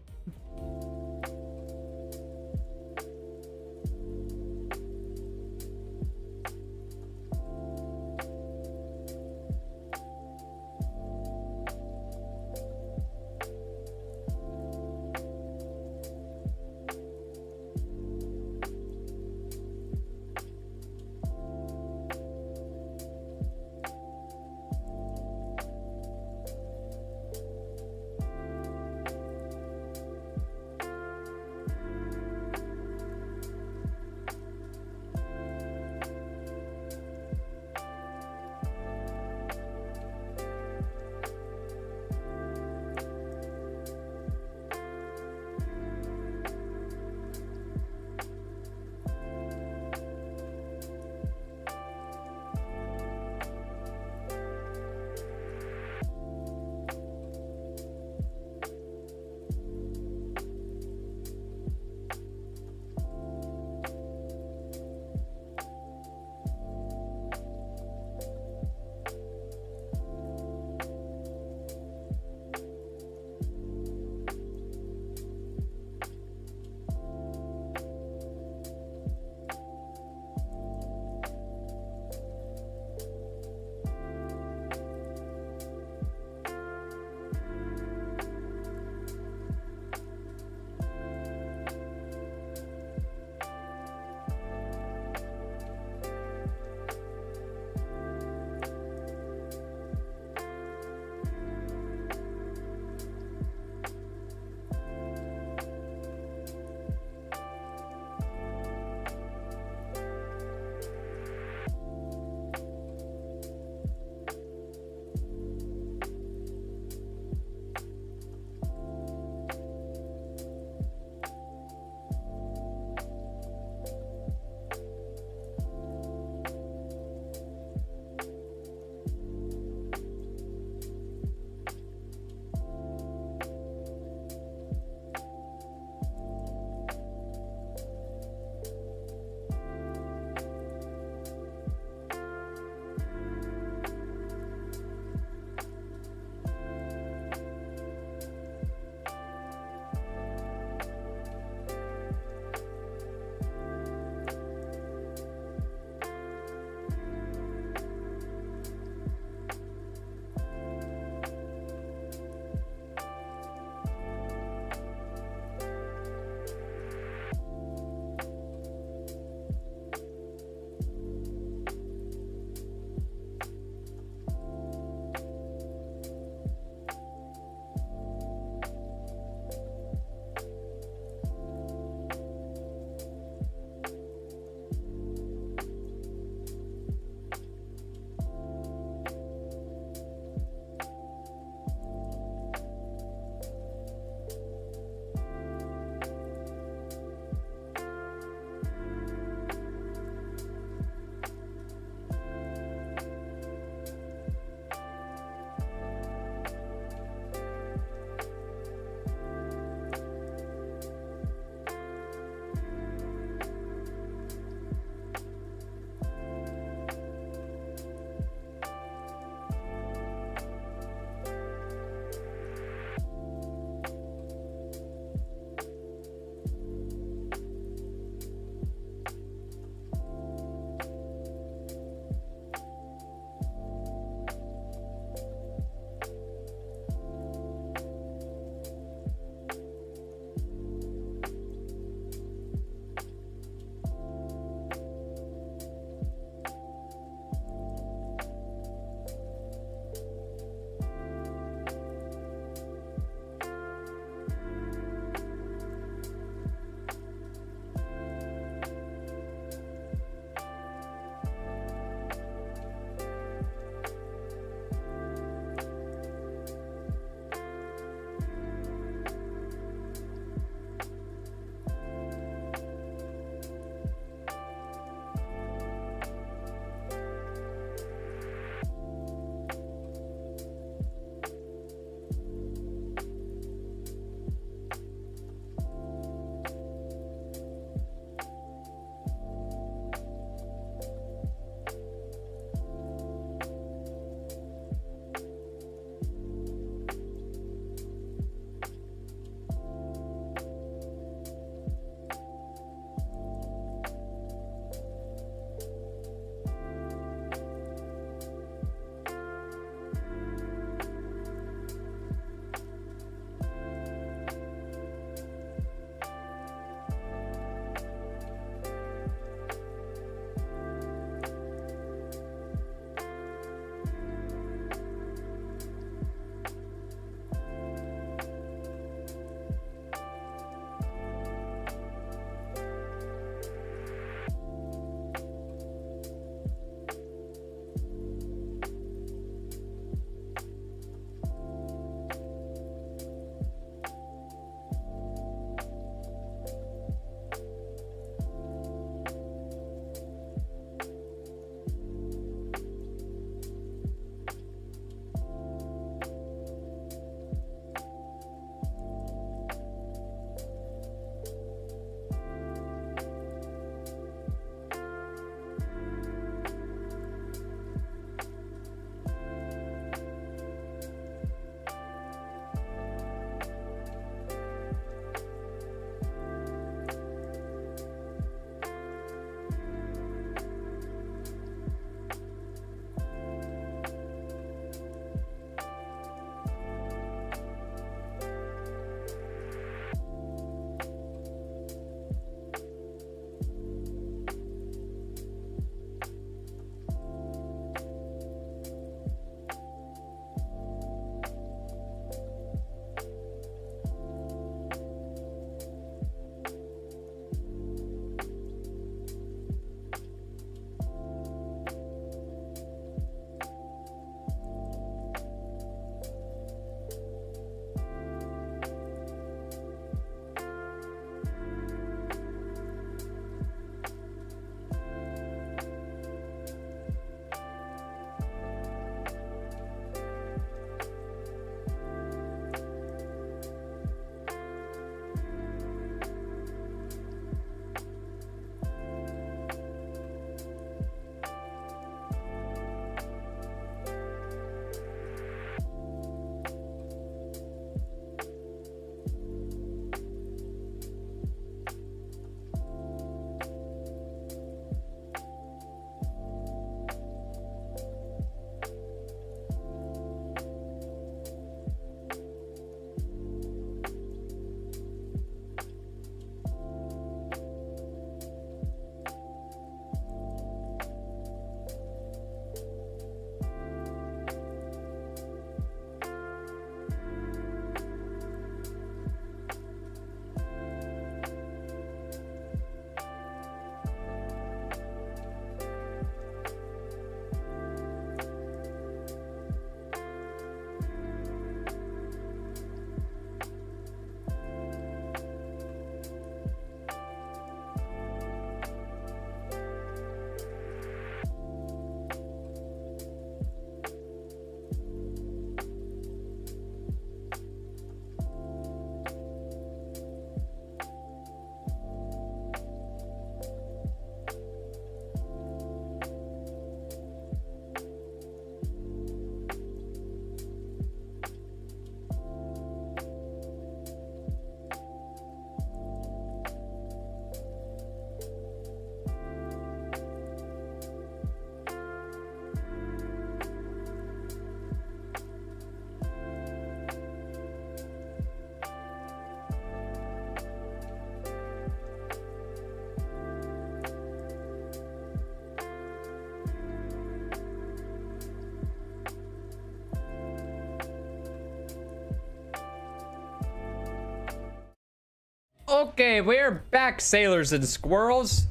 Okay, we're back, sailors and squirrels.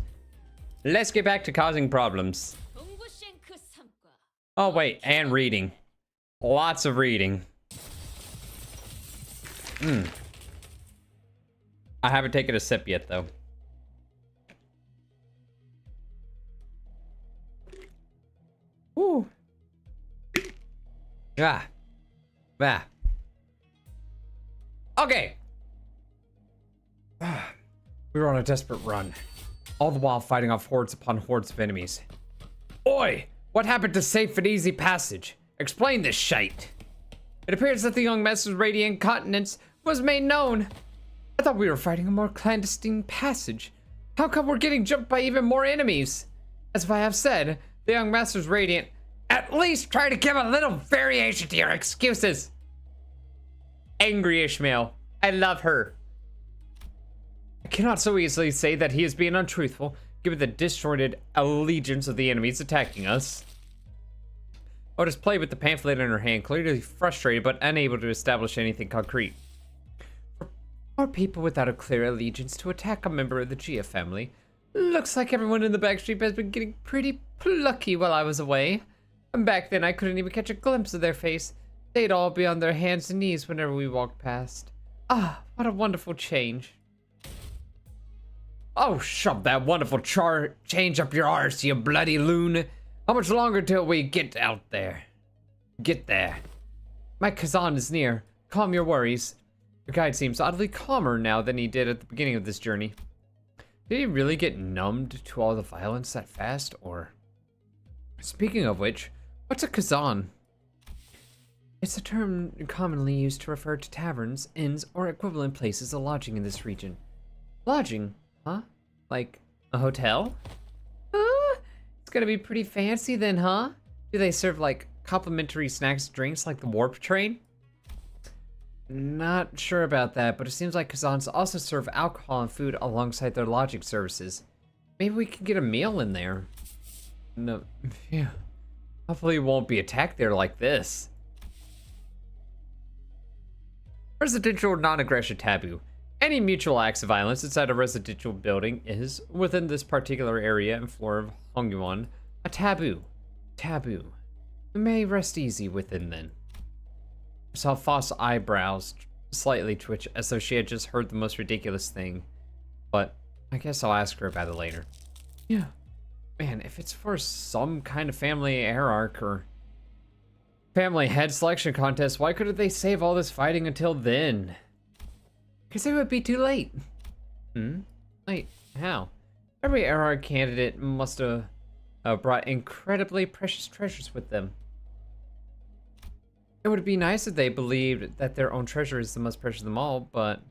Let's get back to causing problems. 동부싱크 삼과 Oh, wait, and reading. Lots of reading. I haven't taken a sip yet, though. Woo. Ah. Ah. Okay. We were on a desperate run, all the while fighting off hordes upon hordes of enemies. Oi! What happened to safe and easy passage? Explain this shite. It appears that the young master's radiant continence was made known. I thought we were fighting a more clandestine passage. How come we're getting jumped by even more enemies? As if I have said, the young master's radiant. At least try to give a little variation to your excuses. Angry Ishmael. I love her. I cannot so easily say that he is being untruthful, given the disjointed allegiance of the enemies attacking us. Otis played with the pamphlet in her hand, clearly frustrated but unable to establish anything concrete. For more people without a clear allegiance to attack a member of the Gia family, looks like everyone in the backstreet has been getting pretty plucky while I was away. And back then I couldn't even catch a glimpse of their face. They'd all be on their hands and knees whenever we walked past. Ah, what a wonderful change. Oh, shove that wonderful change up your arse, you bloody loon. How much longer till we get out there? Get there. My Kazan is near. Calm your worries. Your guide seems oddly calmer now than he did at the beginning of this journey. Did he really get numbed to all the violence that fast, or... Speaking of which, what's a Kazan? It's a term commonly used to refer to taverns, inns, or equivalent places of lodging in this region. Lodging? Huh? Like a hotel? It's gonna be pretty fancy then, huh? Do they serve like complimentary snacks and drinks like the warp train? Not sure about that, but it seems like Kazans also serve alcohol and food alongside their lodging services. Maybe we can get a meal in there. No, yeah. Hopefully we won't be attacked there like this. Residential non-aggression taboo. Any mutual acts of violence inside a residential building is, within this particular area and floor of Hongyuan, a taboo. Taboo. We may rest easy within then. I saw Foss' eyebrows slightly twitch as though she had just heard the most ridiculous thing. But I guess I'll ask her about it later. Yeah. Man, if it's for some kind of family hierarch or family head selection contest, why couldn't they save all this fighting until then? Because it would be too late. Late? How? Every hierarch candidate must have brought incredibly precious treasures with them. It would be nice if they believed that their own treasure is the most precious of them all, but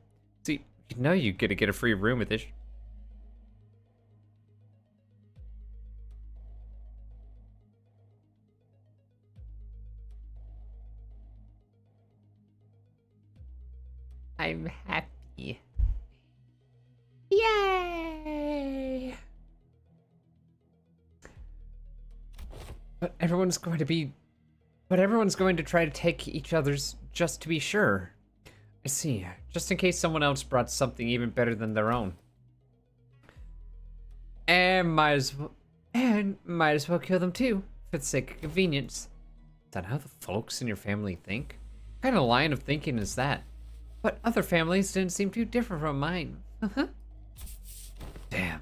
see, you know you get to get a free room with this. I'm happy. Yay! But everyone's going to try to take each other's just to be sure. I see. Just in case someone else brought something even better than their own. And might as well kill them too, for the sake of convenience. Is that how the folks in your family think? What kind of line of thinking is that? But other families didn't seem too different from mine. Damn.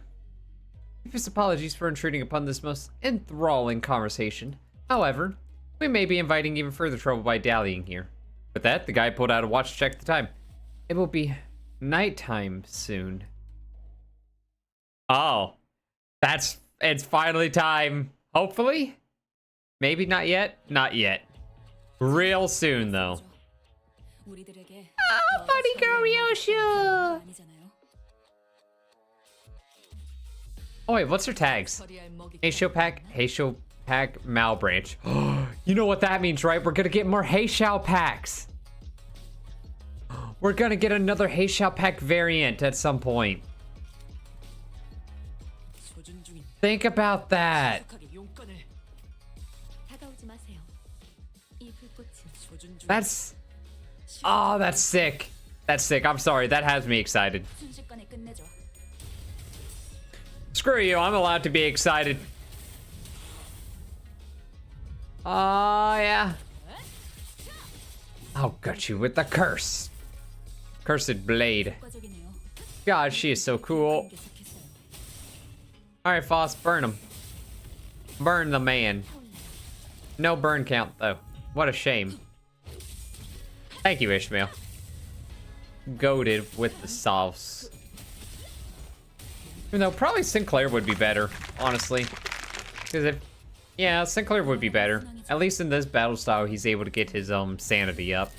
Deepest apologies for intruding upon this most enthralling conversation. However, we may be inviting even further trouble by dallying here. With that, the guy pulled out a watch to check the time. It will be nighttime soon. Oh. It's finally time. Hopefully? Maybe not yet? Not yet. Real soon, though. Oh, buddy girl Ryoshu! Oh wait, what's her tags? Heisho Pack, Malbranch. You know what that means, right? We're gonna get more Heishao packs. We're gonna get another Heishao Pack variant at some point. Think about that. That's... Oh, that's sick. That's sick. I'm sorry. That has me excited. 순식간에 끝내죠. Screw you. I'm allowed to be excited. Oh, yeah. I'll gut you with the curse. Cursed blade. 효과적이네요. God, she is so cool. 계속했어요. Alright, Foss, burn him. Burn the man. No burn count, though. What a shame. Thank you, Ishmael. Goated with the sauce. Even though probably Sinclair would be better, honestly. Because if... Yeah, Sinclair would be better. At least in this battle style, he's able to get his sanity up.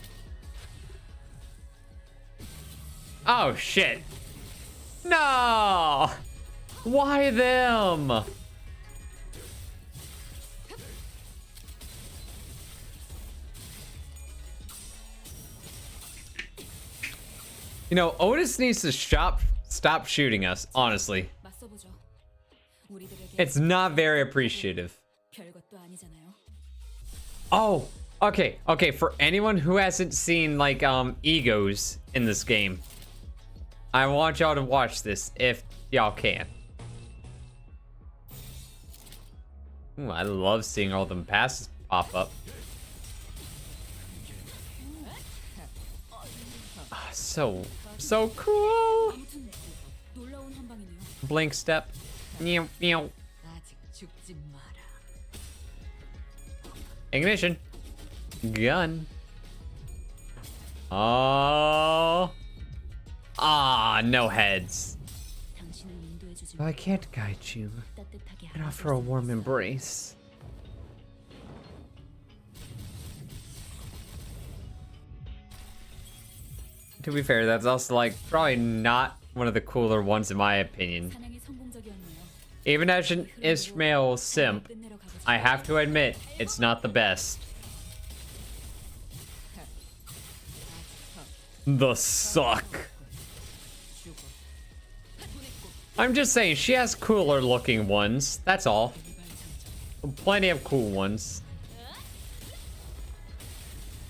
Oh, shit. No! Why them? You know, Otis needs to stop shooting us, honestly. 맞서보죠. 우리들에게 It's not very appreciative. 별것도 아니잖아요. Oh, okay, for anyone who hasn't seen, like, egos in this game, I want y'all to watch this, if y'all can. Ooh, I love seeing all them passes pop up. Ah, so cool. 아무튼 놀라운 한 방이네요. Blink step. Meow, meow. 아직 죽지 마라. Ignition. Gun. Oh. Ah, no heads. 당신을 인도해 주지 I can't guide you 따뜻하게 and offer a warm embrace. To be fair, that's also like probably not one of the cooler ones in my opinion. 사냥이 성공적이었네요. Even as an Ishmael simp, 끝내러 가보죠. I have to admit, it's not the best. The suck. I'm just saying, she has cooler looking ones, that's all. Plenty of cool ones.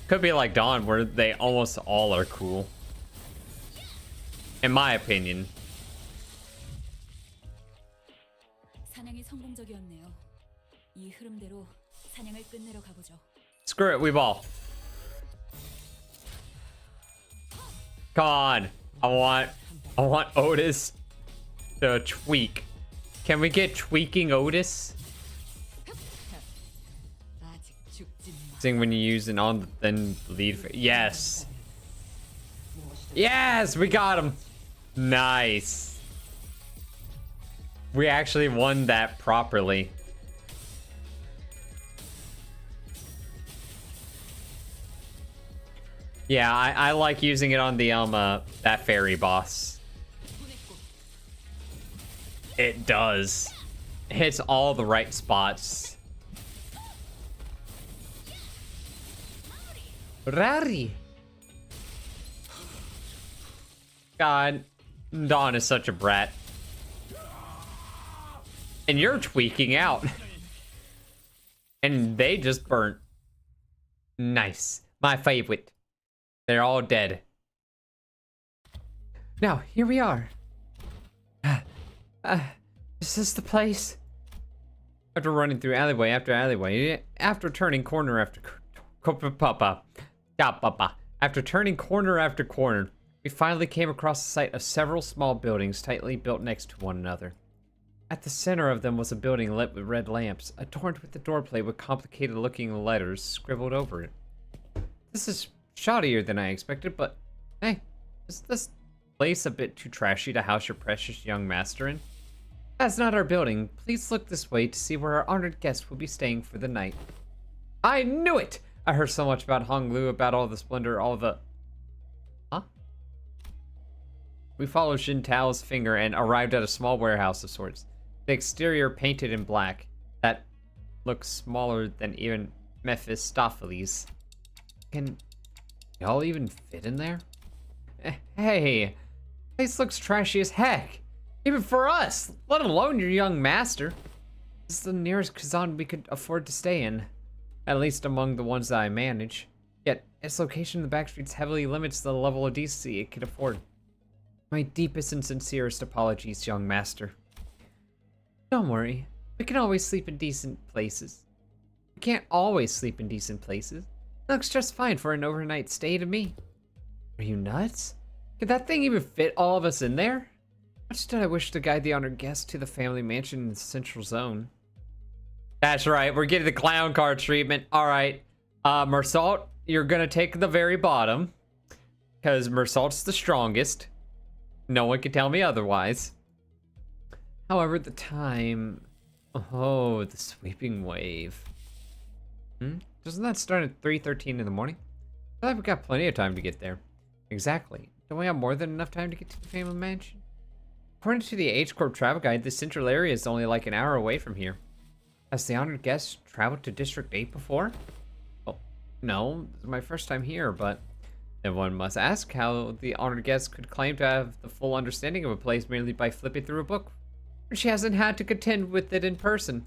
Could be like Dawn, where they almost all are cool. In my opinion. 사냥이 성공적이었네요. 이 흐름대로 사냥을 끝내러 가보죠. Screw it, we ball. Come on. I want Otis to tweak. Can we get tweaking Otis? 아직 죽지 마. Sing when you use it on then lead for yes. Yes, we got him. Nice. We actually won that properly. Yeah, I like using it on the that fairy boss. It does. It hits all the right spots. Rari. God, Dawn is such a brat. And you're tweaking out. And they just burnt. Nice. My favorite. They're all dead. Now, here we are. Is this the place? After running through alleyway after alleyway, after turning corner after after turning corner after corner, we finally came across the sight of several small buildings tightly built next to one another. At the center of them was a building lit with red lamps, adorned with the doorplate with complicated-looking letters scribbled over it. This is shoddier than I expected, but hey, is this place a bit too trashy to house your precious young master in? That's not our building. Please look this way to see where our honored guest will be staying for the night. I knew it! I heard so much about Honglu, about all the splendor, all the... Huh? We followed Xin Tao's finger and arrived at a small warehouse of sorts. The exterior painted in black. That looks smaller than even Mephistopheles. Can y'all even fit in there? Hey, place looks trashy as heck. Even for us, let alone your young master. This is the nearest Kazan we could afford to stay in. At least among the ones that I manage. Yet, its location in the back streets heavily limits the level of decency it can afford. My deepest and sincerest apologies, young master. Don't worry. We can always sleep in decent places. We can't always sleep in decent places. It looks just fine for an overnight stay to me. Are you nuts? Could that thing even fit all of us in there? Much did I wish to guide the honored guest to the family mansion in the central zone. That's right, we're getting the clown car treatment. Alright, Mersault, you're gonna take the very bottom. Because Mersault's the strongest. No one can tell me otherwise. However, the time... Oh, the sweeping wave. Doesn't that start at 3:13 in the morning? I feel like we've got plenty of time to get there. Exactly. Don't we have more than enough time to get to the family mansion? According to the H Corp travel guide, the central area is only like an hour away from here. Has the honored guest traveled to District 8 before? Well, no, this is my first time here, but then one must ask how the honored guest could claim to have the full understanding of a place merely by flipping through a book, when she hasn't had to contend with it in person.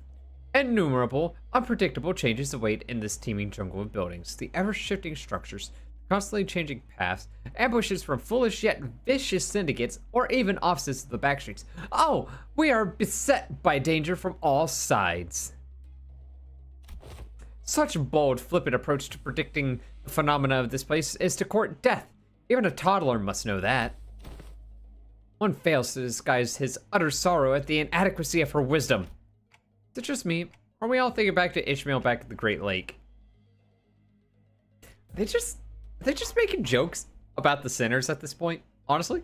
Innumerable, unpredictable changes await in this teeming jungle of buildings. The ever-shifting structures, constantly changing paths, ambushes from foolish yet vicious syndicates, or even offices of the backstreets. Oh, we are beset by danger from all sides. Such a bold, flippant approach to predicting the phenomena of this place is to court death. Even a toddler must know that. One fails to disguise his utter sorrow at the inadequacy of her wisdom. Is it just me? Or are we all thinking back to Ishmael back at the Great Lake? Are they just making jokes about the sinners at this point, honestly?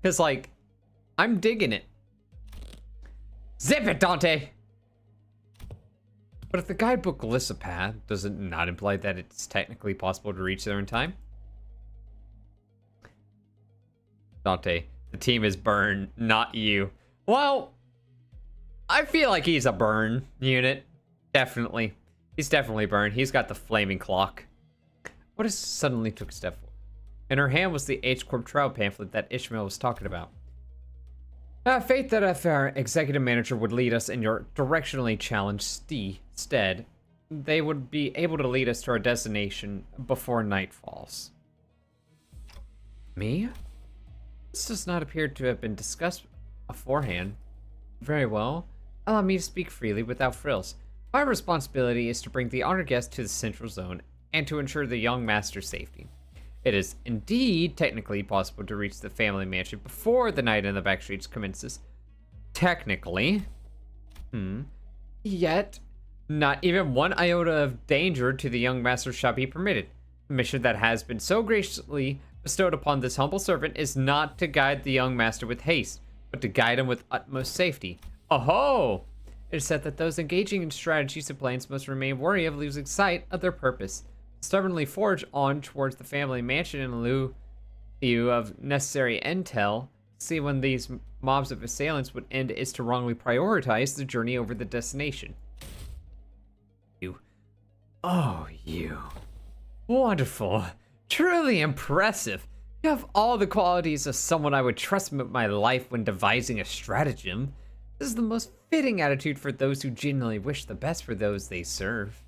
Because, like, I'm digging it. Zip it, Dante! But if the guidebook lists a path, does it not imply that it's technically possible to reach there in time? Dante, the team is Burn, not you. Well, I feel like he's a Burn unit. Definitely. He's definitely Burn. He's got the flaming clock. What if suddenly took a step forward? In her hand was the H Corp trial pamphlet that Ishmael was talking about. Fate that if our executive manager would lead us in your directionally challenged stead, they would be able to lead us to our destination before night falls. Me? This does not appear to have been discussed beforehand. Very well. Allow me to speak freely without frills. My responsibility is to bring the honored guest to the central zone and to ensure the young master's safety. It is indeed technically possible to reach the family mansion before the night in the backstreets commences. Technically. Yet, not even one iota of danger to the young master shall be permitted. The mission that has been so graciously bestowed upon this humble servant is not to guide the young master with haste, but to guide him with utmost safety. Oh-ho! It is said that those engaging in strategies and plans must remain wary of losing sight of their purpose. Stubbornly forge on towards the family mansion in lieu of necessary intel. See when these mobs of assailants would end is to wrongly prioritize the journey over the destination. You. Oh, you. Wonderful. Truly impressive. You have all the qualities of someone I would trust with my life when devising a stratagem. This is the most fitting attitude for those who genuinely wish the best for those they serve.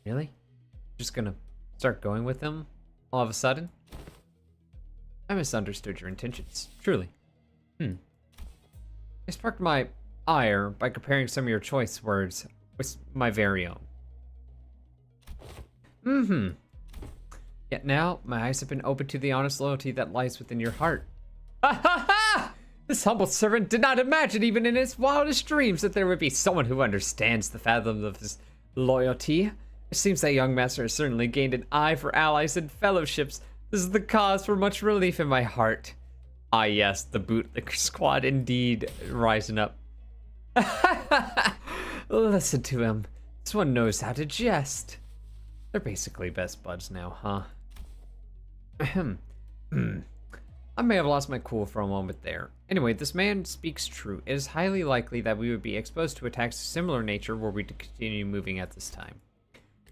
Really? Just gonna start going with them all of a sudden? I misunderstood your intentions, truly. I sparked my ire by comparing some of your choice words with my very own. Yet now, my eyes have been opened to the honest loyalty that lies within your heart. Ha ha ha! This humble servant did not imagine even in his wildest dreams that there would be someone who understands the fathoms of his loyalty. It seems that young master has certainly gained an eye for allies and fellowships. This is the cause for much relief in my heart. Ah yes, the bootlicker squad indeed rising up. Listen to him. This one knows how to jest. They're basically best buds now, huh? I may have lost my cool for a moment there. Anyway, this man speaks true. It is highly likely that we would be exposed to attacks of similar nature were we to continue moving at this time.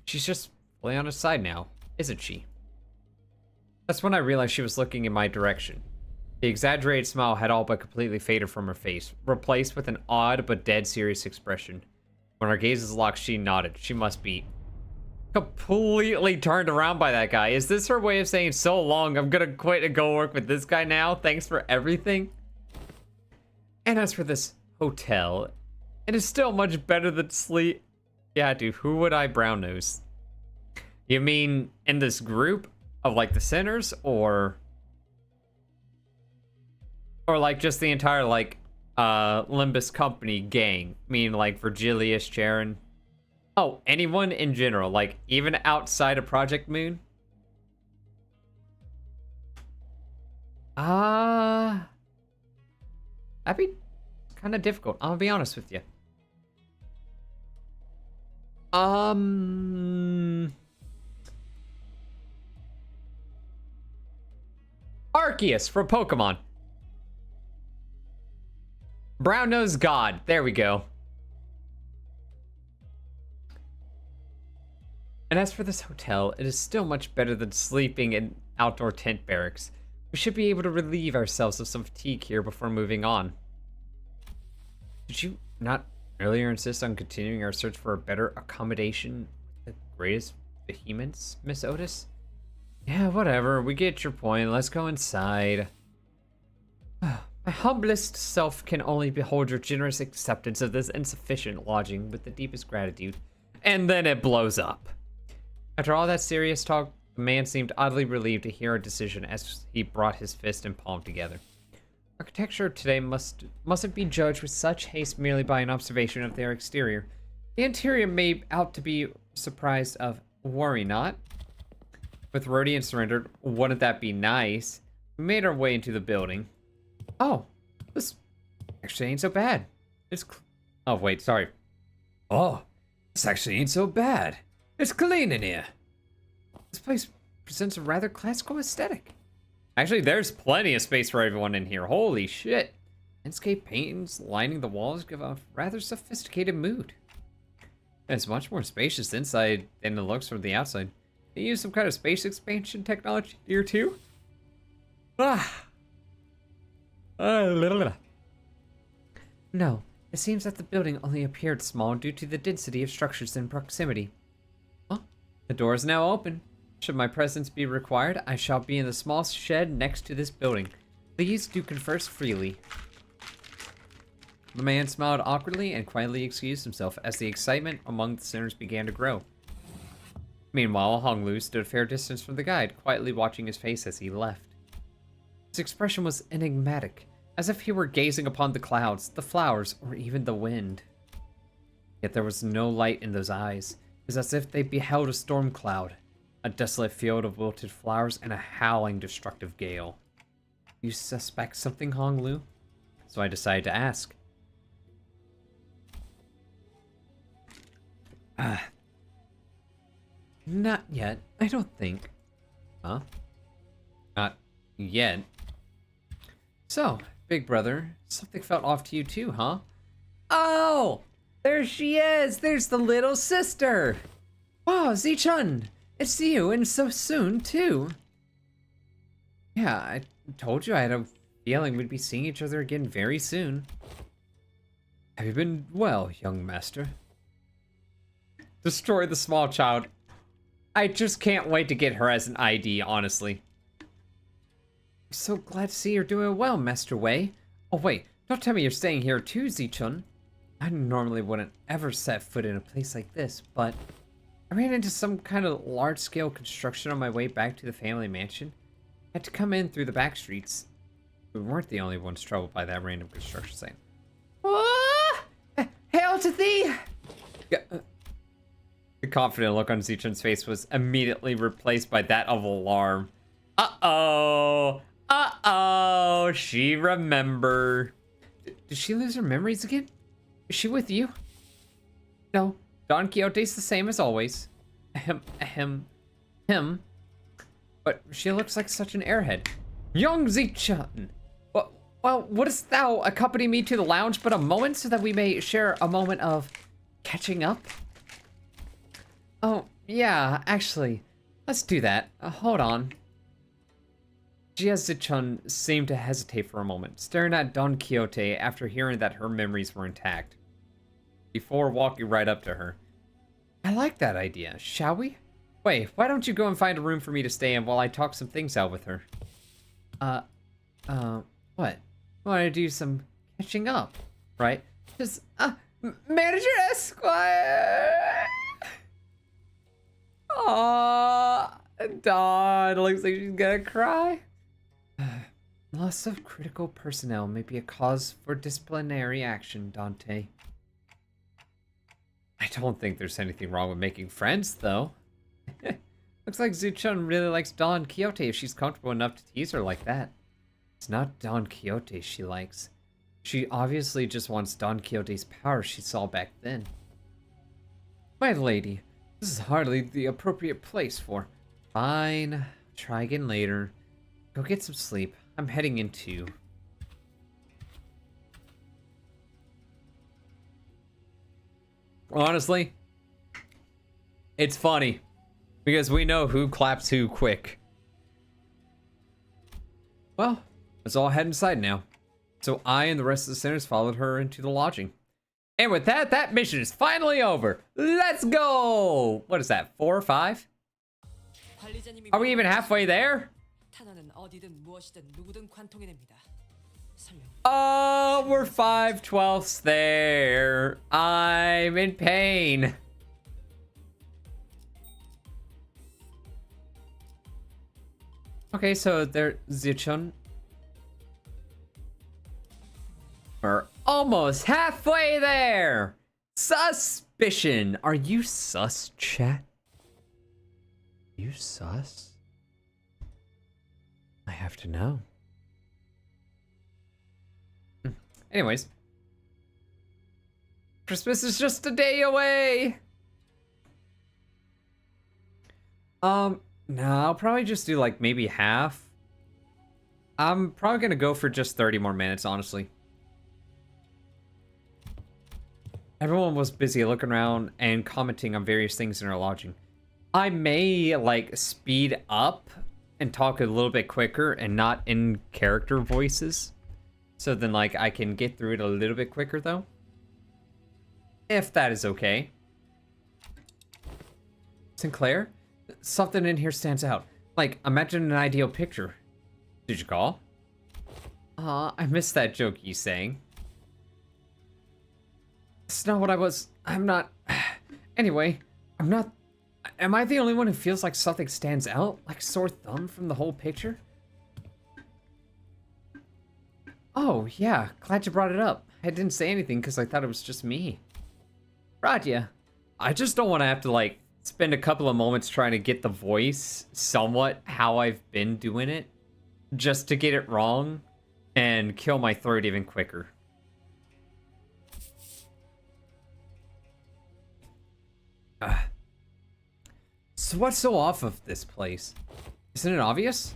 She's just fully on his side now, isn't she? That's when I realized she was looking in my direction. The exaggerated smile had all but completely faded from her face, replaced with an odd but dead serious expression. When our gazes locked, she nodded. She must be completely turned around by that guy. Is this her way of saying, so long, I'm gonna quit and go work with this guy now? Thanks for everything. And as for this hotel, it is still much better than sleep. Yeah, dude, who would I brown nose? You mean in this group of like the sinners, or like just the entire like Limbus company gang? Meaning like Virgilius, Charon? Oh, anyone in general, like even outside of Project Moon? That'd be kind of difficult. I'll be honest with you. Arceus from Pokemon. Brown Nose God. There we go. And as for this hotel, it is still much better than sleeping in outdoor tent barracks. We should be able to relieve ourselves of some fatigue here before moving on. Did you not earlier insist on continuing our search for a better accommodation with the greatest vehemence, Miss Otis? Yeah, whatever. We get your point. Let's go inside. My humblest self can only behold your generous acceptance of this insufficient lodging with the deepest gratitude. And then it blows up. After all that serious talk, the man seemed oddly relieved to hear our decision as he brought his fist and palm together. Architecture today mustn't be judged with such haste merely by an observation of their exterior. The interior may out to be surprised of. Worry not. With Rodian surrendered, wouldn't that be nice? We made our way into the building. Oh, this actually ain't so bad. Oh, wait, sorry. Oh, this actually ain't so bad. It's clean in here. This place presents a rather classical aesthetic. Actually, there's plenty of space for everyone in here. Holy shit. Landscape paintings lining the walls give a rather sophisticated mood. It's much more spacious inside than it looks from the outside. They use some kind of space expansion technology here too? No, it seems that the building only appeared small due to the density of structures in proximity. Huh? The door is now open. Should my presence be required, I shall be in the small shed next to this building. Please do converse freely. The man smiled awkwardly and quietly excused himself as the excitement among the sinners began to grow. Meanwhile, Honglu stood a fair distance from the guide, quietly watching his face as he left. His expression was enigmatic, as if he were gazing upon the clouds, the flowers, or even the wind. Yet there was no light in those eyes. It was as if they beheld a storm cloud, a desolate field of wilted flowers, and a howling, destructive gale. You suspect something, Honglu? So I decided to ask. Not yet. I don't think. Huh? Not yet. So, big brother, something felt off to you too, huh? Oh! There she is! There's the little sister! Wow, Z-chun! It's you, and so soon, too! Yeah, I told you I had a feeling we'd be seeing each other again very soon. Have you been well, young master? Destroy the small child. I just can't wait to get her as an ID, honestly. I'm so glad to see you're doing well, Master Wei. Oh wait, don't tell me you're staying here too, Z-chun. I normally wouldn't ever set foot in a place like this, but I ran into some kind of large-scale construction on my way back to the family mansion. I had to come in through the back streets. We weren't the only ones troubled by that random construction site. Ah! Hail to thee! The confident look on Z-chun's face was immediately replaced by that of alarm. Uh-oh! Uh-oh! She remembered. Did she lose her memories again? Is she with you? No. Don Quixote's the same as always. Him. But she looks like such an airhead. Young Z-chun! Well, wouldst thou accompany me to the lounge but a moment so that we may share a moment of catching up? Oh, yeah, actually, let's do that. Hold on. Z-chun seemed to hesitate for a moment, staring at Don Quixote after hearing that her memories were intact, before walking right up to her. I like that idea. Shall we? Wait, why don't you go and find a room for me to stay in while I talk some things out with her? What? I want to do some catching up, right? Just, Manager Esquire! Aww, Dawn looks like she's gonna cry. Loss of critical personnel may be a cause for disciplinary action, Dante. I don't think there's anything wrong with making friends, though. Looks like Zuchun really likes Don Quixote if she's comfortable enough to tease her like that. It's not Don Quixote she likes. She obviously just wants Don Quixote's power she saw back then. My lady, this is hardly the appropriate place for... Fine, try again later. Go get some sleep. I'm heading in too. Honestly, it's funny because we know who claps who quick. Well, let's all head inside now. So I and the rest of the sinners followed her into the lodging. And with that, that mission is finally over. Let's go! What is that, 4 or 5? Are we even halfway there? Oh, we're 5/12 there. I'm in pain. Okay, so there, Zichun. We're almost halfway there. Suspicion. Are you sus, chat? You sus? I have to know. Anyways. Christmas is just a day away. No, I'll probably just do like maybe half. I'm probably gonna go for just 30 more minutes, honestly. Everyone was busy looking around and commenting on various things in our lodging. I may like speed up and talk a little bit quicker and not in character voices. So then like I can get through it a little bit quicker though. If that is okay. Sinclair, something in here stands out. Like, imagine an ideal picture. Did you call? I missed that joke you sang. It's not what I was. I'm not. Anyway, I'm not. Am I the only one who feels like something stands out? Like a sore thumb from the whole picture? Oh, yeah. Glad you brought it up. I didn't say anything because I thought it was just me. Radia. I just don't want to have to, like, spend a couple of moments trying to get the voice somewhat how I've been doing it. Just to get it wrong and kill my throat even quicker. So what's so off of this place? Isn't it obvious?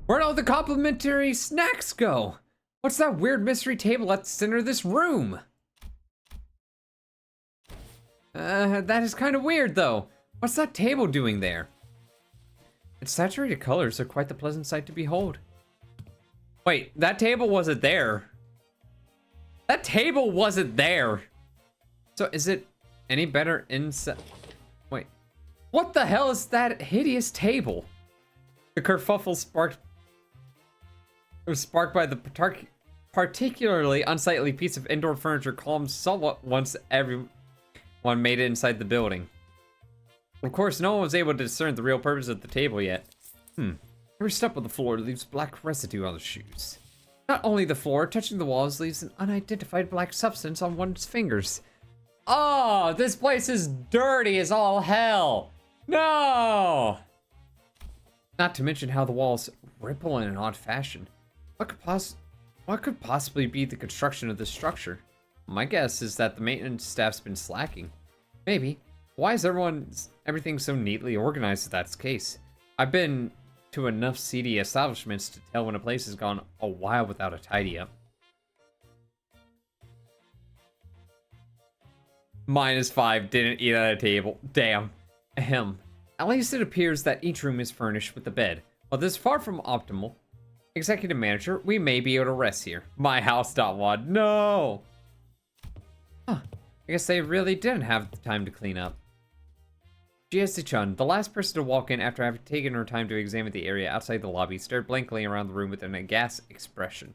Where'd all the complimentary snacks go? What's that weird mystery table at the center of this room? That is kind of weird though. What's that table doing there? Its saturated colors are quite the pleasant sight to behold. Wait, that table wasn't there. That table wasn't there. So is it any better inside? Wait, what the hell is that hideous table? The kerfuffle was sparked by the particularly unsightly piece of indoor furniture calmed somewhat once everyone made it inside the building. Of course, no one was able to discern the real purpose of the table yet. Every step of the floor leaves black residue on the shoes. Not only the floor, touching the walls leaves an unidentified black substance on one's fingers. Oh, this place is dirty as all hell. No! Not to mention how the walls ripple in an odd fashion. What could possibly be the construction of this structure? My guess is that the maintenance staff's been slacking. Maybe. Why is everything so neatly organized if that's the case? I've been to enough seedy establishments to tell when a place has gone a while without a tidy up. -5 didn't eat at a table. Damn. Ahem. At least it appears that each room is furnished with a bed. While this is far from optimal, Executive Manager, we may be able to rest here. My house.wad. No! Huh. I guess they really didn't have the time to clean up. GSC-chan, the last person to walk in after having taken her time to examine the area outside the lobby, stared blankly around the room with an aghast expression.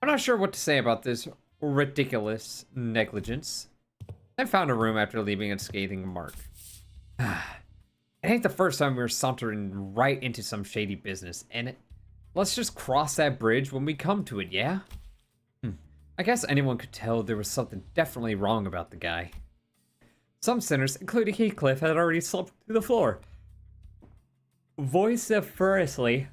I'm not sure what to say about this ridiculous negligence. I found a room after leaving a scathing remark. It ain't the first time we're sauntering right into some shady business, and let's just cross that bridge when we come to it, yeah? I guess anyone could tell there was something definitely wrong about the guy. Some sinners, including Heathcliff, had already slumped to the floor. Vociferously.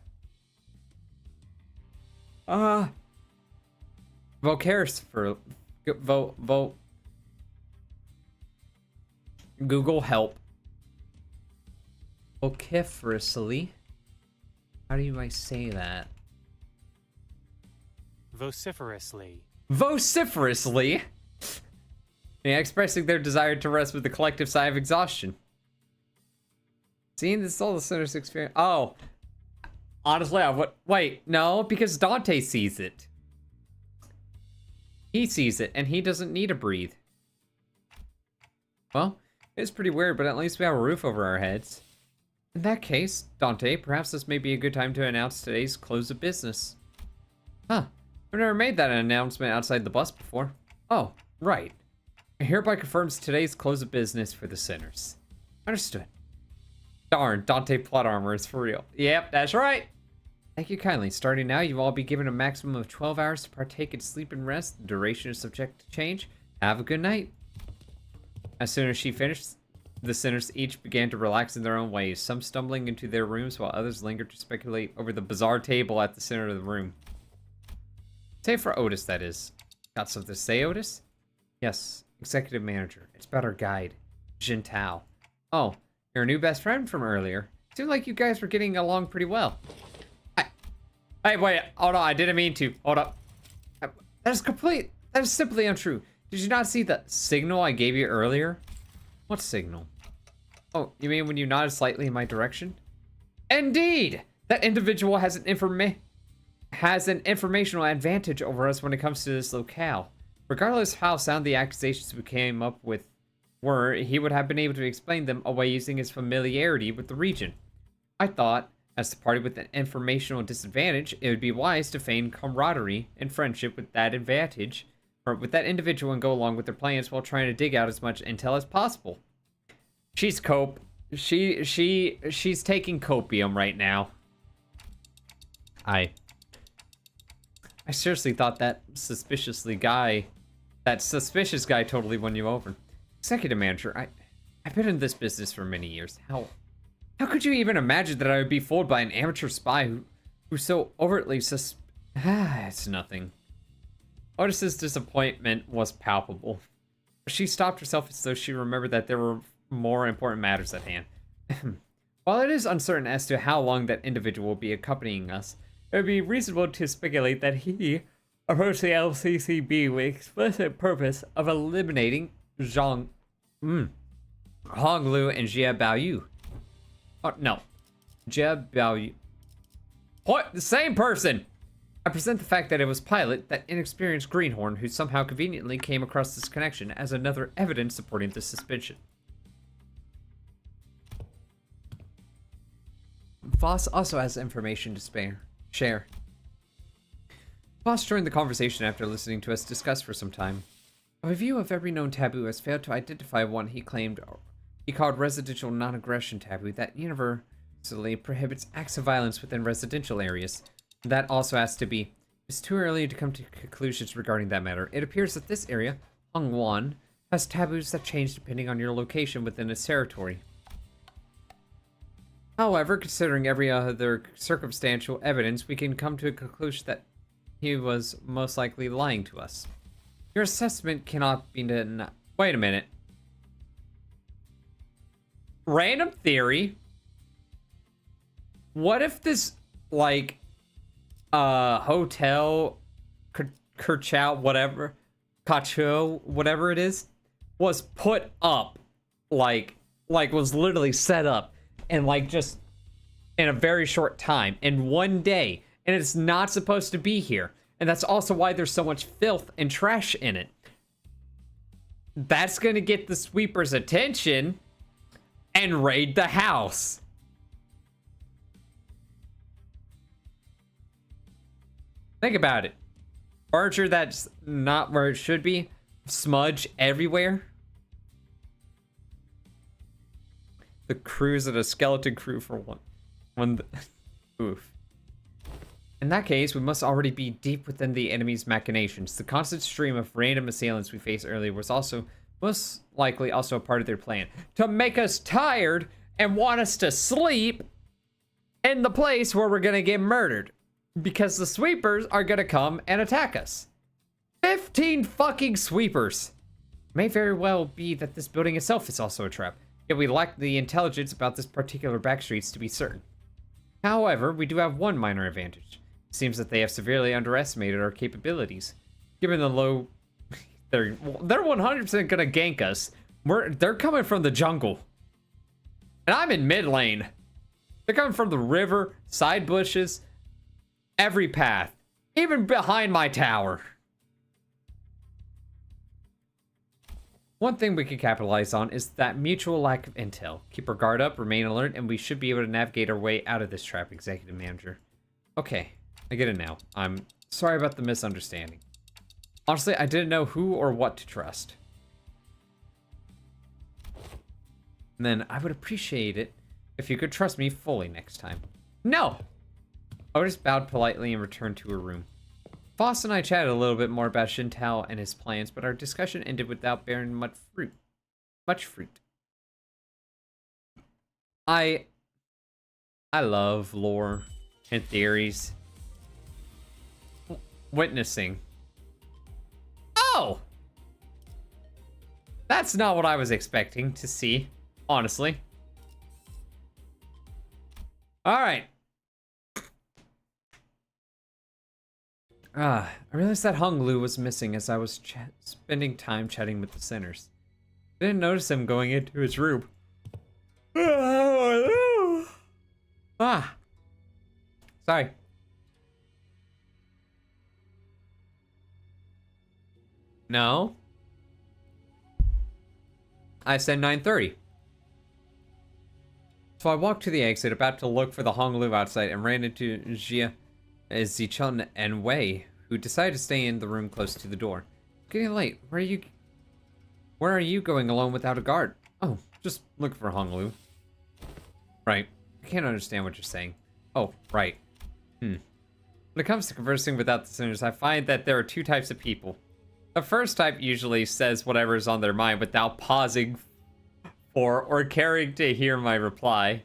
Google help. Vociferously. How do you say that? Vociferously. Vociferously? Yeah, expressing their desire to rest with a collective sigh of exhaustion. Seeing this all the sinners experience. Oh. Honestly, wait, no, because Dante sees it. He sees it, and he doesn't need to breathe. Well, it's pretty weird, but at least we have a roof over our heads. In that case, Dante, perhaps this may be a good time to announce today's close of business. Huh. I've never made that announcement outside the bus before. Oh, right. It hereby confirms today's close of business for the sinners. Understood. Darn, Dante plot armor is for real. Yep, that's right. Thank you kindly. Starting now, you will all be given a maximum of 12 hours to partake in sleep and rest. The duration is subject to change. Have a good night. As soon as she finished, the sinners each began to relax in their own ways, some stumbling into their rooms while others lingered to speculate over the bizarre table at the center of the room. Save for Otis, that is. Got something to say, Otis? Yes, executive manager. It's about our guide, Jin Tao. Oh, your new best friend from earlier. Seemed like you guys were getting along pretty well. Hey, wait, hold on, I didn't mean to. Hold up. That is simply untrue. Did you not see the signal I gave you earlier? What signal? Oh, you mean when you nodded slightly in my direction? Indeed! That individual has an informational advantage over us when it comes to this locale. Regardless of how sound the accusations we came up with were, he would have been able to explain them away using his familiarity with the region. I thought, as the party with an informational disadvantage, it would be wise to feign camaraderie and friendship with that advantage, or with that individual, and go along with their plans while trying to dig out as much intel as possible. She's she's taking copium right now. I seriously thought that suspicious guy totally won you over. Executive manager, I've been in this business for many years. How could you even imagine that I would be fooled by an amateur spy who so overtly it's nothing. Otis's disappointment was palpable. She stopped herself as though she remembered that there were more important matters at hand. While it is uncertain as to how long that individual will be accompanying us, it would be reasonable to speculate that he approached the LCCB with explicit purpose of eliminating Honglu and Jia Baoyu. Oh, no. Jia Baoyu. What? The same person! I present the fact that it was Pilot, that inexperienced greenhorn, who somehow conveniently came across this connection as another evidence supporting this suspicion. Voss also has information to share. Voss joined the conversation after listening to us discuss for some time. A review of every known taboo has failed to identify one he called residential non-aggression taboo that universally prohibits acts of violence within residential areas. That also has to be. It's too early to come to conclusions regarding that matter. It appears that this area, Hongwan, has taboos that change depending on your location within its territory. However, considering every other circumstantial evidence, we can come to a conclusion that he was most likely lying to us. Your assessment cannot be denied. Wait a minute. Random theory. What if this, hotel, Kerchow, whatever it is, was put up, was literally set up, and just in a very short time, in one day, and it's not supposed to be here, and that's also why there's so much filth and trash in it. That's gonna get the sweepers' attention, and raid the house. Think about it. Furniture that's not where it should be. Smudge everywhere. The crew's at a skeleton crew for one. Oof. In that case, we must already be deep within the enemy's machinations. The constant stream of random assailants we faced earlier was also most likely also a part of their plan to make us tired and want us to sleep in the place where we're gonna get murdered because the sweepers are gonna come and attack us. 15 fucking sweepers. May very well be that this building itself is also a trap, yet we lack the intelligence about this particular backstreets to be certain. However, we do have one minor advantage. It seems that they have severely underestimated our capabilities. Given the low... They're 100% gonna gank us. They're coming from the jungle. And I'm in mid lane. They're coming from the river, side bushes, every path. Even behind my tower. One thing we can capitalize on is that mutual lack of intel. Keep our guard up, remain alert, and we should be able to navigate our way out of this trap, Executive Manager. Okay, I get it now. I'm sorry about the misunderstanding. Honestly, I didn't know who or what to trust. And then I would appreciate it if you could trust me fully next time. No! Otis bowed politely and returned to her room. Foss and I chatted a little bit more about Xintao and his plans, but our discussion ended without bearing much fruit. I love lore and theories. Witnessing. Oh! That's not what I was expecting to see, honestly. Alright. I realized that Hung Lu was missing as I was spending time chatting with the sinners. I didn't notice him going into his room. Sorry. No. I said 9:30. So I walked to the exit, about to look for the Hong Lu outside, and ran into Jia, Zichun, and Wei, who decided to stay in the room close to the door. It's getting late. Where are you going alone without a guard? Oh, just looking for Hong Lu. Right. I can't understand what you're saying. Oh, right. When it comes to conversing without the sinners, I find that there are two types of people. The first type usually says whatever is on their mind without pausing for or caring to hear my reply.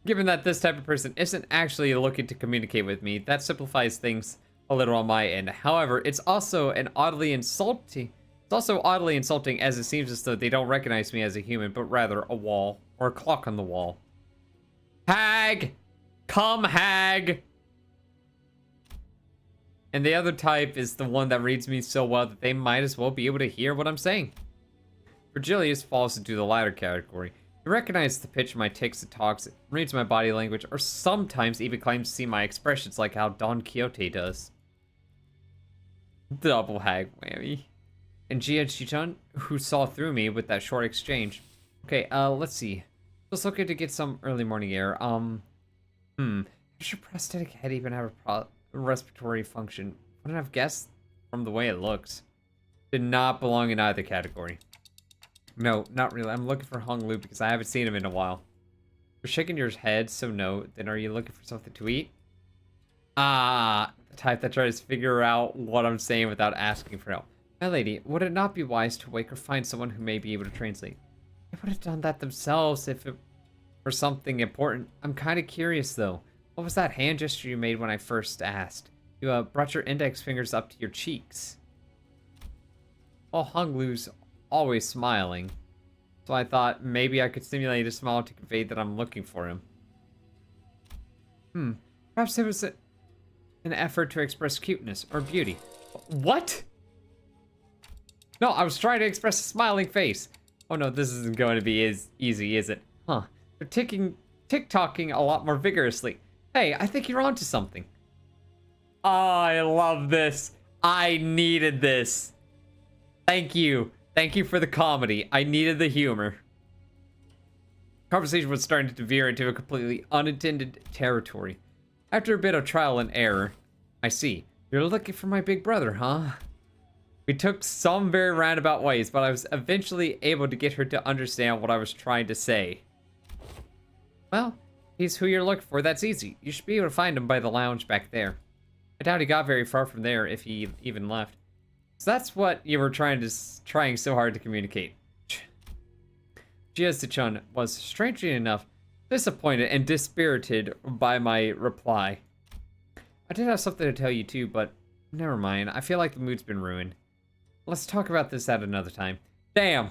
Given that this type of person isn't actually looking to communicate with me, that simplifies things a little on my end. However, it's also oddly insulting as it seems as though they don't recognize me as a human, but rather a wall or a clock on the wall. Hag! Come, Hag! And the other type is the one that reads me so well that they might as well be able to hear what I'm saying. Virgilius falls into the latter category. He recognizes the pitch of my tics and talks, reads my body language, or sometimes even claims to see my expressions like how Don Quixote does. Double hag whammy. And Jia Chichun, who saw through me with that short exchange. Okay, let's see. Just looking to get some early morning air. Does your prosthetic head even have a respiratory function? Wouldn't have guessed from the way it looks. Did not belong in either category. No, not really. I'm looking for Hong Lu because I haven't seen him in a while. You're shaking your head, so no. Then are you looking for something to eat? The type that tries to figure out what I'm saying without asking for help. My lady, would it not be wise to wake or find someone who may be able to translate? They would have done that themselves if it were something important. I'm kind of curious, though. What was that hand gesture you made when I first asked? You brought your index fingers up to your cheeks. Oh, Hong Lu's always smiling. So I thought maybe I could simulate a smile to convey that I'm looking for him. Perhaps it was an effort to express cuteness or beauty. What? No, I was trying to express a smiling face. Oh no, this isn't going to be as easy, is it? Huh. They're tick-tocking a lot more vigorously. Hey, I think you're onto something. Oh, I love this. I needed this. Thank you. Thank you for the comedy. I needed the humor. Conversation was starting to veer into a completely unintended territory. After a bit of trial and error, I see. You're looking for my big brother, huh? We took some very roundabout ways, but I was eventually able to get her to understand what I was trying to say. Well, he's who you're looking for. That's easy. You should be able to find him by the lounge back there. I doubt he got very far from there if he even left. So that's what you were trying so hard to communicate. Jiazi-chan was, strangely enough, disappointed and dispirited by my reply. I did have something to tell you too, but never mind. I feel like the mood's been ruined. Let's talk about this at another time. Damn.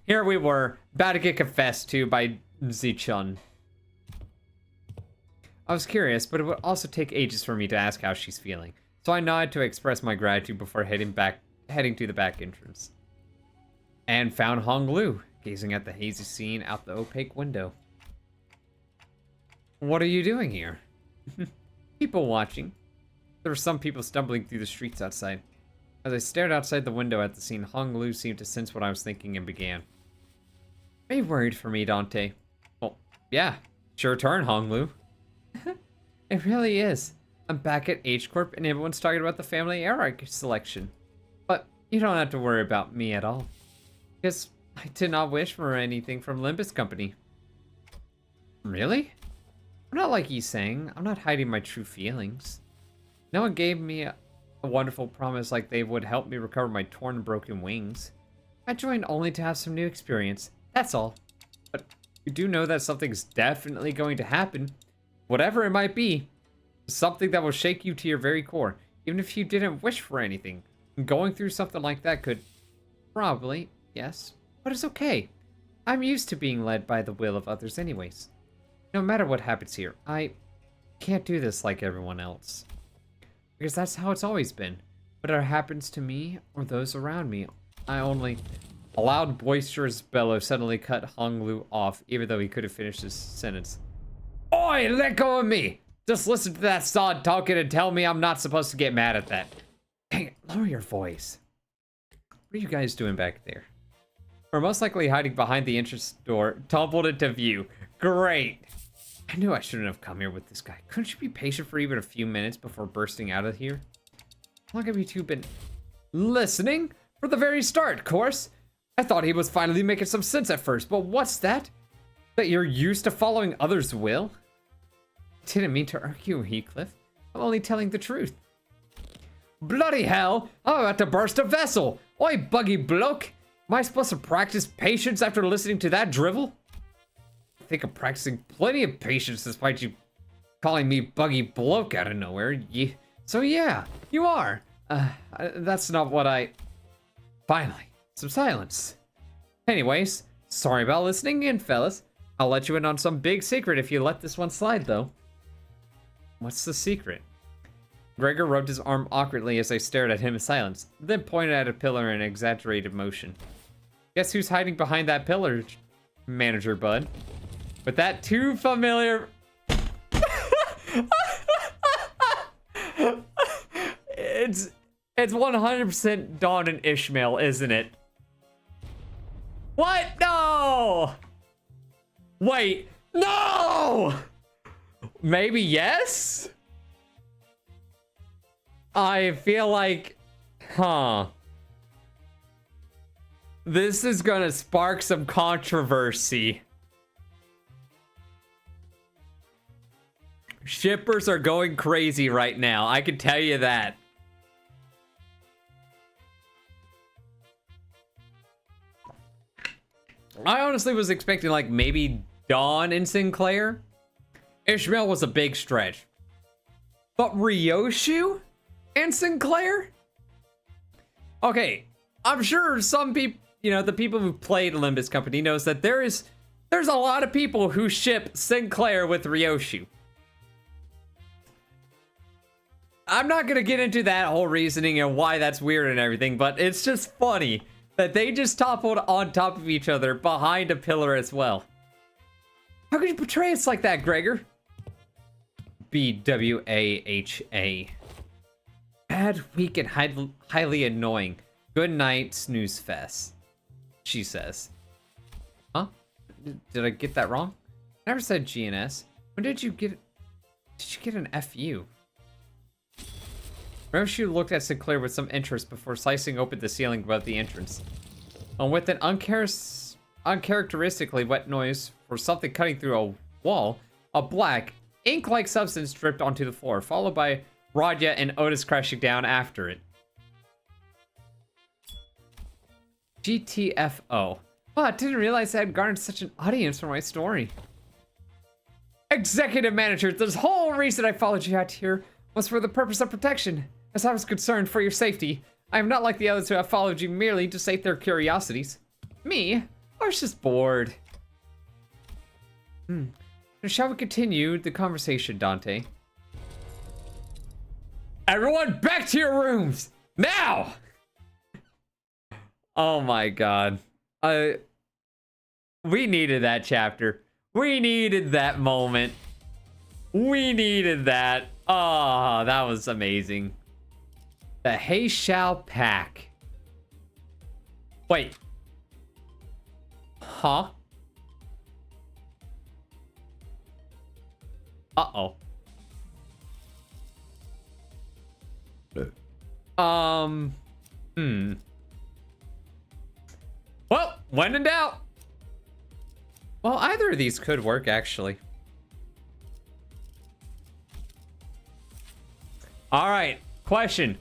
Here we were, about to get confessed to by Zi-chan. I was curious, but it would also take ages for me to ask how she's feeling. So I nodded to express my gratitude before heading to the back entrance. And found Hong Lu, gazing at the hazy scene out the opaque window. What are you doing here? People watching. There were some people stumbling through the streets outside. As I stared outside the window at the scene, Hong Lu seemed to sense what I was thinking and began. Are you worried for me, Dante? Well, yeah. Sure turn, Hong Lu. It really is. I'm back at H Corp and everyone's talking about the family era selection. But you don't have to worry about me at all. Because I did not wish for anything from LImbus Company. Really? I'm not like you saying. I'm not hiding my true feelings. No one gave me a wonderful promise like they would help me recover my torn and broken wings. I joined only to have some new experience. That's all. But you do know that something's definitely going to happen. Whatever it might be. Something that will shake you to your very core. Even if you didn't wish for anything. Going through something like that could... Probably, yes. But it's okay. I'm used to being led by the will of others anyways. No matter what happens here, I can't do this like everyone else. Because that's how it's always been. Whatever happens to me or those around me, I only... A loud, boisterous bellow suddenly cut Hong Lu off, even though he could have finished his sentence. Oi, let go of me! Just listen to that sod talking and tell me I'm not supposed to get mad at that. Dang it, lower your voice. What are you guys doing back there? We're most likely hiding behind the entrance door, tumbled into view. Great! I knew I shouldn't have come here with this guy. Couldn't you be patient for even a few minutes before bursting out of here? How long have you two been listening? From the very start, course. I thought he was finally making some sense at first, but what's that? That you're used to following others' will? Didn't mean to argue, Heathcliff. I'm only telling the truth. Bloody hell! I'm about to burst a vessel! Oi, buggy bloke! Am I supposed to practice patience after listening to that drivel? I think I'm practicing plenty of patience despite you calling me buggy bloke out of nowhere. So yeah, you are. That's not what I... Finally, some silence. Anyways, sorry about listening in, fellas. I'll let you in on some big secret if you let this one slide, though. What's the secret? Gregor rubbed his arm awkwardly as I stared at him in silence, then pointed at a pillar in exaggerated motion. Guess who's hiding behind that pillar, Manager Bud? With that too familiar... It's 100% Dawn and Ishmael, isn't it? What? No! Wait, no! Maybe yes? I feel like, this is gonna spark some controversy. Shippers are going crazy right now, I can tell you that. I honestly was expecting like maybe Dawn and Sinclair. Ishmael was a big stretch. But Ryoshu and Sinclair? Okay, I'm sure some people, you know, the people who played LImbus Company knows that there's a lot of people who ship Sinclair with Ryoshu. I'm not gonna get into that whole reasoning and why that's weird and everything, but it's just funny that they just toppled on top of each other behind a pillar as well. How could you portray us like that, Gregor? BWAHA. Bad, weak, and highly annoying. Good night, snooze fest. She says. Huh? Did I get that wrong? I never said GNS. When did you get an FU? Ryoshu looked at Sinclair with some interest before slicing open the ceiling above the entrance. And with an uncharacteristically wet noise for something cutting through a wall, a black, ink-like substance dripped onto the floor, followed by Radya and Otis crashing down after it. GTFO. Oh, I didn't realize I had garnered such an audience for my story. Executive Manager, this whole reason I followed you out here was for the purpose of protection. As I was concerned for your safety, I am not like the others who have followed you merely to sate their curiosities. Me? I was just bored. Shall we continue the conversation, Dante? Everyone, back to your rooms! Now! Oh my god. We needed that chapter. We needed that moment. We needed that. Oh, that was amazing. The Heishao Pack. Wait. Huh? Uh-oh. Well, when in doubt. Well, either of these could work, actually. All right, question.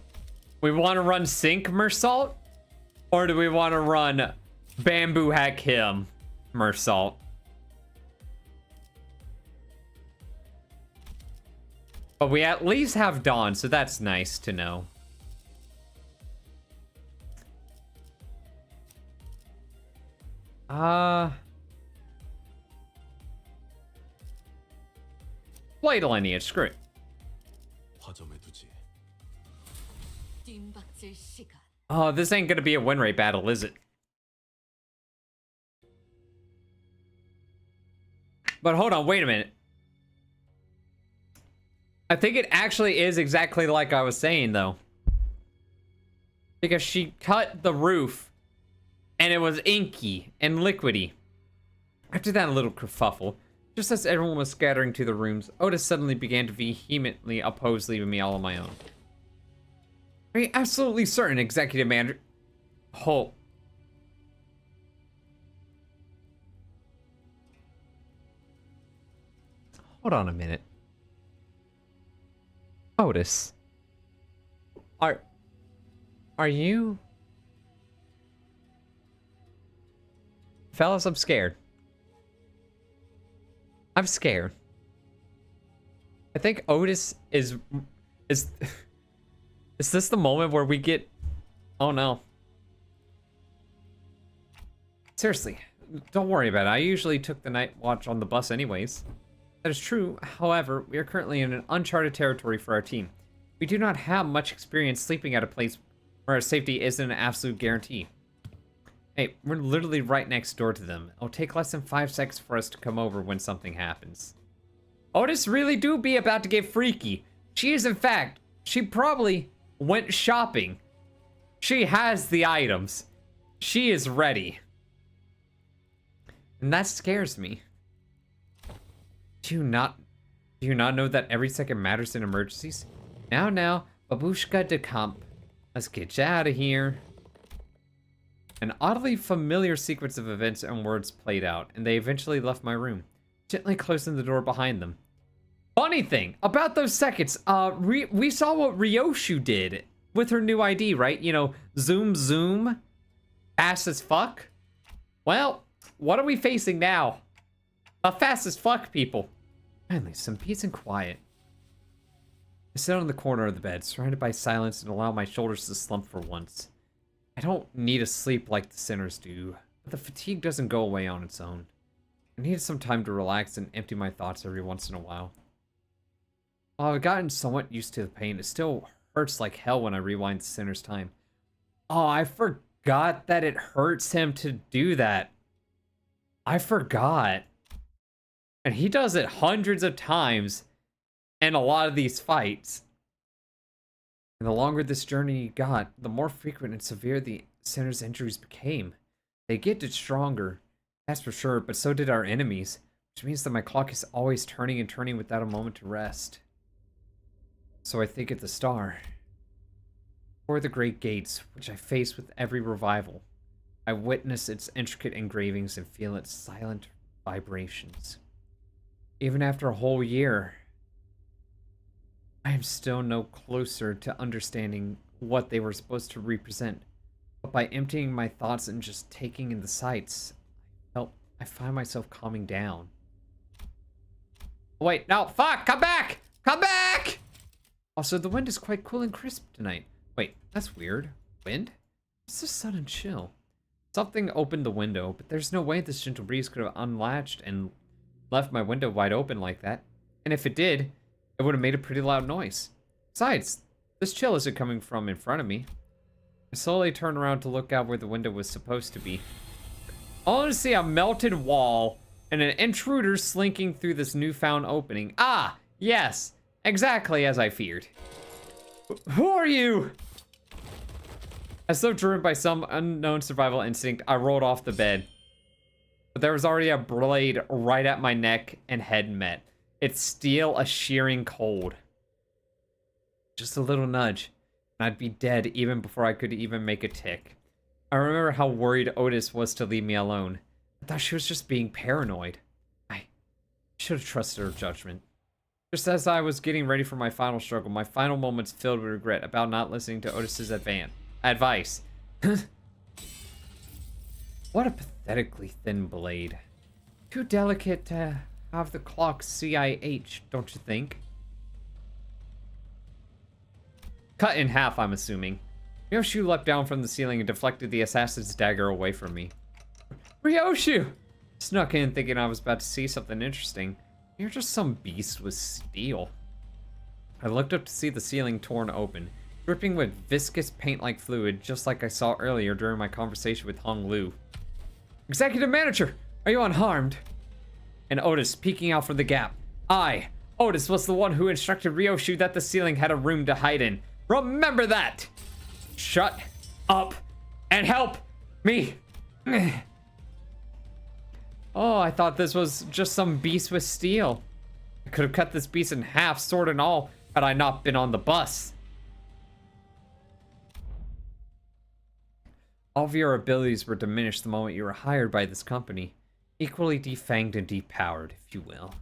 We want to run Sync Mersault? Or do we want to run Bamboo Hack Him Mersault? But we at least have Dawn, so that's nice to know. Play the lineage, screw it. 화점에 두지. 뜀박질 시간. Oh, this ain't gonna be a win rate battle, is it? But hold on, wait a minute. I think it actually is exactly like I was saying, though. Because she cut the roof, and it was inky and liquidy. After that little kerfuffle, just as everyone was scattering to the rooms, Otis suddenly began to vehemently oppose leaving me all on my own. Are you absolutely certain, Executive Manager? Hold on a minute. Otis. Are you... Fellas, I'm scared. I'm scared. I think Otis is this the moment where we get... Oh no. Seriously, don't worry about it. I usually took the night watch on the bus anyways. That is true. However, we are currently in an uncharted territory for our team. We do not have much experience sleeping at a place where our safety isn't an absolute guarantee. Hey, we're literally right next door to them. It'll take less than 5 seconds for us to come over when something happens. Otis really do be about to get freaky. She is, in fact, she probably went shopping. She has the items. She is ready. And that scares me. Do you not know that every second matters in emergencies? Now, babushka de camp. Let's get you out of here. An oddly familiar sequence of events and words played out, and they eventually left my room, gently closing the door behind them. Funny thing about those seconds, we saw what Ryoshu did with her new ID, right? You know, zoom, fast as fuck. Well, what are we facing now? A fast as fuck, people. Finally, some peace and quiet. I sit on the corner of the bed, surrounded by silence, and allow my shoulders to slump for once. I don't need a sleep like the sinners do, but the fatigue doesn't go away on its own. I needed some time to relax and empty my thoughts every once in a while. While I've gotten somewhat used to the pain, it still hurts like hell when I rewind the sinner's time. Oh, I forgot that it hurts him to do that. I forgot. And he does it hundreds of times in a lot of these fights. And the longer this journey got, the more frequent and severe the sinner's injuries became. They get stronger That's for sure, but so did our enemies, which means that my clock is always turning and turning without a moment to rest. So I think it's the star. Before the great gates, which I face with every revival, I witness its intricate engravings and feel its silent vibrations. Even after a whole year, I am still no closer to understanding what they were supposed to represent. But by emptying my thoughts and just taking in the sights, I find myself calming down. Wait, no, fuck, come back! Come back! Also, the wind is quite cool and crisp tonight. Wait, that's weird. Wind? What's this sudden chill? Something opened the window, but there's no way this gentle breeze could have unlatched and left my window wide open like that. And if it did, it would have made a pretty loud noise. Besides, this chill isn't coming from in front of me. I slowly turn around to look out where the window was supposed to be. Only to see a melted wall and an intruder slinking through this newfound opening. Ah, yes, exactly as I feared. Who are you? As though driven by some unknown survival instinct, I rolled off the bed. But there was already a blade right at my neck and head met. Its steel a shearing cold. Just a little nudge, and I'd be dead even before I could even make a tick. I remember how worried Otis was to leave me alone. I thought she was just being paranoid. I should have trusted her judgment. Just as I was getting ready for my final struggle, my final moments filled with regret about not listening to Otis's advice. What a pathetically thin blade. Too delicate to have the clock CIH, don't you think? Cut in half, I'm assuming. Ryoshu leapt down from the ceiling and deflected the assassin's dagger away from me. Ryoshu! Snuck in thinking I was about to see something interesting. You're just some beast with steel. I looked up to see the ceiling torn open, dripping with viscous paint-like fluid, just like I saw earlier during my conversation with Hong Lu. Executive Manager, are you unharmed? And Otis peeking out from the gap. Otis was the one who instructed Ryoshu that the ceiling had a room to hide in. Remember that! Shut up and help me! Oh, I thought this was just some beast with steel. I could have cut this beast in half, sword and all, had I not been on the bus. All of your abilities were diminished the moment you were hired by this company. Equally defanged and depowered, if you will.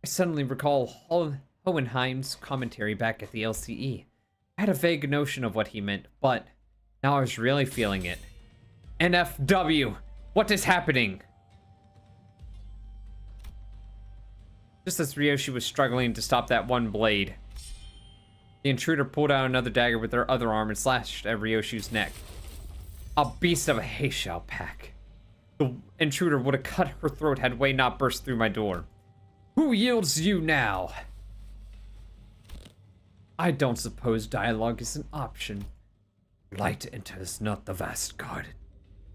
I suddenly recall Hohenheim's commentary back at the LCE. I had a vague notion of what he meant, but now I was really feeling it. NFW, what is happening? Just as Ryoshu was struggling to stop that one blade, the intruder pulled out another dagger with her other arm and slashed at Ryoshu's neck. A beast of a Heishao pack. The intruder would have cut her throat had Wei not burst through my door. Who yields you now? I don't suppose dialogue is an option. Light enters not the vast garden,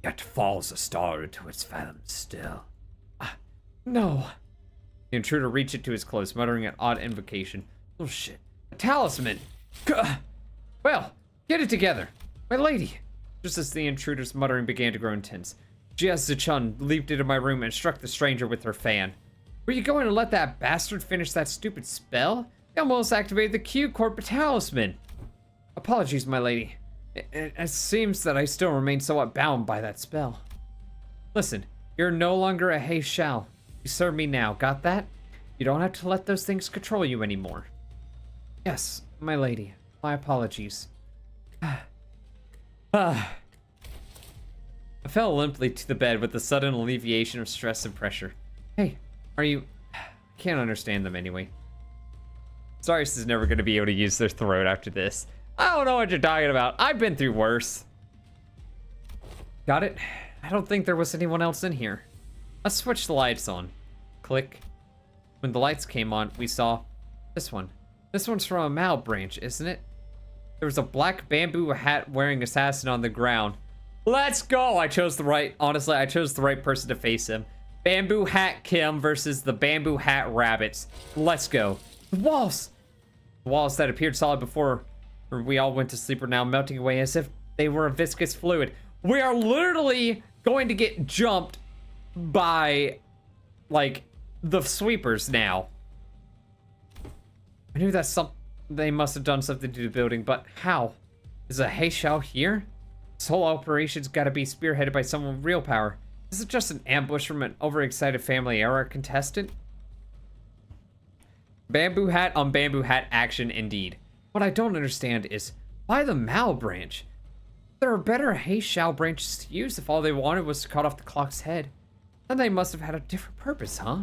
yet falls a star into its fathom still. No. The intruder reached into his clothes, muttering an odd invocation. Oh shit. A talisman! Well, get it together. My lady. Just as the intruder's muttering began to grow intense, Jia Zichun leaped into my room and struck the stranger with her fan. Were you going to let that bastard finish that stupid spell? He almost activated the Q-Corp talisman. Apologies, my lady. It seems that I still remain somewhat bound by that spell. Listen, you're no longer a Heishao. You serve me now, got that? You don't have to let those things control you anymore. Yes, my lady. My apologies. I fell limply to the bed with a sudden alleviation of stress and pressure. Hey, are you... I can't understand them anyway. Starius is never going to be able to use their throat after this. I don't know what you're talking about. I've been through worse. Got it? I don't think there was anyone else in here. Let's switch the lights on. Click. When the lights came on, we saw this one. This one's from a Mao branch, isn't it? There was a black bamboo hat wearing assassin on the ground. Let's go! I chose the right person to face him. Bamboo hat Kim versus the bamboo hat rabbits. Let's go. The walls! The walls that appeared solid before we all went to sleep are now melting away as if they were a viscous fluid. We are literally going to get jumped by, like, the sweepers now. I knew that they must have done something to the building, but how? Is a Heishao here? This whole operation's gotta be spearheaded by someone with real power. Is it just an ambush from an overexcited family era contestant? Bamboo hat on bamboo hat action indeed. What I don't understand is, why the Mao branch? There are better Heishao branches to use if all they wanted was to cut off the clock's head. Then they must have had a different purpose, huh?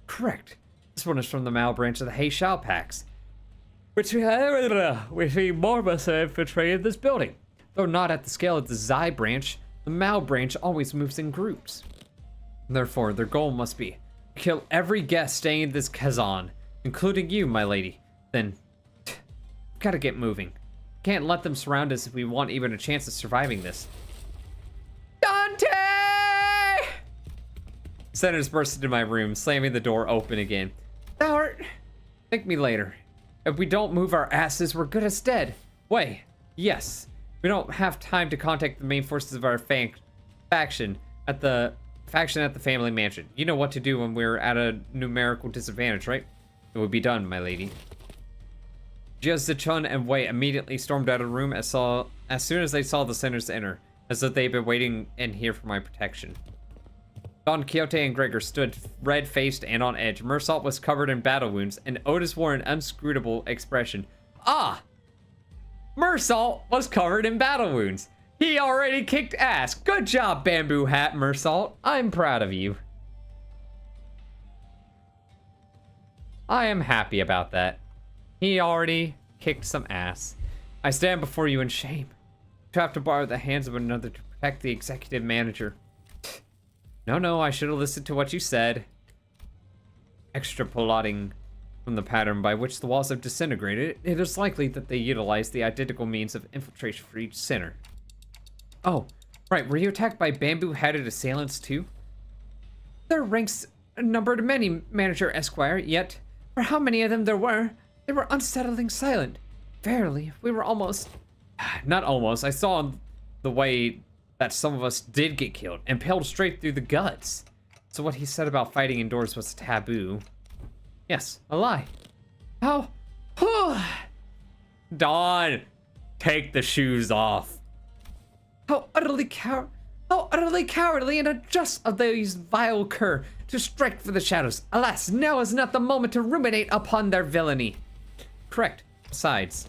Correct. This one is from the Mao branch of the Heishao packs, which we more must have infiltrated this building. Though not at the scale of the Zai branch, the Mao branch always moves in groups. Therefore, their goal must be to kill every guest staying in this Kazan, including you, my lady. Then, gotta get moving. Can't let them surround us if we want even a chance of surviving this. Dante! Senators burst into my room, slamming the door open again. Howard, thank me later. If we don't move our asses, we're good as dead. Wait, yes. We don't have time to contact the main forces of our faction at the family mansion. You know what to do when we're at a numerical disadvantage, right? It will be done, my lady. Jiazichun and Wei immediately stormed out of the room as soon as they saw the senators enter, as if they'd been waiting in here for my protection. Don Quixote and Gregor stood red-faced and on edge. Mersault was covered in battle wounds, and Otis wore an inscrutable expression. Ah! Mersault was covered in battle wounds. He already kicked ass. Good job, Bamboo Hat Mersault. I'm proud of you. I am happy about that. He already kicked some ass. I stand before you in shame. To have to borrow the hands of another to protect the executive manager. No, I should have listened to what you said. Extrapolating from the pattern by which the walls have disintegrated, it is likely that they utilized the identical means of infiltration for each center. Oh, right, were you attacked by bamboo-headed assailants too? Their ranks numbered many, Manager Esquire, yet, for how many of them there were, they were unsettlingly silent. Verily, we were almost... Not almost, I saw the way that some of us did get killed, impaled straight through the guts. So what he said about fighting indoors was taboo. Yes, a lie. How? Dawn, take the shoes off. How utterly cowardly and unjust of these vile cur to strike for the shadows. Alas, now is not the moment to ruminate upon their villainy. Correct. Besides,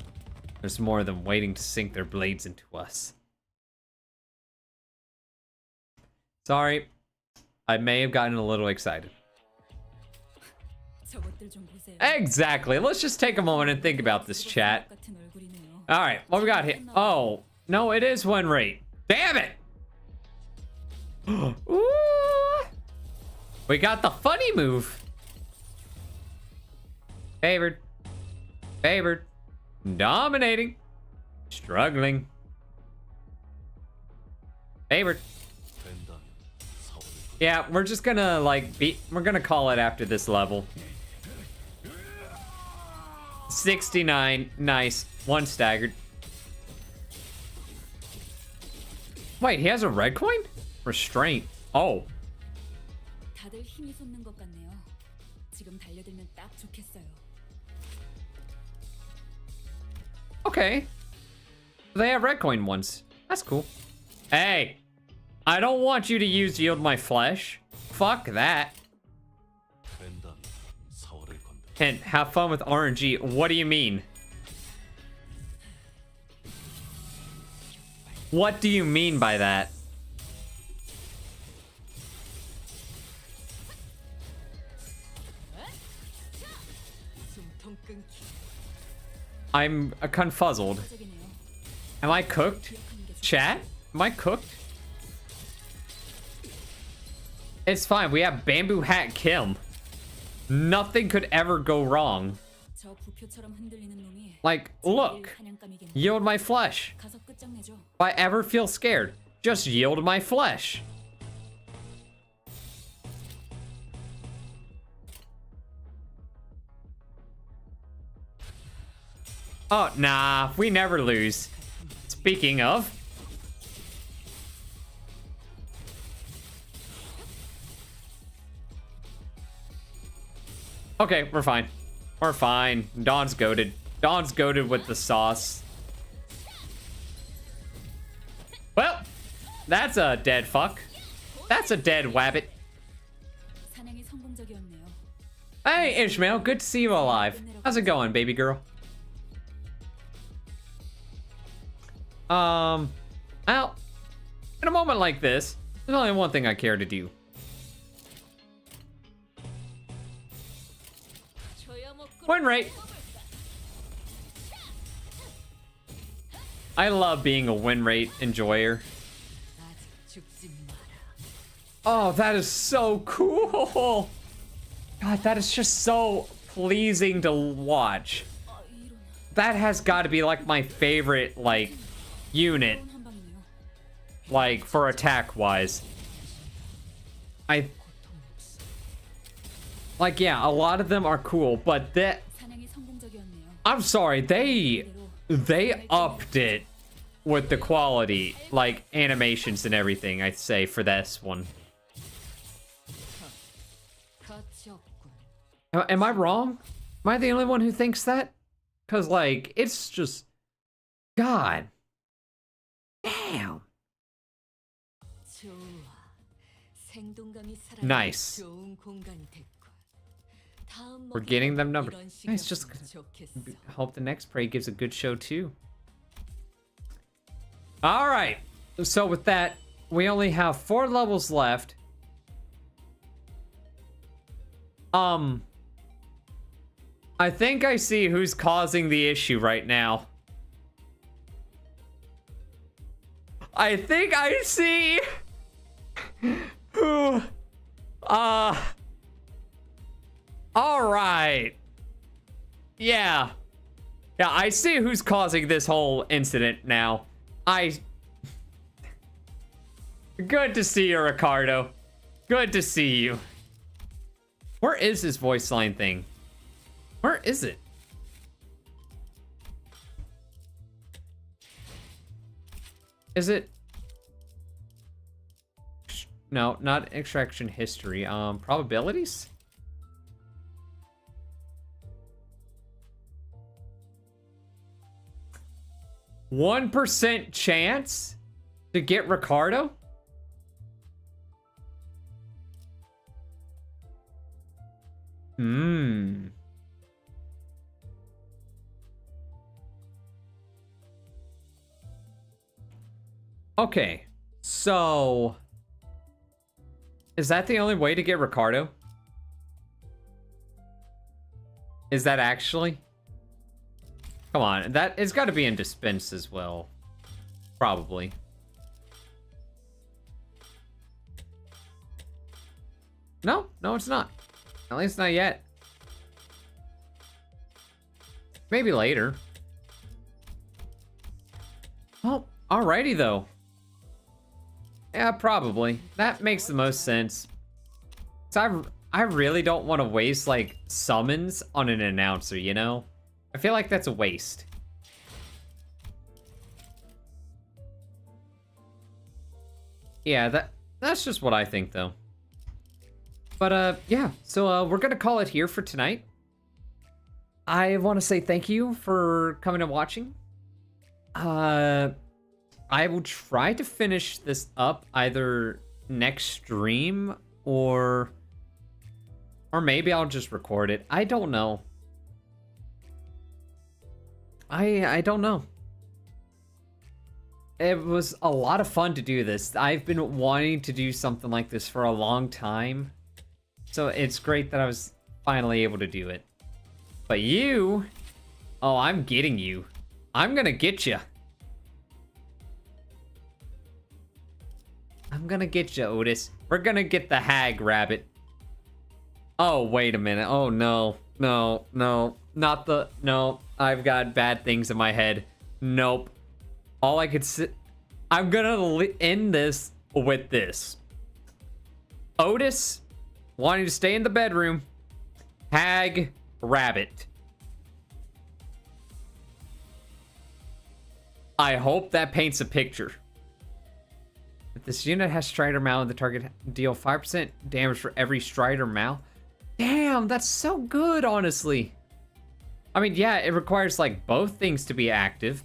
there's more of them waiting to sink their blades into us. Sorry, I may have gotten a little excited. Exactly. Let's just take a moment and think about this, chat. All right, what we got here? Oh, no, it is one rate. Damn it! Ooh. We got the funny move. Favored. Favored. Dominating. Struggling. Favored. Yeah, we're just gonna we're gonna call it after this level. 69, nice. One staggered. Wait, he has a red coin? Restraint. Oh. Okay. They have red coin ones. That's cool. Hey, I don't want you to use Yield My Flesh. Fuck that. And have fun with RNG. What do you mean? What do you mean by that? I'm confuzzled. Am I cooked? Chat? Am I cooked? It's fine. We have Bamboo Hat Kim. Nothing could ever go wrong. Like, look. Yield my flesh. If I ever feel scared, just yield my flesh. Oh, nah. We never lose. Speaking of... Okay, we're fine. We're fine. Dawn's goated. Dawn's goated with the sauce. Well, that's a dead fuck. That's a dead wabbit. 사냥이 성공적이었네요. Hey, Ishmael, good to see you alive. How's it going, baby girl? Well, in a moment like this, there's only one thing I care to do. Win rate. I love being a win rate enjoyer. Oh, that is so cool. God, that is just so pleasing to watch. That has got to be like my favorite, like, unit, like, for attack wise. Like, yeah, a lot of them are cool, but that, 사냥이 성공적이었네요. I'm sorry, they upped it with the quality, like animations and everything, I'd say, for this one. Am I wrong? Am I the only one who thinks that? Because, like, it's just, God. Damn. Nice. We're getting them numbered. Nice, just hope the next prey gives a good show too. All right, so with that, we only have 4 levels left. I think I see who's causing the issue right now. I think I see who, all right. Yeah, I see who's causing this whole incident now. Good to see you, Ricardo. Good to see you. Where is this voice line thing? Where is it? Is it? No, not extraction history. Probabilities? %1 chance to get Ricardo? Okay, so is that the only way to get Ricardo? Is that actually? Come on, that it's got to be in dispense as well. Probably. No, it's not. At least not yet. Maybe later. Well, alrighty though. Yeah, probably. That makes the most sense. So I really don't want to waste like summons on an announcer, you know? I feel like that's a waste. Yeah, that's just what I think though. But yeah, so we're gonna call it here for tonight. I want to say thank you for coming and watching. I will try to finish this up either next stream or maybe I'll just record it. I don't know. I don't know. It was a lot of fun to do this. I've been wanting to do something like this for a long time. So it's great that I was finally able to do it. But you... Oh, I'm getting you. I'm gonna get you. I'm gonna get you, Otis. We're gonna get the hag rabbit. Oh, wait a minute. Oh, no. No, no. Not the... No. I've got bad things in my head. Nope. All I could say... I'm gonna end this with this. Otis wanting to stay in the bedroom. Hag rabbit. I hope that paints a picture. If this unit has Strider Mal, the target deal 5% damage for every Strider Mal. Damn! Damn, that's so good, honestly. I mean, yeah, it requires like both things to be active,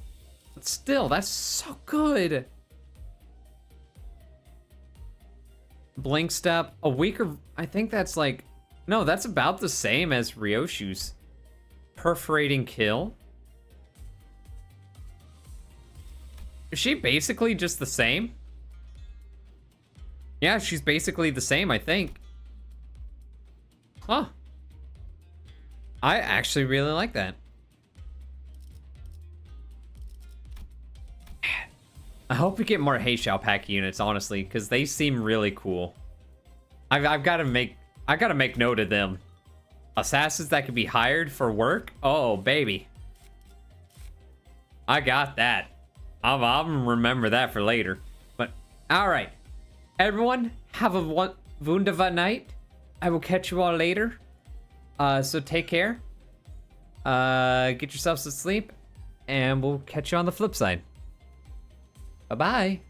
but still, that's so good. Blink step, a weaker, I think that's like, no, that's about the same as Ryoshu's. Perforating kill. Is she basically just the same? Yeah, she's basically the same, I think. Huh. I actually really like that. I hope we get more Heishao pack units, honestly, because they seem really cool. I've got to make note of them. Assassins that can be hired for work? Oh, baby. I got that. I'll remember that for later. But, alright. Everyone, have a wunderbar night. I will catch you all later. So take care. Get yourselves to sleep. And we'll catch you on the flip side. Bye-bye.